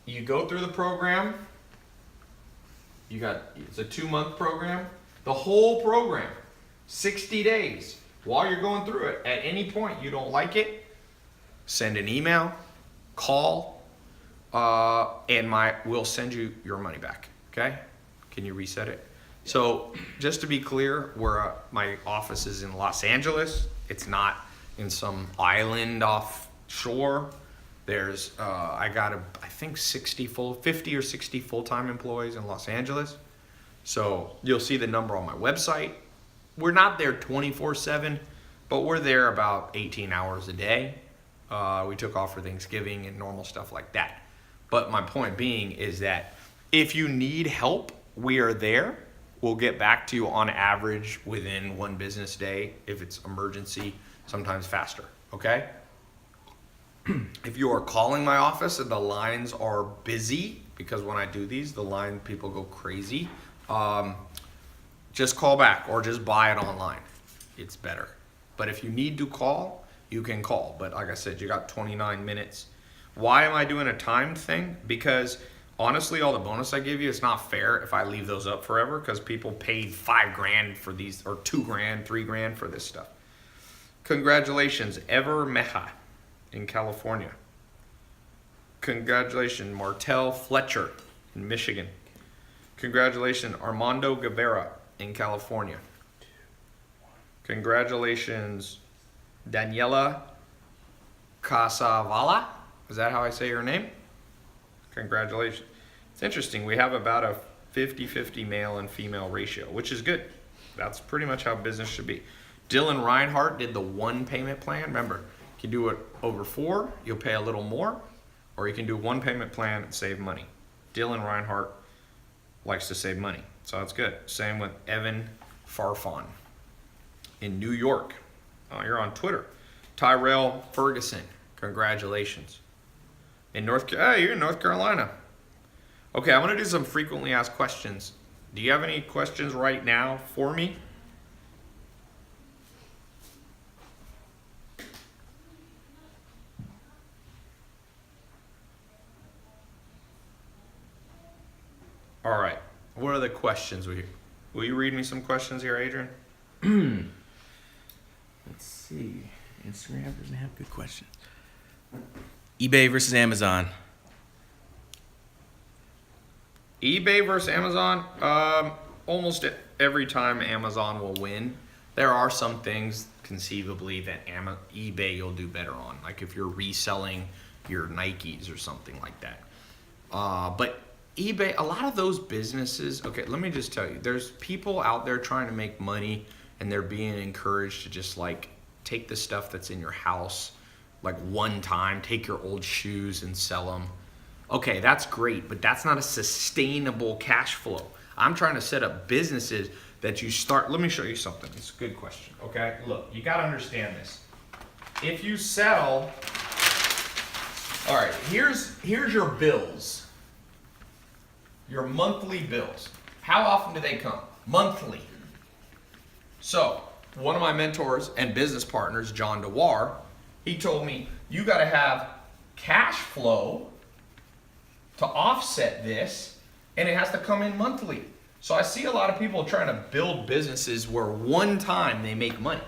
S1: you go through the program. It's a 2-month program. The whole program, 60 days. While you're going through it, at any point you don't like it, send an email, call, and we'll send you your money back. Okay? Can you reset it? So just to be clear, my office is in Los Angeles. It's not in some island offshore. There's I got I think 50 or 60 full-time employees in Los Angeles. So you'll see the number on my website. We're not there 24/7, but we're there about 18 hours a day. We took off for Thanksgiving and normal stuff like that. But my point being is that if you need help, we are there. We'll get back to you on average within 1 business day. If it's emergency, sometimes faster, okay? If you are calling my office and the lines are busy, because when I do these, people go crazy, just call back or just buy it online. It's better. But if you need to call, you can call. But like I said, you got 29 minutes. Why am I doing a timed thing? Because honestly, all the bonus I give you, it's not fair if I leave those up forever, because people paid $5,000 for these, or $2,000, $3,000 for this stuff. Congratulations, Ever Meha in California. Congratulations, Martel Fletcher in Michigan. Congratulations, Armando Guevara in California. Congratulations, Daniela Casavala. Is that how I say your name? Congratulations. It's interesting. We have about a 50-50 male and female ratio, which is good. That's pretty much how business should be. Dylan Reinhardt did the 1 payment plan. Remember, you can do it over 4, you'll pay a little more, or you can do 1 payment plan and save money. Dylan Reinhardt likes to save money, so that's good. Same with Evan Farfan in New York. Oh, you're on Twitter. Tyrell Ferguson, congratulations. You're in North Carolina. Okay, I'm going to do some frequently asked questions. Do you have any questions right now for me? All right. What are the questions? Will you read me some questions here, Adrian?
S3: Let's see. Instagram doesn't have good questions. eBay versus Amazon.
S1: eBay versus Amazon, almost every time Amazon will win. There are some things conceivably that eBay you'll do better on, like if you're reselling your Nikes or something like that. But eBay, a lot of those businesses, okay, let me just tell you, there's people out there trying to make money and they're being encouraged to just like take the stuff that's in your house like one time, take your old shoes and sell them. Okay, that's great, but that's not a sustainable cash flow. I'm trying to set up businesses that you start. Let me show you something. It's a good question, okay? Look, you gotta understand this. If you sell, all right, here's your bills. Your monthly bills. How often do they come? Monthly. So, one of my mentors and business partners, John DeWar, he told me, you gotta have cash flow to offset this, and it has to come in monthly. So I see a lot of people trying to build businesses where one time they make money.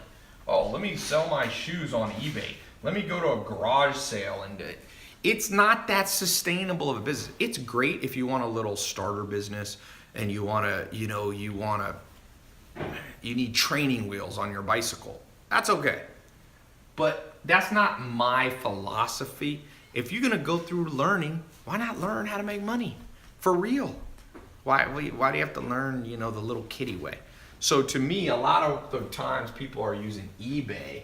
S1: Oh, let me sell my shoes on eBay. Let me go to a garage sale and it's not that sustainable of a business. It's great if you want a little starter business and you need training wheels on your bicycle. That's okay. But that's not my philosophy. If you're gonna go through learning, why not learn how to make money for real? Why do you have to learn, the little kiddie way? So to me, a lot of the times people are using eBay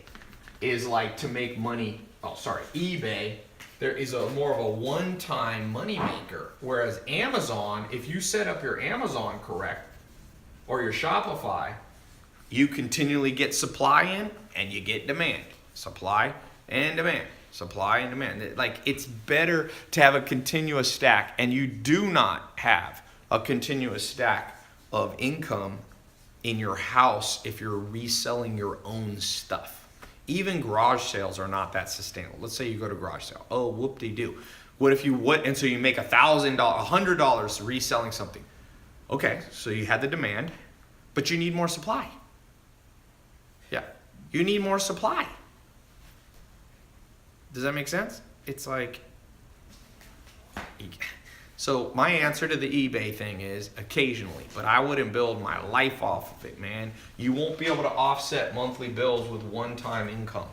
S1: is like to make money. eBay, there is more of a one-time money maker. Whereas Amazon, if you set up your Amazon correct or your Shopify, you continually get supply in and you get demand. Supply and demand. Supply and demand. Like, it's better to have a continuous stack, and you do not have a continuous stack of income in your house if you're reselling your own stuff. Even garage sales are not that sustainable. Let's say you go to garage sale. Oh, whoop-de-doo. What if you would, and so you make $1,000, $100 reselling something. Okay, so you had the demand, but you need more supply. Yeah, you need more supply. Does that make sense? It's like, so my answer to the eBay thing is occasionally, but I wouldn't build my life off of it, man. You won't be able to offset monthly bills with one-time income.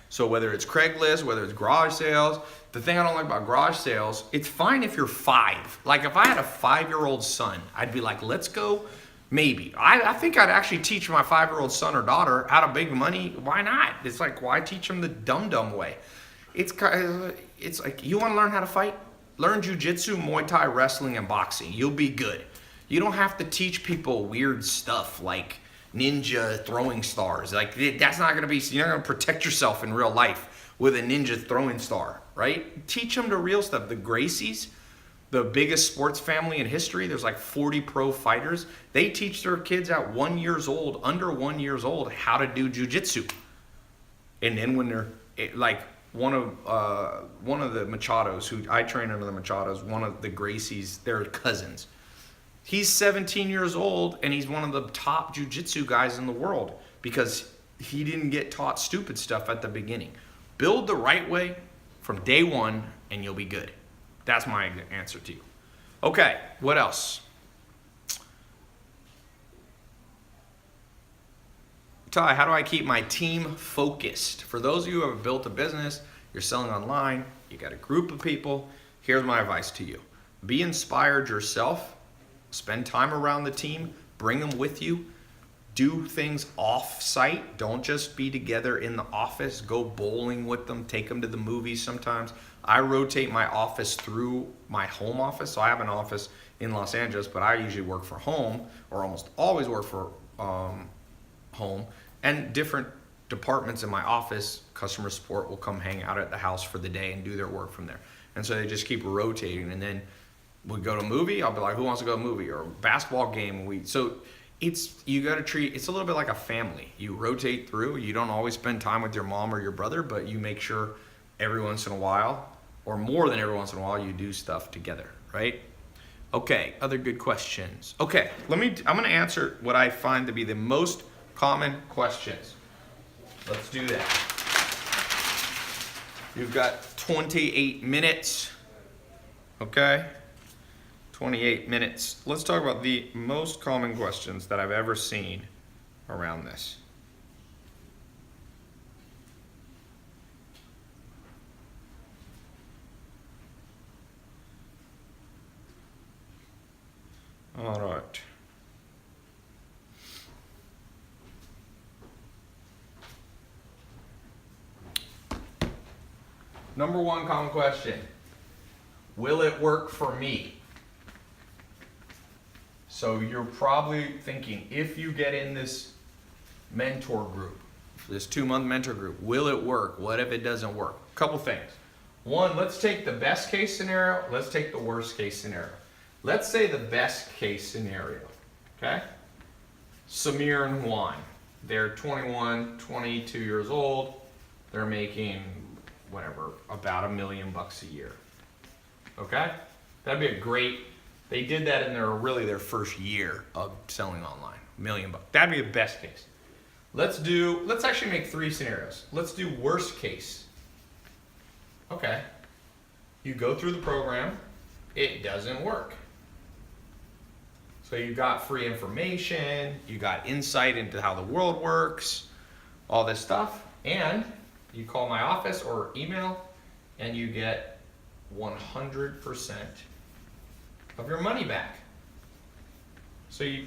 S1: So whether it's Craigslist, whether it's garage sales, the thing I don't like about garage sales, it's fine if you're 5. Like if I had a 5-year-old son, I'd be like, let's go. Maybe. I think I'd actually teach my 5-year-old son or daughter how to make money. Why not? It's like, why teach them the dumb way? It's like, you want to learn how to fight? Learn jiu-jitsu, Muay Thai, wrestling, and boxing. You'll be good. You don't have to teach people weird stuff like ninja throwing stars. Like that's not going to be, you're not going to protect yourself in real life with a ninja throwing star, right? Teach them the real stuff. The Gracies, the biggest sports family in history, there's like 40 pro fighters. They teach their kids at 1 year old, under 1 year old, how to do jiu-jitsu. And then when they're like, one of the Machados, who I train under the Machados, one of the Gracies, they're cousins. He's 17 years old, and he's one of the top jiu-jitsu guys in the world because he didn't get taught stupid stuff at the beginning. Build the right way from day one, and you'll be good. That's my answer to you. Okay, what else? Ty, how do I keep my team focused? For those of you who have built a business, you're selling online, you got a group of people, here's my advice to you. Be inspired yourself, spend time around the team, bring them with you, do things off-site. Don't just be together in the office, go bowling with them, take them to the movies sometimes. I rotate my office through my home office, so I have an office in Los Angeles, but I usually work for home, or almost always work for home. And different departments in my office, customer support will come hang out at the house for the day and do their work from there. And so they just keep rotating. And then we go to a movie, I'll be like, who wants to go to a movie? Or a basketball game. So you got to treat, it's a little bit like a family. You rotate through. You don't always spend time with your mom or your brother, but you make sure every once in a while, or more than every once in a while, you do stuff together, right? Okay, other good questions. Okay, I'm going to answer what I find to be the most common questions. Let's do that. You've got 28 minutes. Okay? 28 minutes. Let's talk about the most common questions that I've ever seen around this. All right. Number one common question. Will it work for me? So you're probably thinking, if you get in this mentor group, this 2-month mentor group, will it work? What if it doesn't work? A couple things. One, let's take the best case scenario. Let's take the worst case scenario. Let's say the best case scenario, okay? Samir and Juan, they're 21, 22 years old. They're making whatever, about $1 million a year. Okay? That'd be a great, they did that in their first year of selling online. $1 million. That'd be the best case. Let's actually make 3 scenarios. Let's do worst case. Okay. You go through the program, it doesn't work. So you got free information, you got insight into how the world works, all this stuff, and you call my office or email, and you get 100% of your money back. So you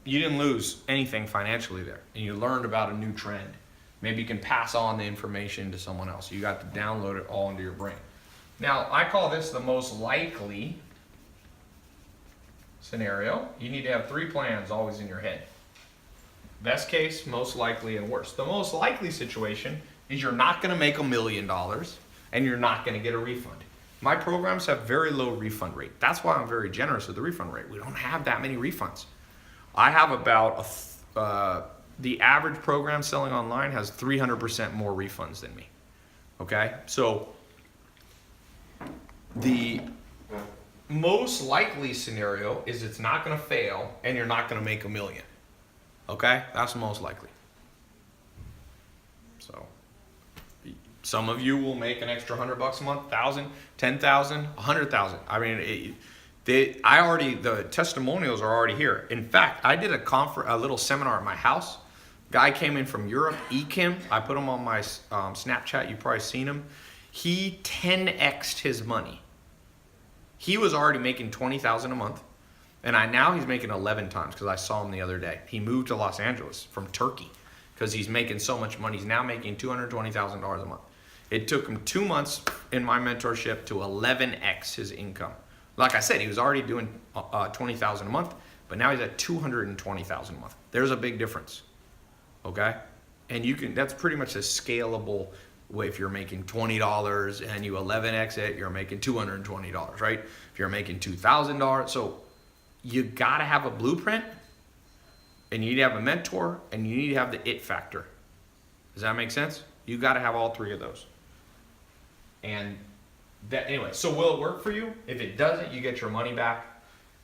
S1: didn't lose anything financially there, and you learned about a new trend. Maybe you can pass on the information to someone else. You got to download it all into your brain. Now, I call this the most likely scenario. You need to have 3 plans always in your head. Best case, most likely, and worst. The most likely situation is you're not going to make $1 million and you're not going to get a refund. My programs have very low refund rate. That's why I'm very generous with the refund rate. We don't have that many refunds. I have about the average program selling online has 300% more refunds than me. Okay? So the most likely scenario is it's not going to fail and you're not going to make $1 million. Okay? That's most likely. So some of you will make an extra $100 a month, 1,000, 10,000, 100,000. I mean, the testimonials are already here. In fact, I did a little seminar at my house. Guy came in from Europe, Ekim. I put him on my Snapchat. You've probably seen him. He 10x'd his money. He was already making $20,000 a month, and now he's making 11 times because I saw him the other day. He moved to Los Angeles from Turkey because he's making so much money. He's now making $220,000 a month. It took him 2 months in my mentorship to 11x his income. Like I said, he was already doing $20,000 a month, but now he's at $220,000 a month. There's a big difference, okay? And that's pretty much a scalable way. If you're making $20 and you 11x it, you're making $220, right? If you're making $2,000, so you gotta have a blueprint, and you need to have a mentor, and you need to have the it factor. Does that make sense? You gotta have all three of those. And anyway, so will it work for you? If it doesn't, you get your money back.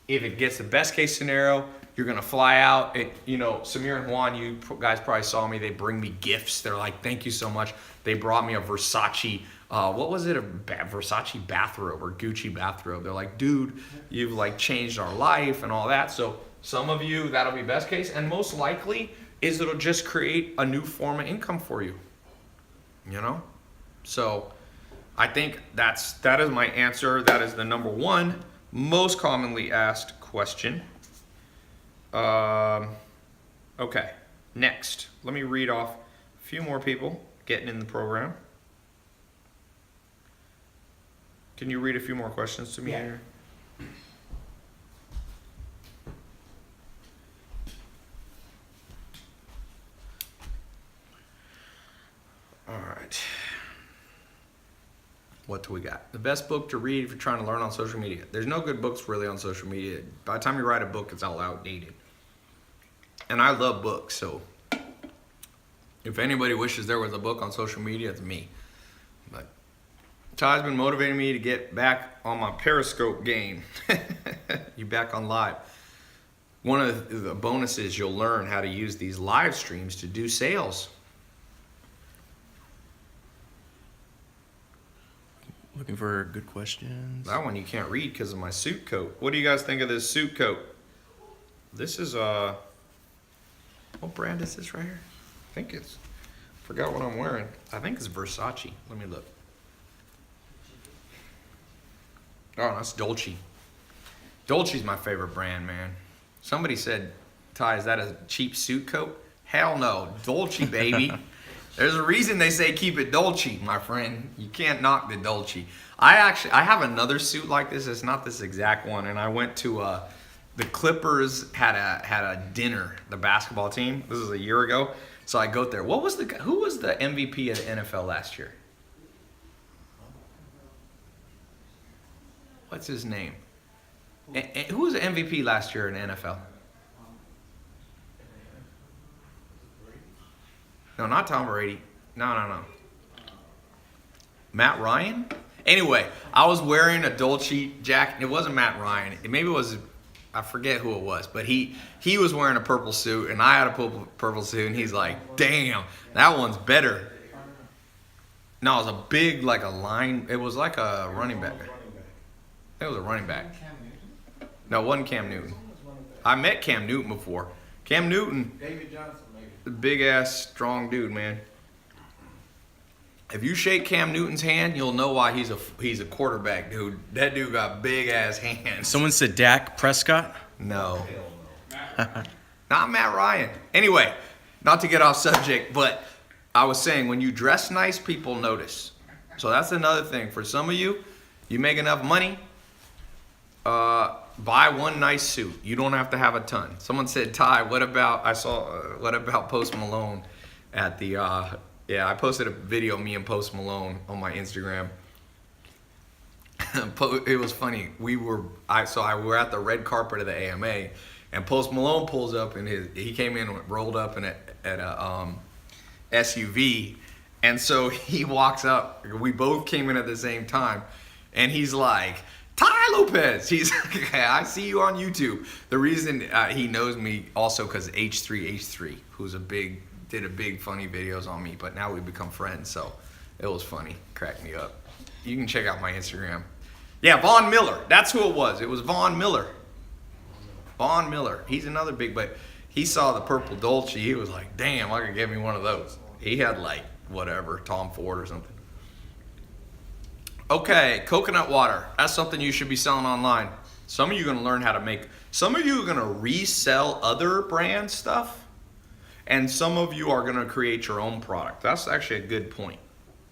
S1: If it gets the best case scenario, you're gonna fly out. Samir and Juan, you guys probably saw me. They bring me gifts. They're like, thank you so much. They brought me a Versace, what was it? A Versace bathrobe or Gucci bathrobe. They're like, dude, you've like changed our life and all that. So some of you, that'll be best case. And most likely is it'll just create a new form of income for you, So I think that is my answer. That is the number one most commonly asked question. Okay, next. Let me read off a few more people getting in the program. Can you read a few more questions to me here? All right. What do we got? The best book to read if you're trying to learn on social media. There's no good books really on social media. By the time you write a book, it's all outdated. And I love books, so if anybody wishes there was a book on social media, it's me. But Ty's been motivating me to get back on my Periscope game. You back on live. One of the bonuses, you'll learn how to use these live streams to do sales.
S3: Looking for good questions.
S1: That one you can't read because of my suit coat. What do you guys think of this suit coat? This is what brand is this right here? I think it's, forgot what I'm wearing. I think it's Versace. Let me look. Oh, that's Dolce. Dolce's my favorite brand, man. Somebody said, Ty, is that a cheap suit coat? Hell no. Dolce, baby. There's a reason they say keep it Dolce, my friend. You can't knock the Dolce. I have another suit like this. It's not this exact one. And I went to the Clippers had a dinner, the basketball team. This was a year ago. So I go there. Who was the MVP of the NFL last year? What's his name? Who was the MVP last year in the NFL? No, not Tom Brady. No. Matt Ryan? Anyway, I was wearing a Dolce jacket. It wasn't Matt Ryan. Maybe it was, I forget who it was. But he was wearing a purple suit, and I had a purple suit, and he's like, damn, that one's better. No, it was a big, like a line. It was like a running back. It was a running back. No, it wasn't Cam Newton. I met Cam Newton before. Cam Newton.
S2: David Johnson, maybe.
S1: Big ass, strong dude, man. If you shake Cam Newton's hand, you'll know why he's a quarterback, dude. That dude got big ass hands.
S3: Someone said Dak Prescott?
S1: No. Not Matt Ryan. Anyway, not to get off subject, but I was saying when you dress nice, people notice. So that's another thing. For some of you, you make enough money, buy one nice suit. You don't have to have a ton. Someone said, Ty, what about Post Malone at the, I posted a video of me and Post Malone on my Instagram. It was funny. We were at the red carpet of the AMA, And Post Malone pulls up in he came in rolled up in at a SUV, and so he walks up. We both came in at the same time, and he's like, tailopez. He's like, I see you on YouTube. The reason he knows me also because H3H3, who's did a big funny videos on me, but now we've become friends, so it was funny, cracked me up. You can check out my Instagram. Yeah, Von Miller. That's who it was. It was Von Miller. Von Miller. He's another big, but he saw the purple Dolce. He was like, damn, I could get me one of those. He had like, whatever, Tom Ford or something. Okay, coconut water. That's something you should be selling online. Some of you are going to learn how to make, some of you are going to resell other brand stuff, and some of you are going to create your own product. That's actually a good point.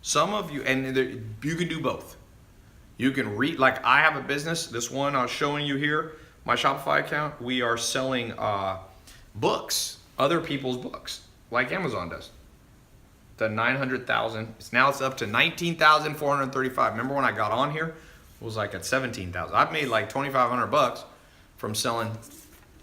S1: Some of you, and you can do both. You can like I have a business, this one I was showing you here, my Shopify account, we are selling books, other people's books, like Amazon does. The 900,000, now it's up to 19,435. Remember when I got on here, it was like at 17,000. I've made like 2,500 bucks from selling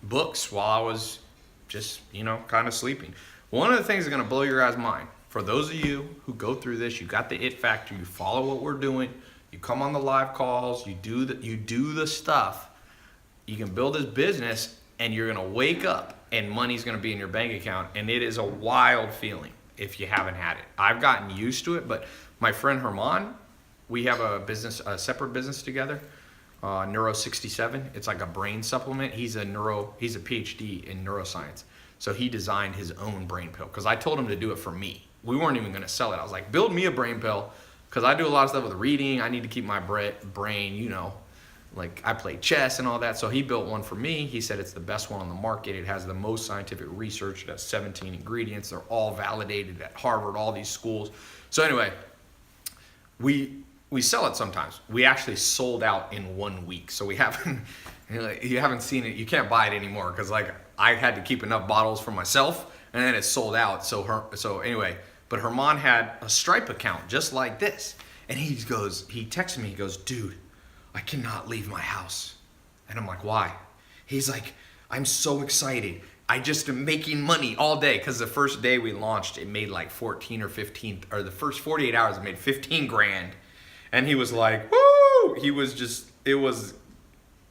S1: books while I was just, kind of sleeping. One of the things that's gonna blow your guys' mind, for those of you who go through this, you got the it factor, you follow what we're doing, you come on the live calls, you do the stuff, you can build this business, and you're gonna wake up and money's gonna be in your bank account, and it is a wild feeling if you haven't had it. I've gotten used to it, but my friend Chhoeurn, we have a separate business together, Neuro 67. It's like a brain supplement. He's a PhD in neuroscience. So he designed his own brain pill because I told him to do it for me. We weren't even gonna sell it. I was like, build me a brain pill because I do a lot of stuff with reading. I need to keep my brain, like I play chess and all that. So he built one for me. He said it's the best one on the market. It has the most scientific research. It has 17 ingredients. They're all validated at Harvard, all these schools. So anyway, we sell it sometimes. We actually sold out in 1 week. So we haven't, you haven't seen it. You can't buy it anymore because like I had to keep enough bottles for myself and then it sold out. So anyway, but Chhoeurn had a Stripe account just like this. And he texted me, he goes, dude, I cannot leave my house. And I'm like, why? He's like, I'm so excited. I just am making money all day. Because the first day we launched, it made like 14 or 15, or the first 48 hours it made 15 grand. And he was like, woo!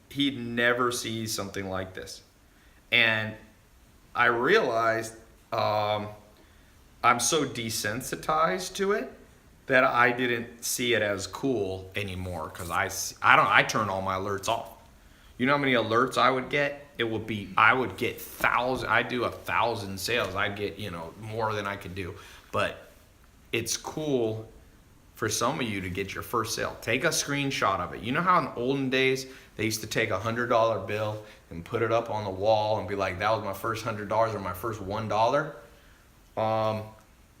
S1: He'd never see something like this. And I realized I'm so desensitized to it that I didn't see it as cool anymore because I turn all my alerts off. You know how many alerts I would get? I would get thousands. I do 1,000 sales. I'd get, more than I could do. But it's cool for some of you to get your first sale. Take a screenshot of it. You know how in olden days, they used to take a $100 bill and put it up on the wall and be like, that was my first $100 or my first $1?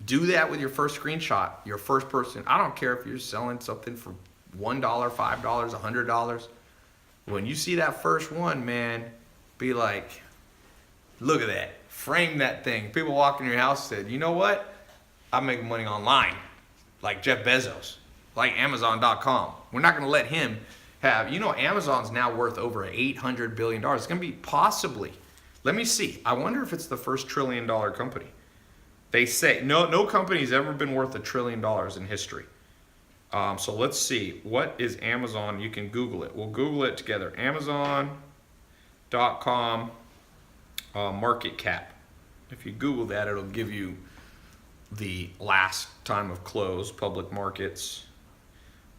S1: Do that with your first screenshot, your first person. I don't care if you're selling something for $1, $5, $100. When you see that first one, man, be like, look at that. Frame that thing. People walk in your house said, you know what? I'm making money online. Like Jeff Bezos, like Amazon.com. We're not going to let him have, Amazon's now worth over $800 billion. It's going to be possibly, let me see. I wonder if it's the first $1 trillion company. They say no company's ever been worth $1 trillion in history. So let's see. What is Amazon? You can Google it. We'll Google it together. Amazon.com market cap. If you Google that, it'll give you the last time of close, public markets.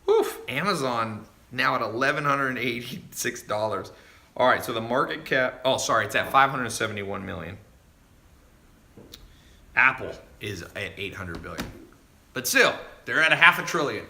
S1: Woof, Amazon now at $1,186. All right, so the market cap, it's at 571 million. Apple is at 800 billion. But still, they're at $500 billion.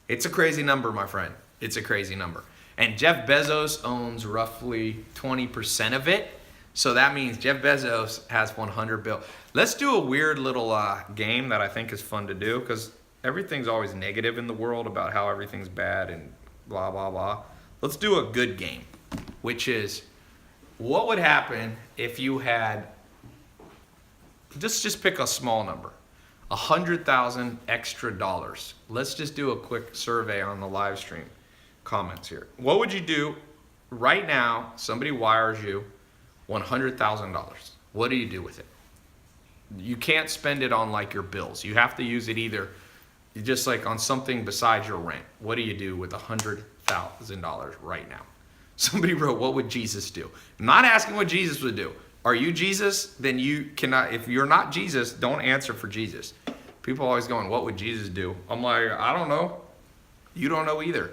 S1: It's a crazy number, my friend. It's a crazy number. And Jeff Bezos owns roughly 20% of it. So that means Jeff Bezos has 100 billion. Let's do a weird little game that I think is fun to do because everything's always negative in the world about how everything's bad and blah, blah, blah. Let's do a good game, which is what would happen if you had, just pick a small number, 100,000 extra dollars. Let's just do a quick survey on the live stream comments here. What would you do right now? Somebody wires you $100,000. What do you do with it? You can't spend it on like your bills. You have to use it either just like on something besides your rent. What do you do with $100,000 right now? Somebody wrote, what would Jesus do? I'm not asking what Jesus would do. Are you Jesus? Then you cannot, if you're not Jesus, don't answer for Jesus. People are always going, what would Jesus do? I'm like, I don't know. You don't know either.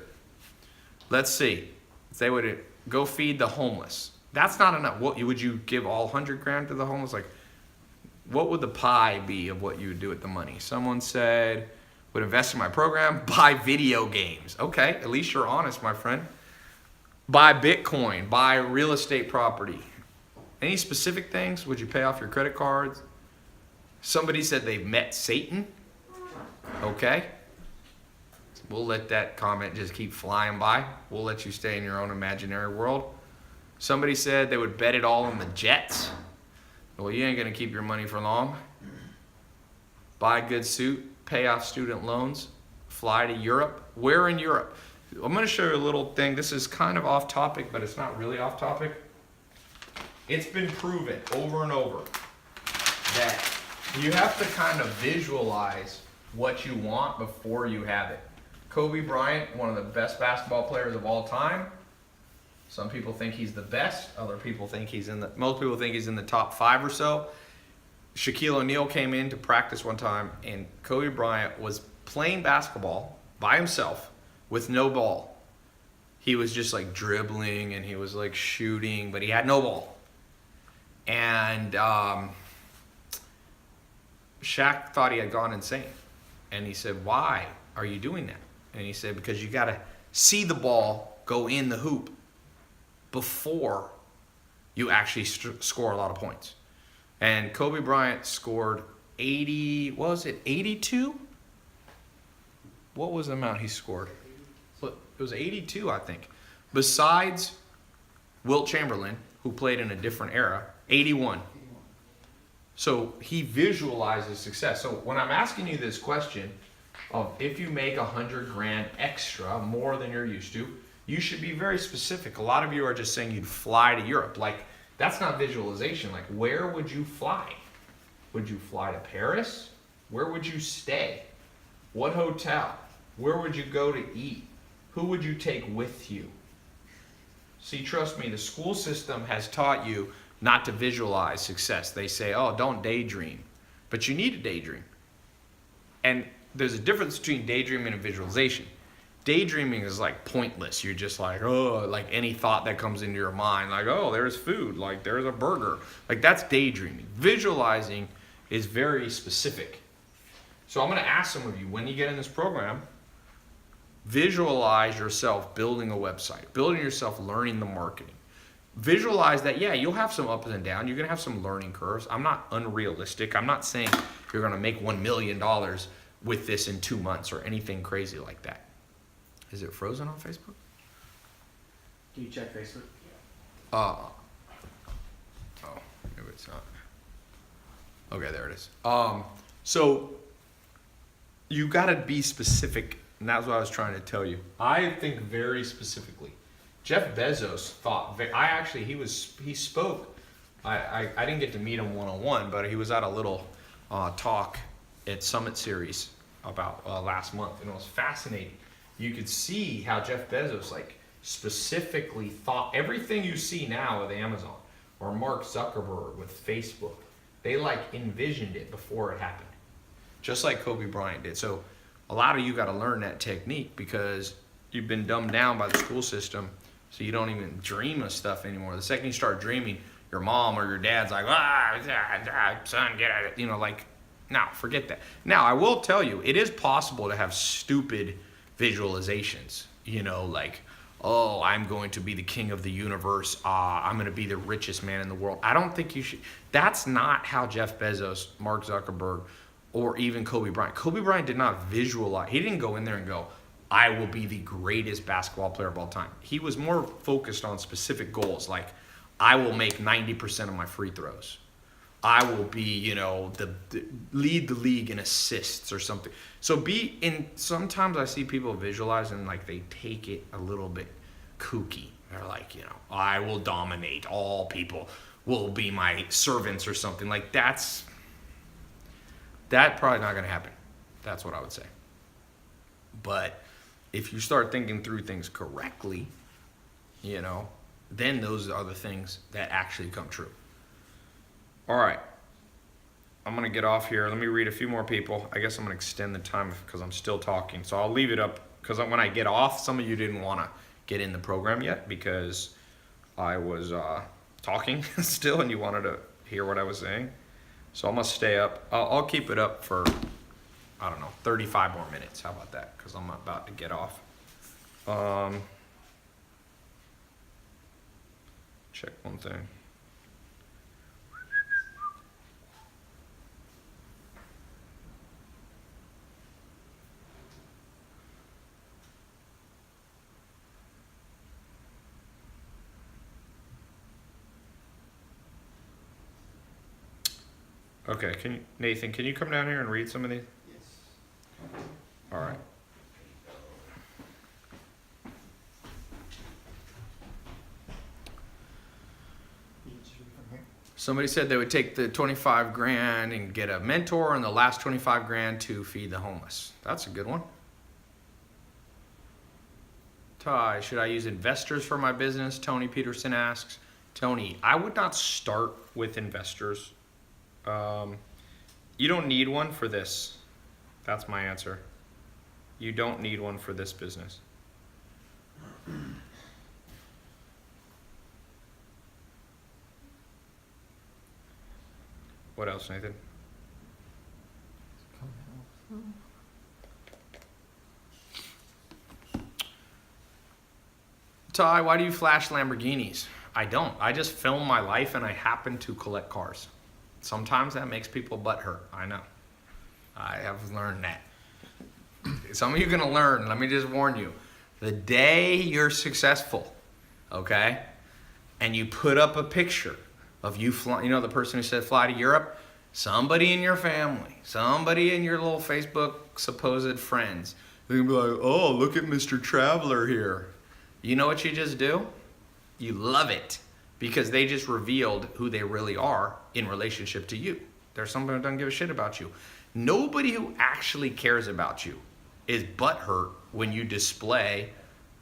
S1: Let's see. If they would go feed the homeless. That's not enough. What would you give all 100 grand to the homeless? Like, what would the pie be of what you would do with the money? Someone said, would invest in my program, buy video games. Okay, at least you're honest, my friend. Buy Bitcoin, buy real estate property. Any specific things? Would you pay off your credit cards? Somebody said they've met Satan. Okay. We'll let that comment just keep flying by. We'll let you stay in your own imaginary world. Somebody said they would bet it all on the Jets. Well, you ain't going to keep your money for long. Buy a good suit, pay off student loans, fly to Europe. Where in Europe? I'm going to show you a little thing. This is kind of off topic, but it's not really off topic. It's been proven over and over that you have to kind of visualize what you want before you have it. Kobe Bryant, one of the best basketball players of all time. Some people think he's the best. Other people think most people think he's in the top 5 or so. Shaquille O'Neal came in to practice one time, and Kobe Bryant was playing basketball by himself with no ball. He was just like dribbling and he was like shooting, but he had no ball. And Shaq thought he had gone insane. And he said, why are you doing that? And he said, because you got to see the ball go in the hoop before you actually score a lot of points. And Kobe Bryant scored 82? What was the amount he scored? It was 82, I think. Besides Wilt Chamberlain, who played in a different era, 81. So he visualizes success. So when I'm asking you this question of if you make 100 grand extra, more than you're used to, you should be very specific. A lot of you are just saying you'd fly to Europe. Like, that's not visualization. Like, where would you fly? Would you fly to Paris? Where would you stay? What hotel? Where would you go to eat? Who would you take with you? See, trust me, the school system has taught you not to visualize success. They say, oh, don't daydream. But you need to daydream. And there's a difference between daydreaming and visualization. Daydreaming is like pointless. You're just like, oh, like any thought that comes into your mind, like, oh, there's food, like there's a burger. Like, that's daydreaming. Visualizing is very specific. So I'm going to ask some of you, when you get in this program, visualize yourself building a website, building yourself learning the marketing. Visualize that, yeah, you'll have some ups and downs. You're going to have some learning curves. I'm not unrealistic. I'm not saying you're going to make $1 million with this in 2 months or anything crazy like that. Is it frozen on Facebook?
S3: Can you check Facebook?
S1: Oh, maybe it's not. Okay, there it is. So you got to be specific, and that's what I was trying to tell you. I think very specifically. Jeff Bezos thought, he spoke. I didn't get to meet him one-on-one, but he was at a little talk at Summit Series about last month, and it was fascinating. You could see how Jeff Bezos specifically thought everything you see now with Amazon or Mark Zuckerberg with Facebook. They envisioned it before it happened, just like Kobe Bryant did. So a lot of you got to learn that technique because you've been dumbed down by the school system, so you don't even dream of stuff anymore. The second you start dreaming, your mom or your dad's like, son, get out of it. No, forget that. Now, I will tell you, it is possible to have stupid visualizations, oh, I'm going to be the king of the universe. I'm going to be the richest man in the world. I don't think you should. That's not how Jeff Bezos, Mark Zuckerberg, or even Kobe Bryant. Kobe Bryant did not visualize. He didn't go in there and go, I will be the greatest basketball player of all time. He was more focused on specific goals, like I will make 90% of my free throws. I will be, lead the league in assists or something. So sometimes I see people visualize and they take it a little bit kooky. They're like, I will dominate all people. will be my servants or something. Like that's probably not going to happen. That's what I would say. But if you start thinking through things correctly, you know, then those are the things that actually come true. All right. I'm going to get off here. Let me read a few more people. I guess I'm going to extend the time because I'm still talking. So I'll leave it up because when I get off, some of you didn't want to get in the program yet because I was talking still and you wanted to hear what I was saying. So I'm going to stay up. I'll keep it up for, I don't know, 35 more minutes. How about that? Because I'm about to get off. Check one thing. Okay, Nathan, can you come down here and read some of these?
S2: Yes.
S1: All right. Somebody said they would take the 25 grand and get a mentor and the last 25 grand to feed the homeless. That's a good one. Ty, should I use investors for my business? Tony Peterson asks. Tony, I would not start with investors. You don't need one for this. That's my answer. You don't need one for this business. What else, Nathan? Ty, why do you flash Lamborghinis? I don't. I just film my life and I happen to collect cars. Sometimes that makes people butthurt. I know. I have learned that. Some of you are going to learn. Let me just warn you. The day you're successful, okay, and you put up a picture of you flying, you know the person who said fly to Europe? Somebody in your family, somebody in your little Facebook supposed friends, they're going to be like, oh, look at Mr. Traveler here. You know what you just do? You love it because they just revealed who they really are in relationship to you. There's somebody who doesn't give a shit about you. Nobody who actually cares about you is butthurt when you display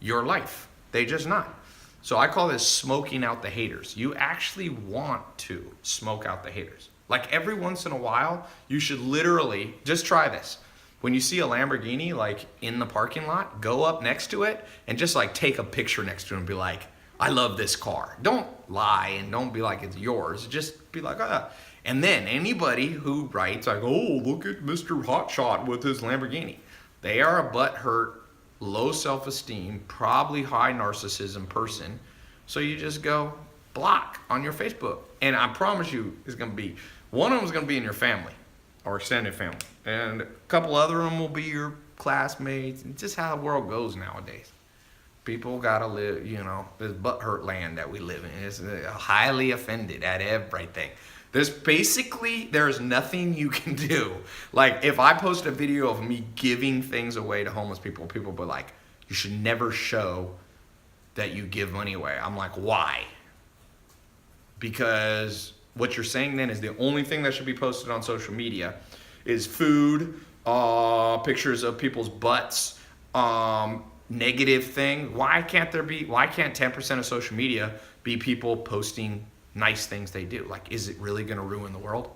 S1: your life. They just not. So I call this smoking out the haters. You actually want to smoke out the haters. Like every once in a while, you should literally, just try this. When you see a Lamborghini like in the parking lot, go up next to it and just like take a picture next to it and be like, I love this car. Don't lie and don't be like it's yours. Just be like, ah. And then anybody who writes like, oh, look at Mr. Hotshot with his Lamborghini. They are a butthurt, low self-esteem, probably high narcissism person. So you just go block on your Facebook. And I promise you it's going to be, one of them is going to be in your family or extended family. And a couple other of them will be your classmates. It's just how the world goes nowadays. People got to live, you know, this butthurt land that we live in. It's highly offended at everything. There's nothing you can do. Like if I post a video of me giving things away to homeless people, people will be like, you should never show that you give money away. I'm like, why? Because what you're saying then is the only thing that should be posted on social media is food, pictures of people's butts, negative thing. Why can't 10% of social media be people posting nice things they do? Like, is it really going to ruin the world?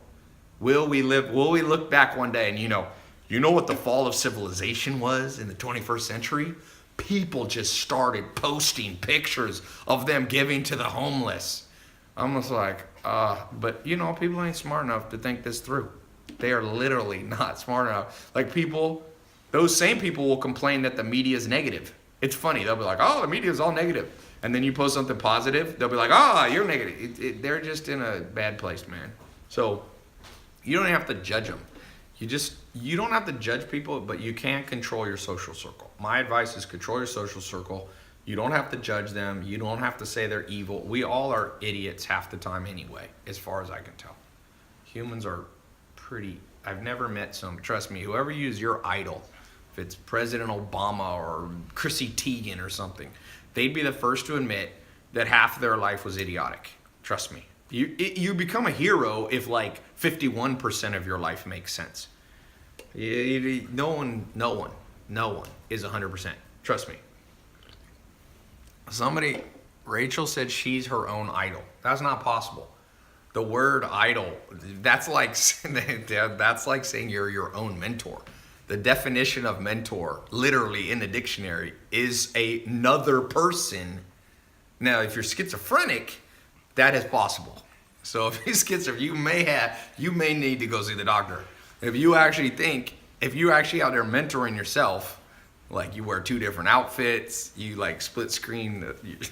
S1: Will we look back one day and you know what the fall of civilization was in the 21st century? People just started posting pictures of them giving to the homeless. I'm just like, but you know, people ain't smart enough to think this through. They are literally not smart enough. Like those same people will complain that the media is negative. It's funny. They'll be like, oh, the media is all negative. And then you post something positive, they'll be like, oh, you're negative. They're just in a bad place, man. So you don't have to judge them. You don't have to judge people, but you can control your social circle. My advice is control your social circle. You don't have to judge them. You don't have to say they're evil. We all are idiots half the time anyway, as far as I can tell. Humans are I've never met trust me, whoever you use your idol, if it's President Obama or Chrissy Teigen or something, they'd be the first to admit that half of their life was idiotic. Trust me. You become a hero if like 51% of your life makes sense. No one is 100%. Trust me. Rachel said she's her own idol. That's not possible. The word idol, that's like saying you're your own mentor. The definition of mentor, literally in the dictionary, is another person. Now, if you're schizophrenic, that is possible. So if you're schizophrenic, you may need to go see the doctor. If you actually out there mentoring yourself, like you wear 2 different outfits, you like split screen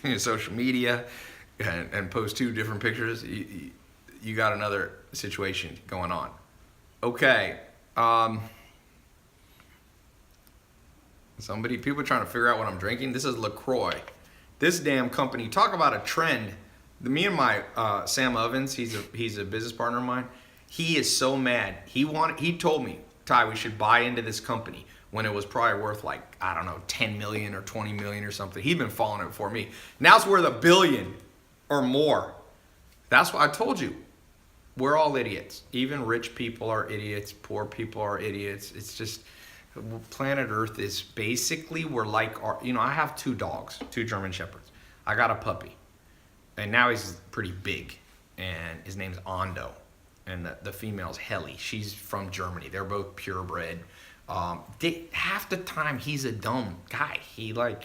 S1: your social media and post 2 different pictures, you got another situation going on. Okay. People are trying to figure out what I'm drinking. This is LaCroix. This damn company, talk about a trend. Me and my Sam Ovens, he's a business partner of mine. He is so mad. He told me, Ty, we should buy into this company when it was probably worth like, I don't know, 10 million or 20 million or something. He'd been following it for me. Now it's worth $1 billion or more. That's what I told you. We're all idiots. Even rich people are idiots. Poor people are idiots. It's just, planet Earth is basically, we're like, I have 2 dogs, 2 German Shepherds. I got a puppy. And now he's pretty big. And his name's Ando. And the female's Helly. She's from Germany. They're both purebred. Half the time he's a dumb guy. He's like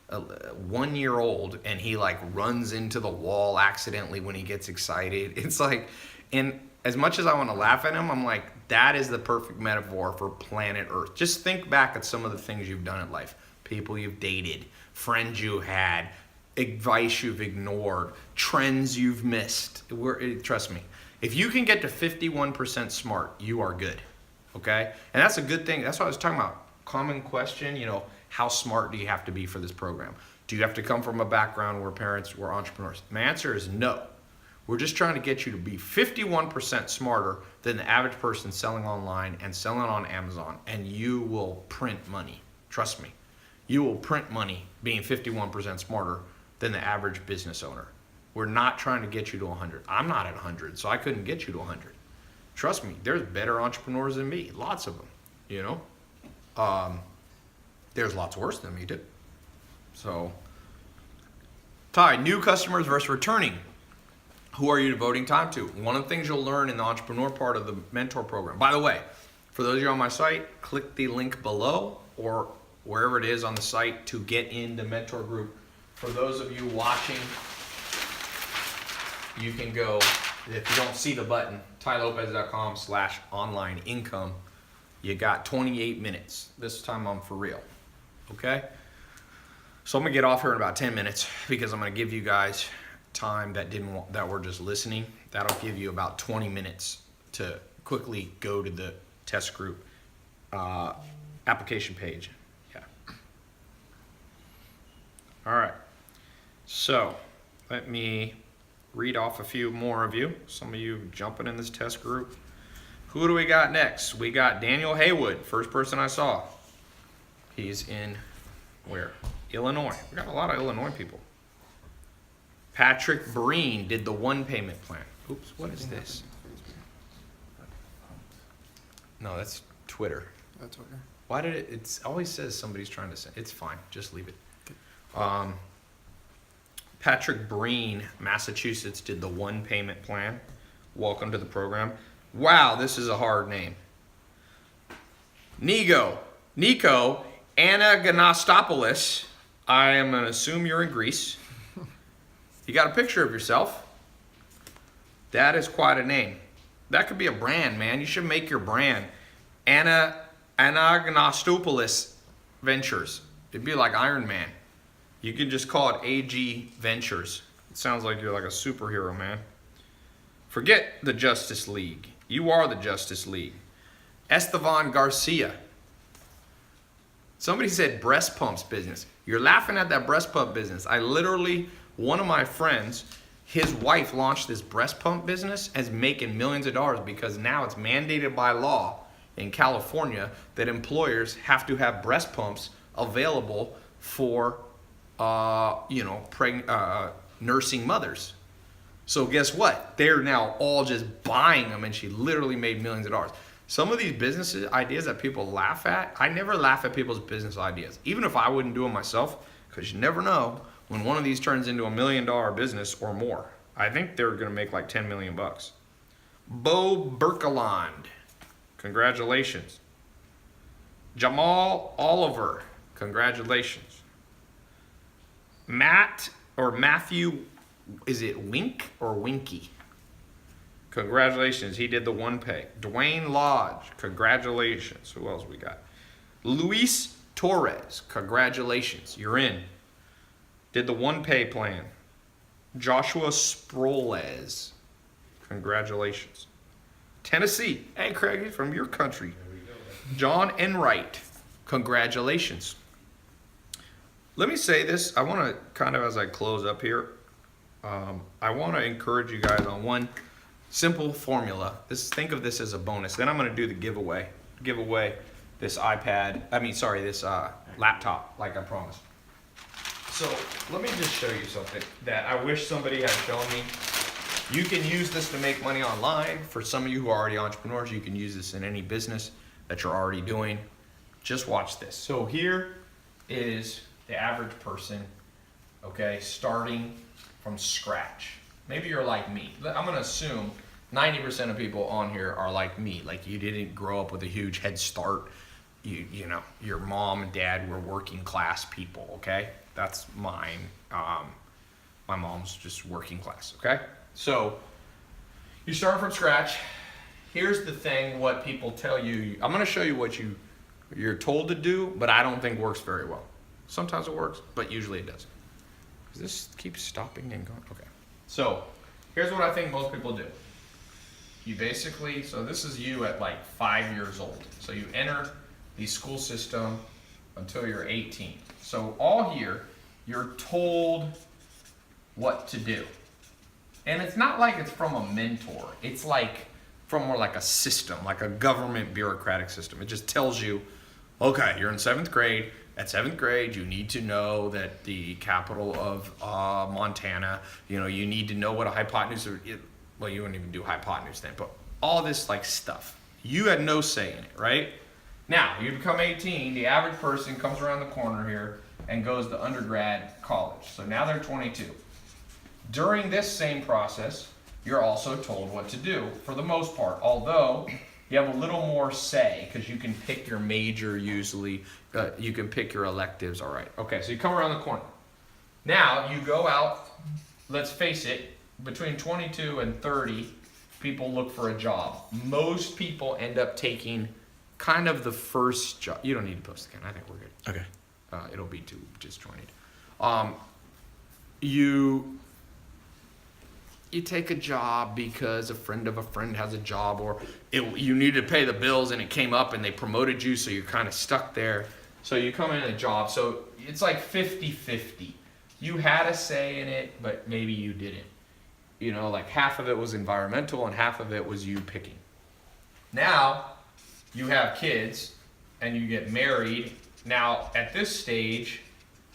S1: 1 year old and he like runs into the wall accidentally when he gets excited. It's like, and as much as I want to laugh at him, I'm like, that is the perfect metaphor for planet Earth. Just think back at some of the things you've done in life. People you've dated, friends you had, advice you've ignored, trends you've missed. Trust me, if you can get to 51% smart, you are good. Okay? And that's a good thing. That's what I was talking about. Common question, how smart do you have to be for this program? Do you have to come from a background where parents were entrepreneurs? My answer is no. We're just trying to get you to be 51% smarter than the average person selling online and selling on Amazon, and you will print money. Trust me. You will print money being 51% smarter than the average business owner. We're not trying to get you to 100. I'm not at 100, so I couldn't get you to 100. Trust me, there's better entrepreneurs than me. Lots of them, There's lots worse than me, too. So, Ty, new customers versus returning. Who are you devoting time to? One of the things you'll learn in the entrepreneur part of the mentor program. By the way, for those of you on my site, click the link below or wherever it is on the site to get in the mentor group. For those of you watching, you can go, if you don't see the button, tailopez.com/online income. You got 28 minutes. This time I'm for real. Okay? So I'm gonna get off here in about 10 minutes because I'm gonna give you guys time that were just listening. That'll give you about 20 minutes to quickly go to the test group application page. Yeah. All right. So let me read off a few more of you. Some of you jumping in this test group. Who do we got next? We got Daniel Haywood, first person I saw. He's in where? Illinois. We got a lot of Illinois people. Patrick Breen did the 1 payment plan. Oops, what is this? No, that's Twitter.
S2: That's Twitter.
S1: Why did it always says somebody's trying to send. It's fine, just leave it. Patrick Breen, Massachusetts, did the 1 payment plan. Welcome to the program. Wow, this is a hard name. Nico Anagastopoulos. I am going to assume you're in Greece. You got a picture of yourself. That is quite a name. That could be a brand, man. You should make your brand. Anagastopoulos Ventures. It'd be like Iron Man. You can just call it AG Ventures. It sounds like you're like a superhero, man. Forget the Justice League. You are the Justice League. Estevan Garcia. Somebody said breast pumps business. You're laughing at that breast pump business. One of my friends, his wife launched this breast pump business and is making millions of dollars because now it's mandated by law in California that employers have to have breast pumps available for, nursing mothers. So guess what? They're now all just buying them, and she literally made millions of dollars. Some of these business ideas that people laugh at, I never laugh at people's business ideas, even if I wouldn't do them myself, because you never know when one of these turns into $1 million business or more. I think they're going to make like 10 million bucks. Bo Berkeland, congratulations. Jamal Oliver, congratulations. Matthew, is it Wink or Winky? Congratulations, he did the one pay. Dwayne Lodge, congratulations. Who else we got? Luis Torres, congratulations, you're in. Did the one pay plan. Joshua Sproles, congratulations. Tennessee, hey Craig, he's from your country. John Enright, congratulations. Let me say this, I want to kind of, as I close up here, I want to encourage you guys on one simple formula. Think of this as a bonus. Then I'm going to do the giveaway. Give away this this laptop, like I promised. So let me just show you something that I wish somebody had shown me. You can use this to make money online. For some of you who are already entrepreneurs, you can use this in any business that you're already doing. Just watch this. So here is the average person, okay, starting from scratch. Maybe you're like me. I'm going to assume 90% of people on here are like me. Like you didn't grow up with a huge head start. You know, your mom and dad were working class people, okay? That's mine. My mom's just working class, okay? So you start from scratch. Here's the thing, what people tell you. I'm going to show you what you're told to do, but I don't think works very well. Sometimes it works, but usually it doesn't. Does this keep stopping and going? Okay. So here's what I think most people do. You basically, so this is you at like 5 years old. So you enter the school system until you're 18. So all year, you're told what to do. And it's not like it's from a mentor. It's like from more like a system, like a government bureaucratic system. It just tells you, okay, you're in 7th grade. At 7th grade, you need to know that the capital of Montana, you need to know what a hypotenuse, well, you wouldn't even do hypotenuse then, but all this like stuff. You had no say in it, right? Now, you become 18, the average person comes around the corner here and goes to undergrad college. So now they're 22. During this same process, you're also told what to do for the most part, although you have a little more say because you can pick your major usually. You can pick your electives, all right. Okay, so you come around the corner. Now you go out, let's face it, between 22 and 30, people look for a job. Most people end up taking kind of the first job. You don't need to post again, I think we're good.
S3: Okay.
S1: It'll be too disjointed. You take a job because a friend of a friend has a job, or you need to pay the bills and it came up and they promoted you, so you're kind of stuck there. So you come in a job, so it's like 50-50. You had a say in it, but maybe you didn't. Like half of it was environmental and half of it was you picking. Now, you have kids and you get married. Now, at this stage,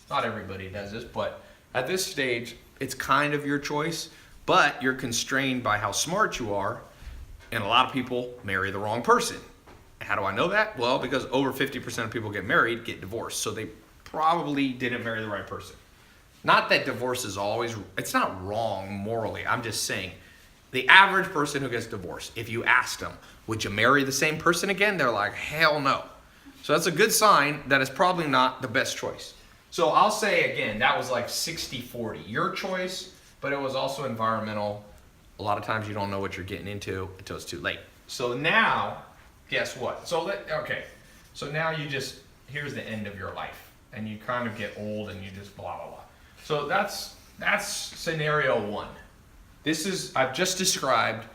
S1: not everybody does this, but at this stage, it's kind of your choice, but you're constrained by how smart you are, and a lot of people marry the wrong person. How do I know that? Well, because over 50% of people get married, get divorced, so they probably didn't marry the right person. Not that divorce is always, it's not wrong morally, I'm just saying, the average person who gets divorced, if you asked them, would you marry the same person again? They're like, hell no. So that's a good sign that it's probably not the best choice. So I'll say again, that was like 60-40. Your choice, but it was also environmental. A lot of times you don't know what you're getting into until it's too late. So now, guess what? So now here's the end of your life. And you kind of get old and you just blah, blah, blah. So that's scenario one. I've just described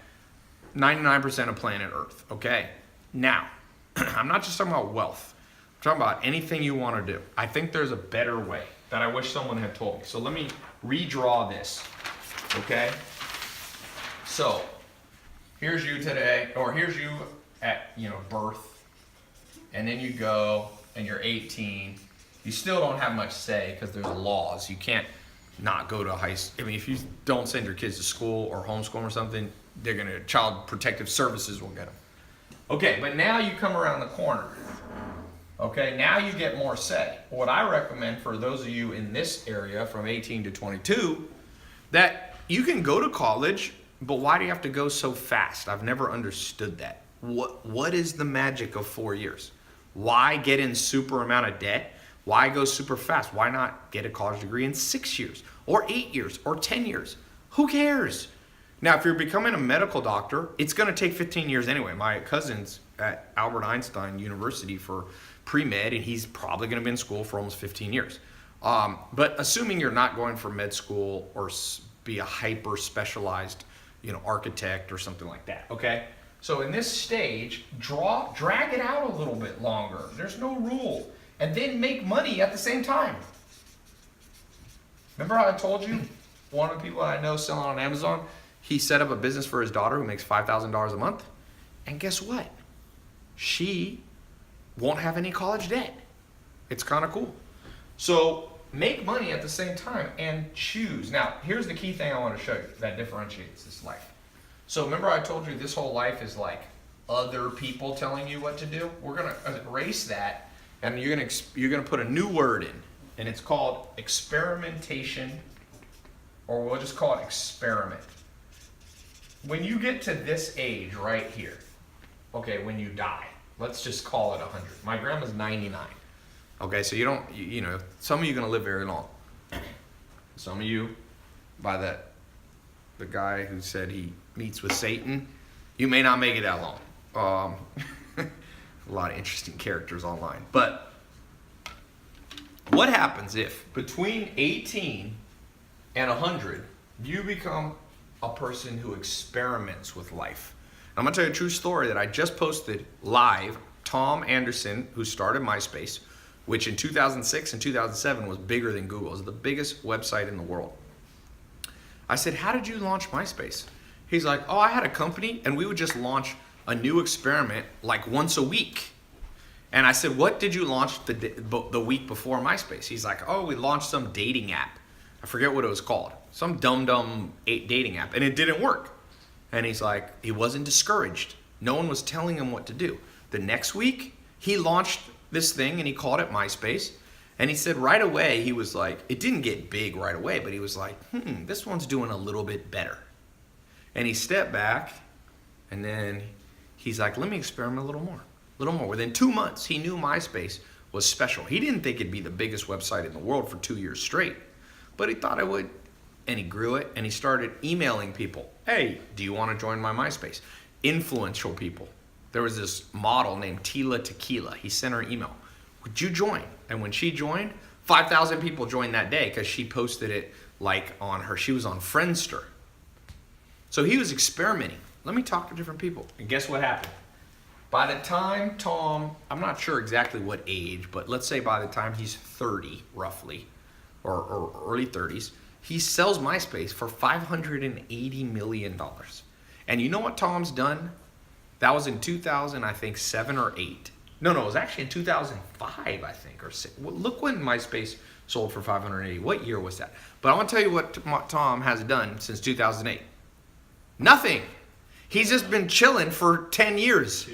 S1: 99% of planet Earth, okay? Now, I'm not just talking about wealth. I'm talking about anything you want to do. I think there's a better way that I wish someone had told me. So let me redraw this, okay? So here's you today, or here's you at birth, and then you go and you're 18. You still don't have much say because there's laws. You can't not go to I mean, if you don't send your kids to school or homeschool them or something, they're gonna, Child Protective Services will get them. Okay, but now you come around the corner. Okay, now you get more say. What I recommend for those of you in this area from 18 to 22, that you can go to college, but why do you have to go so fast? I've never understood that. What is the magic of 4 years? Why get in super amount of debt? Why go super fast? Why not get a college degree in 6 years or 8 years or 10 years? Who cares? Now, if you're becoming a medical doctor, it's going to take 15 years anyway. My cousin's at Albert Einstein University for pre-med, and he's probably going to be in school for almost 15 years. But assuming you're not going for med school or be a hyper specialized, architect or something like that, okay? So in this stage, drag it out a little bit longer. There's no rule. And then make money at the same time. Remember how I told you one of the people I know selling on Amazon, he set up a business for his daughter who makes $5,000 a month. And guess what? She won't have any college debt. It's kind of cool. So make money at the same time and choose. Now, here's the key thing I want to show you that differentiates this life. So remember I told you this whole life is like other people telling you what to do? We're going to erase that, and you're going to put a new word in, and it's called experimentation, or we'll just call it experiment. When you get to this age right here, okay, when you die, let's just call it 100. My grandma's 99. Okay, so some of you are going to live very long. Some of you, by the guy who said he meets with Satan, you may not make it that long. A lot of interesting characters online. But what happens if between 18 and 100, you become a person who experiments with life? I'm going to tell you a true story that I just posted live. Tom Anderson, who started MySpace, which in 2006 and 2007 was bigger than Google. It was the biggest website in the world. I said, how did you launch MySpace? He's like, I had a company and we would just launch a new experiment like once a week. And I said, what did you launch the week before MySpace? He's like, we launched some dating app. I forget what it was called. Some dumb dating app. And it didn't work. And he's like, he wasn't discouraged. No one was telling him what to do. The next week, he launched this thing and he called it MySpace. And he said right away, he was like, it didn't get big right away, but he was like, this one's doing a little bit better. And he stepped back and then he's like, let me experiment a little more. Within 2 months, he knew MySpace was special. He didn't think it'd be the biggest website in the world for 2 years straight, but he thought it would. And he grew it and he started emailing people. Hey, do you want to join my MySpace? Influential people. There was this model named Tila Tequila. He sent her an email. Would you join? And when she joined, 5,000 people joined that day because she posted it she was on Friendster. So he was experimenting. Let me talk to different people. And guess what happened? By the time Tom, I'm not sure exactly what age, but let's say by the time he's 30 roughly, or early 30s, he sells MySpace for $580 million. And you know what Tom's done? That was in 2000, I think, 7 or 8. No, it was actually in 2005, I think, or 6. Well, look when MySpace sold for 580. What year was that? But I want to tell you what Tom has done since 2008. Nothing. He's just been chilling for 10 years.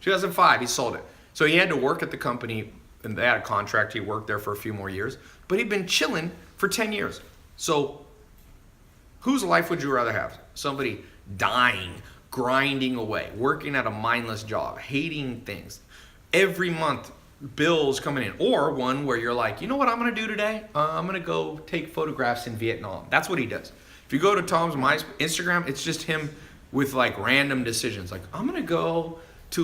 S1: 2005, he sold it. So he had to work at the company, and they had a contract. He worked there for a few more years. But he'd been chilling for 10 years. So whose life would you rather have? Somebody dying, grinding away, working at a mindless job, hating things. Every month, bills coming in. Or one where you're like, you know what I'm going to do today? I'm going to go take photographs in Vietnam. That's what he does. If you go to Tom's Instagram, it's just him with like random decisions. Like, I'm going to go to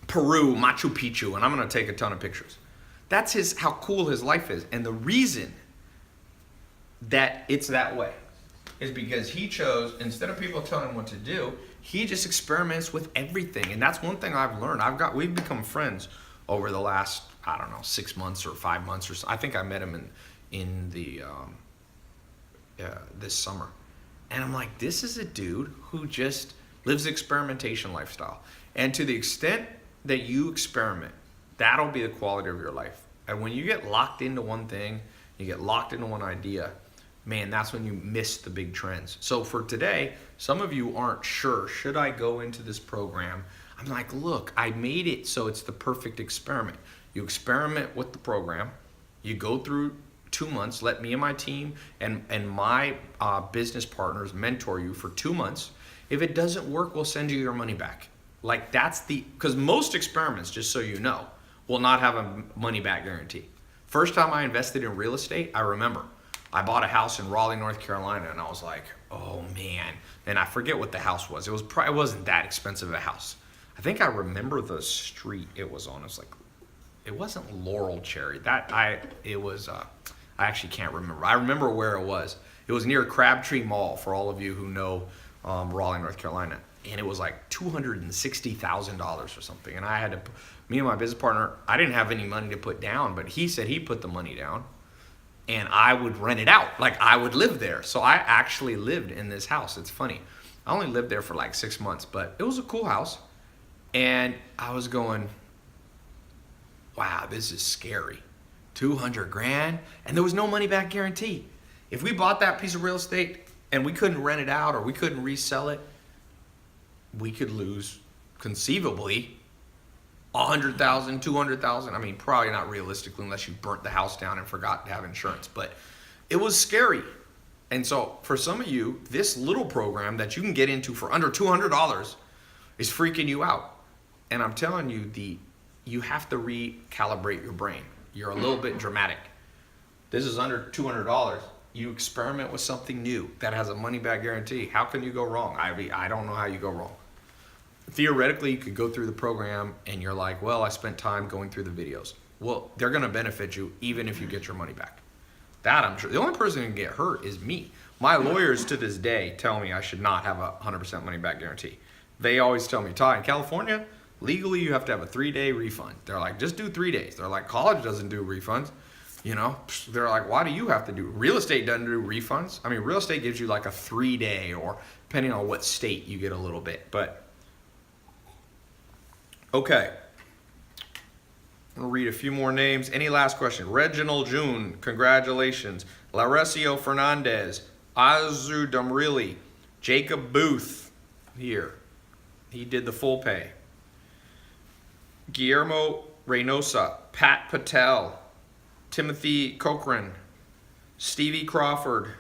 S1: Peru, Machu Picchu, and I'm going to take a ton of pictures. That's how cool his life is. And the reason that it's that way is because he chose, instead of people telling him what to do, he just experiments with everything. And that's one thing I've learned. We've become friends over the last, 6 months or 5 months or so. I think I met him in this summer. And I'm like, this is a dude who just lives the experimentation lifestyle. And to the extent that you experiment, that'll be the quality of your life. And when you get locked into one thing, you get locked into one idea, man, that's when you miss the big trends. So for today, some of you aren't sure, should I go into this program? I'm like, look, I made it so it's the perfect experiment. You experiment with the program, you go through 2 months, let me and my team and my business partners mentor you for 2 months. If it doesn't work, we'll send you your money back. Like that's because most experiments, just so you know, will not have a money back guarantee. First time I invested in real estate, I remember I bought a house in Raleigh, North Carolina, and I was like, oh man. And I forget what the house was. It wasn't that expensive a house. I think I remember the street it was on. It was like, it wasn't Laurel Cherry. I actually can't remember. I remember where it was. It was near Crabtree Mall, for all of you who know Raleigh, North Carolina. And it was like $260,000 or something. And me and my business partner, I didn't have any money to put down, but he said he put the money down and I would rent it out. Like I would live there. So I actually lived in this house. It's funny. I only lived there for like 6 months, but it was a cool house. And I was going, wow, this is scary. 200 grand, and there was no money back guarantee. If we bought that piece of real estate and we couldn't rent it out or we couldn't resell it, we could lose conceivably 100,000, 200,000. I mean, probably not realistically unless you burnt the house down and forgot to have insurance, but it was scary. And so for some of you, this little program that you can get into for under $200 is freaking you out. And I'm telling you, you have to recalibrate your brain. You're a little bit dramatic. This is under $200. You experiment with something new that has a money back guarantee. How can you go wrong? I don't know how you go wrong. Theoretically, you could go through the program and you're like, well, I spent time going through the videos. Well, they're going to benefit you even if you get your money back. That I'm sure. The only person who can get hurt is me. My lawyers to this day tell me I should not have a 100% money back guarantee. They always tell me, Ty, in California, legally you have to have a 3-day refund. They're like, just do 3 days. They're like, college doesn't do refunds. You know, they're like, why do you have to do? Real estate doesn't do refunds. I mean, real estate gives you like a 3-day, or depending on what state, you get a little bit. But okay, I'm gonna read a few more names. Any last question? Reginald June, congratulations. Laresio Fernandez, Azu Damrili, Jacob Booth here. He did the full pay. Guillermo Reynosa, Pat Patel, Timothy Chhoeurn, Stevie Crawford,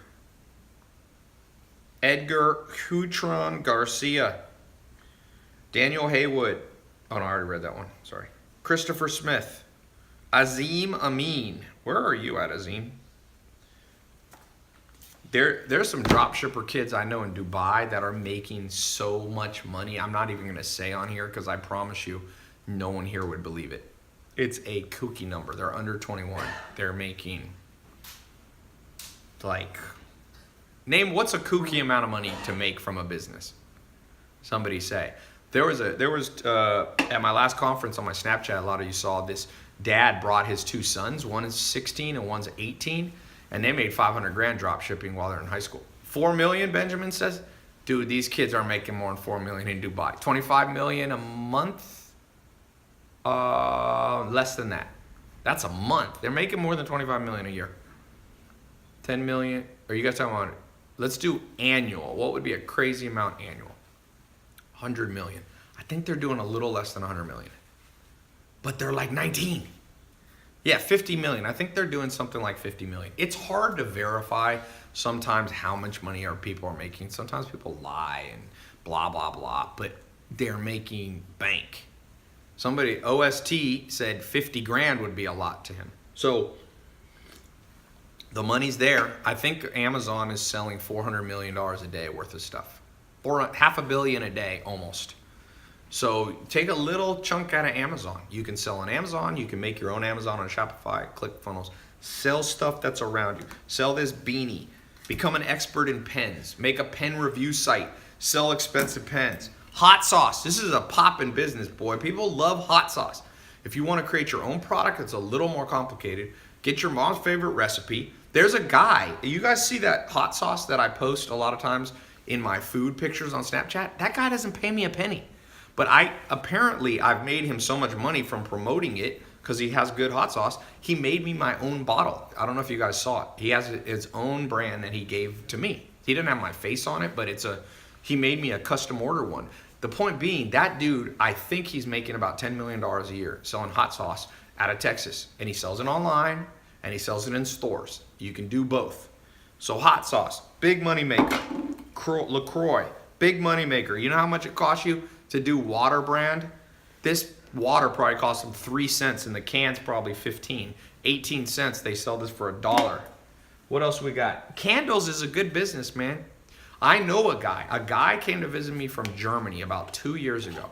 S1: Edgar Chhoeurn Garcia, Daniel Haywood. Oh no, I already read that one. Sorry. Christopher Smith, Azim Amin. Where are you at, Azim? There's some dropshipper kids I know in Dubai that are making so much money. I'm not even going to say on here because I promise you no one here would believe it. It's a kooky number. They're under 21. They're making like, name what's a kooky amount of money to make from a business? Somebody say. There was at my last conference on my Snapchat, a lot of you saw this. Dad brought his 2 sons. One is 16 and one's 18. And they made 500 grand drop shipping while they're in high school. 4 million, Benjamin says. Dude, these kids are making more than 4 million in Dubai. 25 million a month? Less than that. That's a month. They're making more than 25 million a year. 10 million. Are you guys talking about it? Let's do annual. What would be a crazy amount annual? 100 million. I think they're doing a little less than 100 million. But they're like 19. Yeah, 50 million. I think they're doing something like 50 million. It's hard to verify sometimes how much money people are making. Sometimes people lie and blah, blah, blah. But they're making bank. Somebody, OST, said 50 grand would be a lot to him. So the money's there. I think Amazon is selling $400 million a day worth of stuff. Or $500 million a day almost. So take a little chunk out of Amazon. You can sell on Amazon. You can make your own Amazon on Shopify, ClickFunnels. Sell stuff that's around you. Sell this beanie. Become an expert in pens. Make a pen review site. Sell expensive pens. Hot sauce. This is a poppin' business, boy. People love hot sauce. If you want to create your own product, it's a little more complicated. Get your mom's favorite recipe. There's a guy. You guys see that hot sauce that I post a lot of times in my food pictures on Snapchat? That guy doesn't pay me a penny. But I've made him so much money from promoting it. because he has good hot sauce. He made me my own bottle. I don't know if you guys saw it. He has his own brand that he gave to me. He didn't have my face on it, but he made me a custom order one. The point being, that dude, I think he's making about $10 million a year selling hot sauce out of Texas. And he sells it online and he sells it in stores. You can do both. So hot sauce, big money maker. LaCroix, big money maker. You know how much it costs you to do water brand? This water probably costs them 3 cents and the can's probably 15. 18 cents, they sell this for $1. What else we got? Candles is a good business, man. I know a guy. A guy came to visit me from Germany about 2 years ago.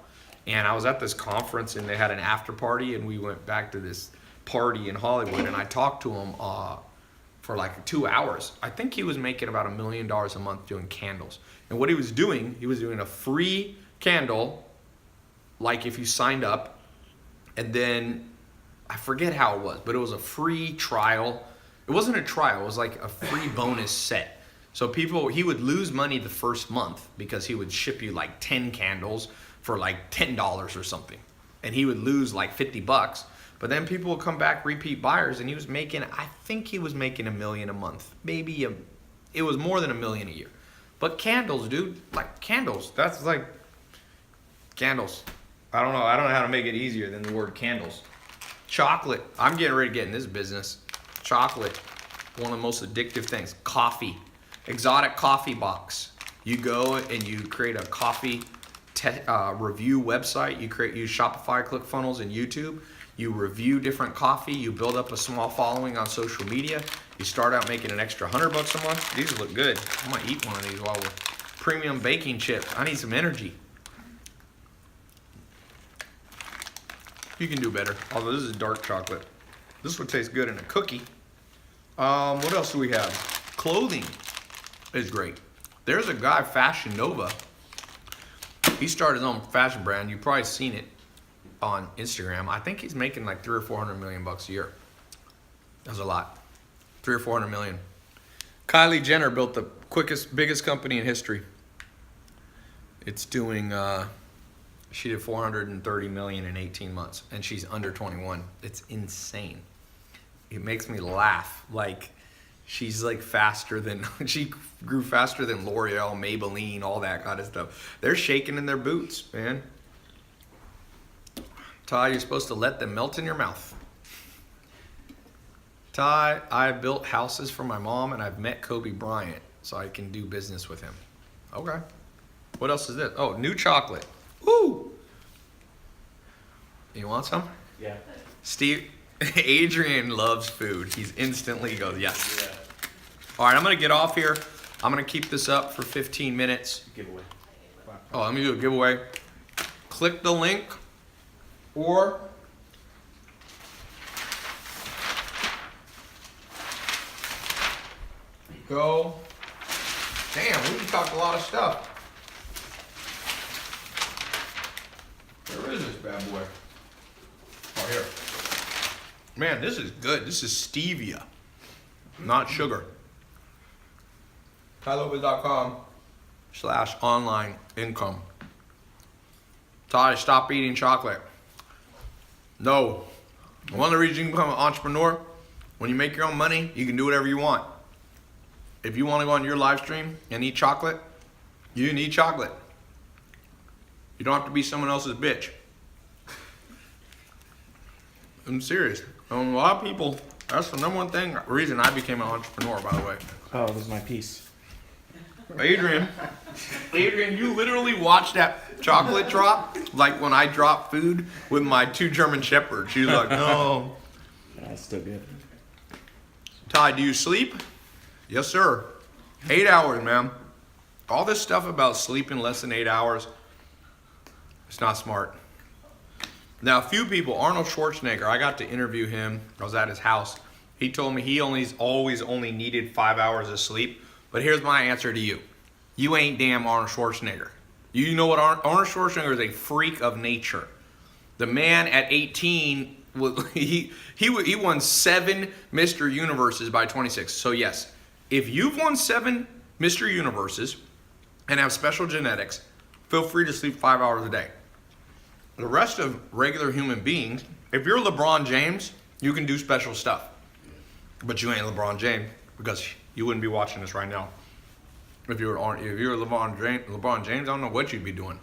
S1: And I was at this conference and they had an after party and we went back to this party in Hollywood and I talked to him for like 2 hours. I think he was making about $1 million a month doing candles. And what he was doing a free candle, like if you signed up, and then I forget how it was, but it was a free trial. It wasn't a trial, it was like a free bonus set. So he would lose money the first month because he would ship you like 10 candles for like $10 or something. And he would lose like $50. But then people would come back, repeat buyers, and I think he was making $1 million a month. It was more than $1 million a year. But candles, dude, like candles, that's like candles. I don't know how to make it easier than the word candles. Chocolate, I'm getting ready to get in this business. Chocolate, one of the most addictive things. Coffee, exotic coffee box. You go and you create a coffee review website. You use Shopify, ClickFunnels, and YouTube. You review different coffee. You build up a small following on social media. You start out making an extra $100 a month. These look good. I'm gonna eat one of these while we're premium baking chips. I need some energy. You can do better. Although this is dark chocolate. This would taste good in a cookie. What else do we have? Clothing is great. There's a guy, Fashion Nova. He started his own fashion brand. You've probably seen it on Instagram. I think he's making like 300 or 400 million bucks a year. That's a lot. 300 or 400 million. Kylie Jenner built the biggest company in history. It's doing, she did 430 million in 18 months and she's under 21. It's insane. It makes me laugh. Like, she's like she grew faster than L'Oreal, Maybelline, all that kind of stuff. They're shaking in their boots, man. Ty, you're supposed to let them melt in your mouth. Ty, I've built houses for my mom and I've met Kobe Bryant, so I can do business with him. Okay. What else is this? Oh, new chocolate. Woo! You want some?
S3: Yeah.
S1: Adrian loves food. He's instantly goes, yes. Yeah. All right, I'm going to get off here. I'm going to keep this up for 15 minutes.
S3: Giveaway.
S1: Oh, let me do a giveaway. Click the link or go. Damn, we just talked a lot of stuff. Where is this bad boy? Oh, here. Man, this is good. This is stevia, not sugar. tailopez.com/online income. Ty, stop eating chocolate. No. One of the reasons you can become an entrepreneur, when you make your own money, you can do whatever you want. If you want to go on your live stream and eat chocolate, you can eat chocolate. You don't have to be someone else's bitch. I'm serious. A lot of people, that's the number one reason I became an entrepreneur, by the way.
S3: Oh, this is my piece.
S1: Adrian, you literally watched that chocolate drop like when I drop food with my 2 German Shepherds. She's like, no.
S3: That's still good.
S1: Ty, do you sleep? Yes, sir. 8 hours, man. All this stuff about sleeping less than 8 hours, it's not smart. Now, a few people, Arnold Schwarzenegger, I got to interview him. I was at his house. He told me he always only needed 5 hours of sleep. But here's my answer to you. You ain't damn Arnold Schwarzenegger. You know what? Arnold Schwarzenegger is a freak of nature. The man at 18, he won 7 Mr. Universes by 26. So yes, if you've won 7 Mr. Universes and have special genetics, feel free to sleep 5 hours a day. The rest of regular human beings, If you're LeBron James, you can do special stuff. But you ain't LeBron James because you wouldn't be watching this right now. If you were LeBron James, I don't know what you'd be doing.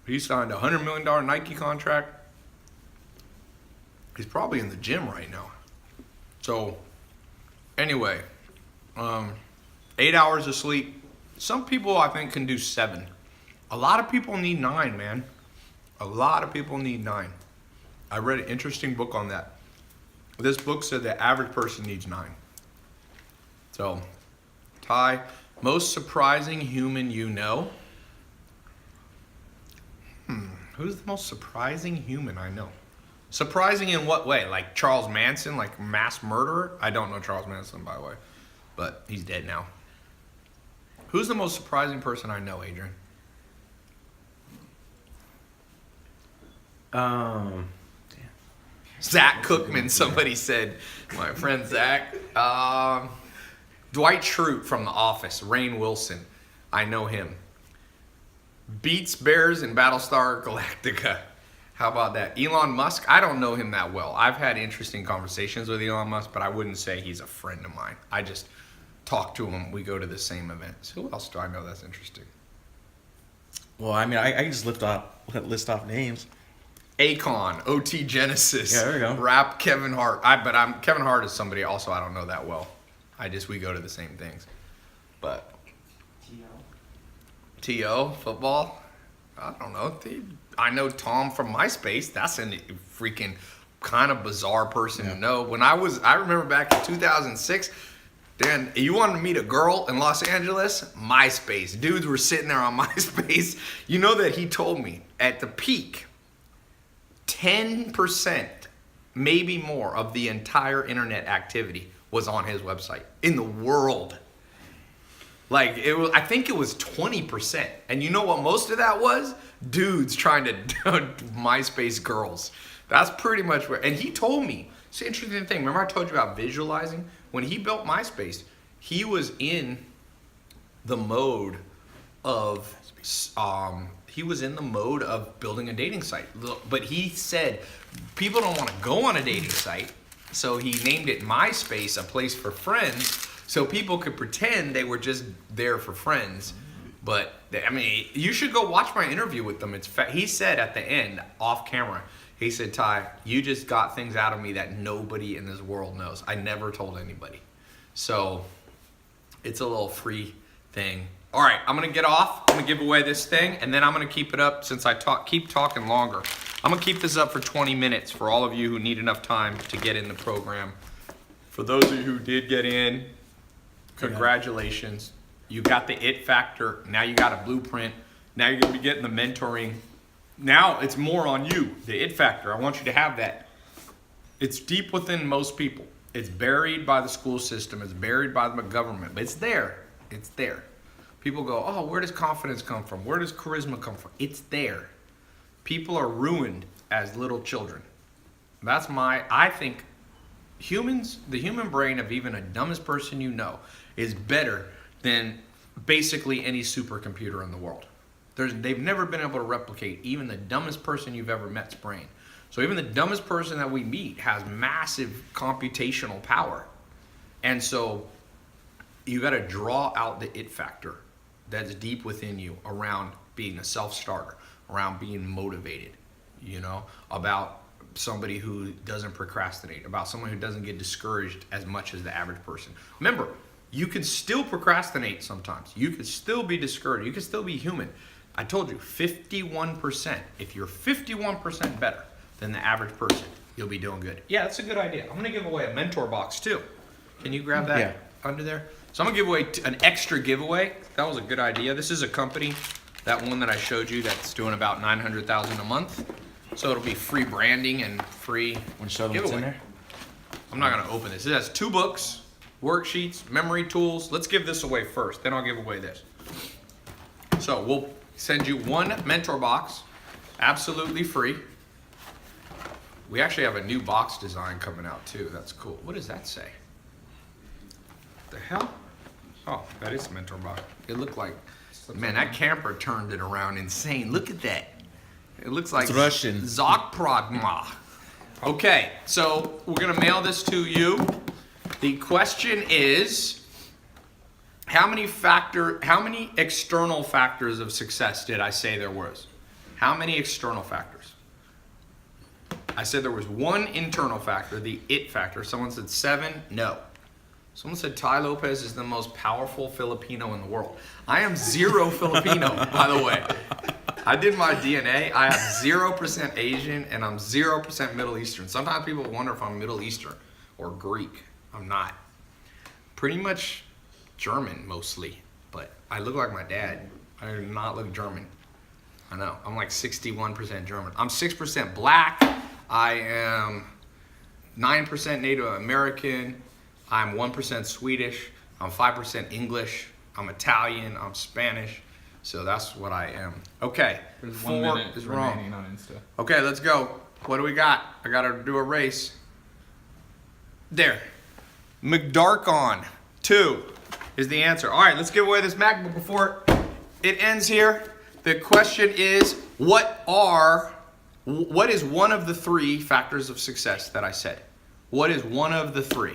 S1: He signed a $100 million Nike contract. He's probably in the gym right now. So, anyway, 8 hours of sleep. Some people I think can do 7. A lot of people need 9, man. A lot of people need 9. I read an interesting book on that. This book said the average person needs 9. So, Ty, most surprising human you know? Who's the most surprising human I know? Surprising in what way? Like Charles Manson, like mass murderer? I don't know Charles Manson, by the way, but he's dead now. Who's the most surprising person I know, Adrian? Zach Cookman, somebody said. My friend Zach. Dwight Schrute from The Office. Rainn Wilson. I know him. Beats Bears in Battlestar Galactica. How about that? Elon Musk, I don't know him that well. I've had interesting conversations with Elon Musk, but I wouldn't say he's a friend of mine. I just talk to him. We go to the same events. Who else do I know that's interesting?
S3: Well, I mean, I can just list off names.
S1: Akon, OT Genesis.
S3: Yeah, there we go.
S1: Rap Kevin Hart. Kevin Hart is somebody also I don't know that well. We go to the same things. But T.O. football? I don't know. I know Tom from MySpace. That's a freaking kind of bizarre person to know. I remember back in 2006, Dan, you wanted to meet a girl in Los Angeles? MySpace. Dudes were sitting there on MySpace. You know that he told me at the peak, 10%, maybe more, of the entire internet activity was on his website in the world. Like, I think it was 20%. And you know what most of that was? Dudes trying to MySpace girls. That's pretty much where, and he told me, it's an interesting thing. Remember I told you about visualizing? When he built MySpace, he was in the mode of, building a dating site. But he said, people don't want to go on a dating site. So he named it MySpace, a place for friends. So people could pretend they were just there for friends. But, I mean, you should go watch my interview with them. He said at the end, off camera, he said, Ty, you just got things out of me that nobody in this world knows. I never told anybody. So, it's a little free thing. All right, I'm going to get off. I'm going to give away this thing, and then I'm going to keep it up since I keep talking longer. I'm going to keep this up for 20 minutes for all of you who need enough time to get in the program. For those of you who did get in, congratulations. You got the it factor. Now you got a blueprint. Now you're going to be getting the mentoring. Now it's more on you, the it factor. I want you to have that. It's deep within most people. It's buried by the school system. It's buried by the government. But it's there. It's there. People go, oh, where does confidence come from? Where does charisma come from? It's there. People are ruined as little children. I think the human brain of even the dumbest person you know is better than basically any supercomputer in the world. They've never been able to replicate even the dumbest person you've ever met's brain. So even the dumbest person that we meet has massive computational power. And so you got to draw out the it factor that's deep within you around being a self-starter, around being motivated, about somebody who doesn't procrastinate, about someone who doesn't get discouraged as much as the average person. Remember, you can still procrastinate sometimes. You can still be discouraged. You can still be human. I told you, 51%. If you're 51% better than the average person, you'll be doing good. Yeah, that's a good idea. I'm going to give away a mentor box too. Can you grab that under there? So I'm going to give away an extra giveaway. That was a good idea. This is a company, that one that I showed you, that's doing about $900,000 a month. So it'll be free branding and free
S3: Want to show them what's
S1: giveaway.
S3: in there?
S1: I'm not going to open this. It has 2 books, worksheets, memory tools. Let's give this away first. Then I'll give away this. So we'll send you 1 mentor box, absolutely free. We actually have a new box design coming out too. That's cool. What does that say? The hell? Oh, that is a mentor box. It looked like, man, that camper turned it around insane. Look at that. It looks like
S3: It's Russian.
S1: Zakpragma. Okay, so we're gonna mail this to you. The question is, how many external factors of success did I say there was? How many external factors? I said there was one internal factor, the it factor. Someone said 7. No. Someone said tailopez is the most powerful Filipino in the world. I am 0 Filipino, by the way. I did my DNA. I have 0% Asian and I'm 0% Middle Eastern. Sometimes people wonder if I'm Middle Eastern or Greek. I'm not. Pretty much German mostly, but I look like my dad. I do not look German. I know. I'm like 61% German. I'm 6% black. I am 9% Native American. I'm 1% Swedish. I'm 5% English. I'm Italian. I'm Spanish. So that's what I am. Okay.
S2: There's
S1: 4
S2: 1 minute
S1: is
S2: remaining
S1: wrong.
S2: on Insta.
S1: Okay, let's go. What do we got? I got to do a race. There. McDarkon 2 is the answer. All right, let's give away this MacBook before it ends here. The question is, what is one of the 3 factors of success that I said? What is one of the 3?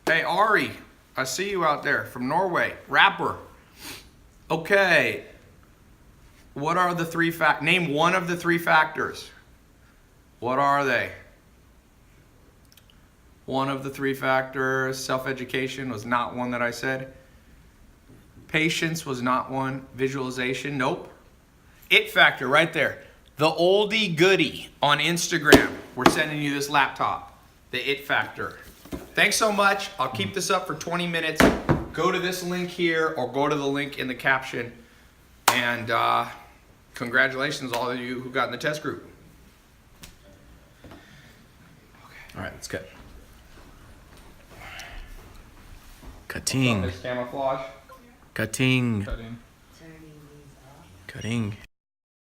S1: Hey, Ari, I see you out there from Norway. Rapper. Okay. What are the 3 name one of the 3 factors. What are they? One of the 3 factors. Self-education was not one that I said. Patience was not one. Visualization, nope. It factor right there. The oldie goodie on Instagram. We're sending you this laptop. The it factor. Thanks so much. I'll keep this up for 20 minutes. Go to this link here or go to the link in the caption. And congratulations all of you who got in the test group.
S3: All right, let's go. Cutting.
S1: Camouflage.
S3: Cutting.
S2: Cutting.
S3: Cutting.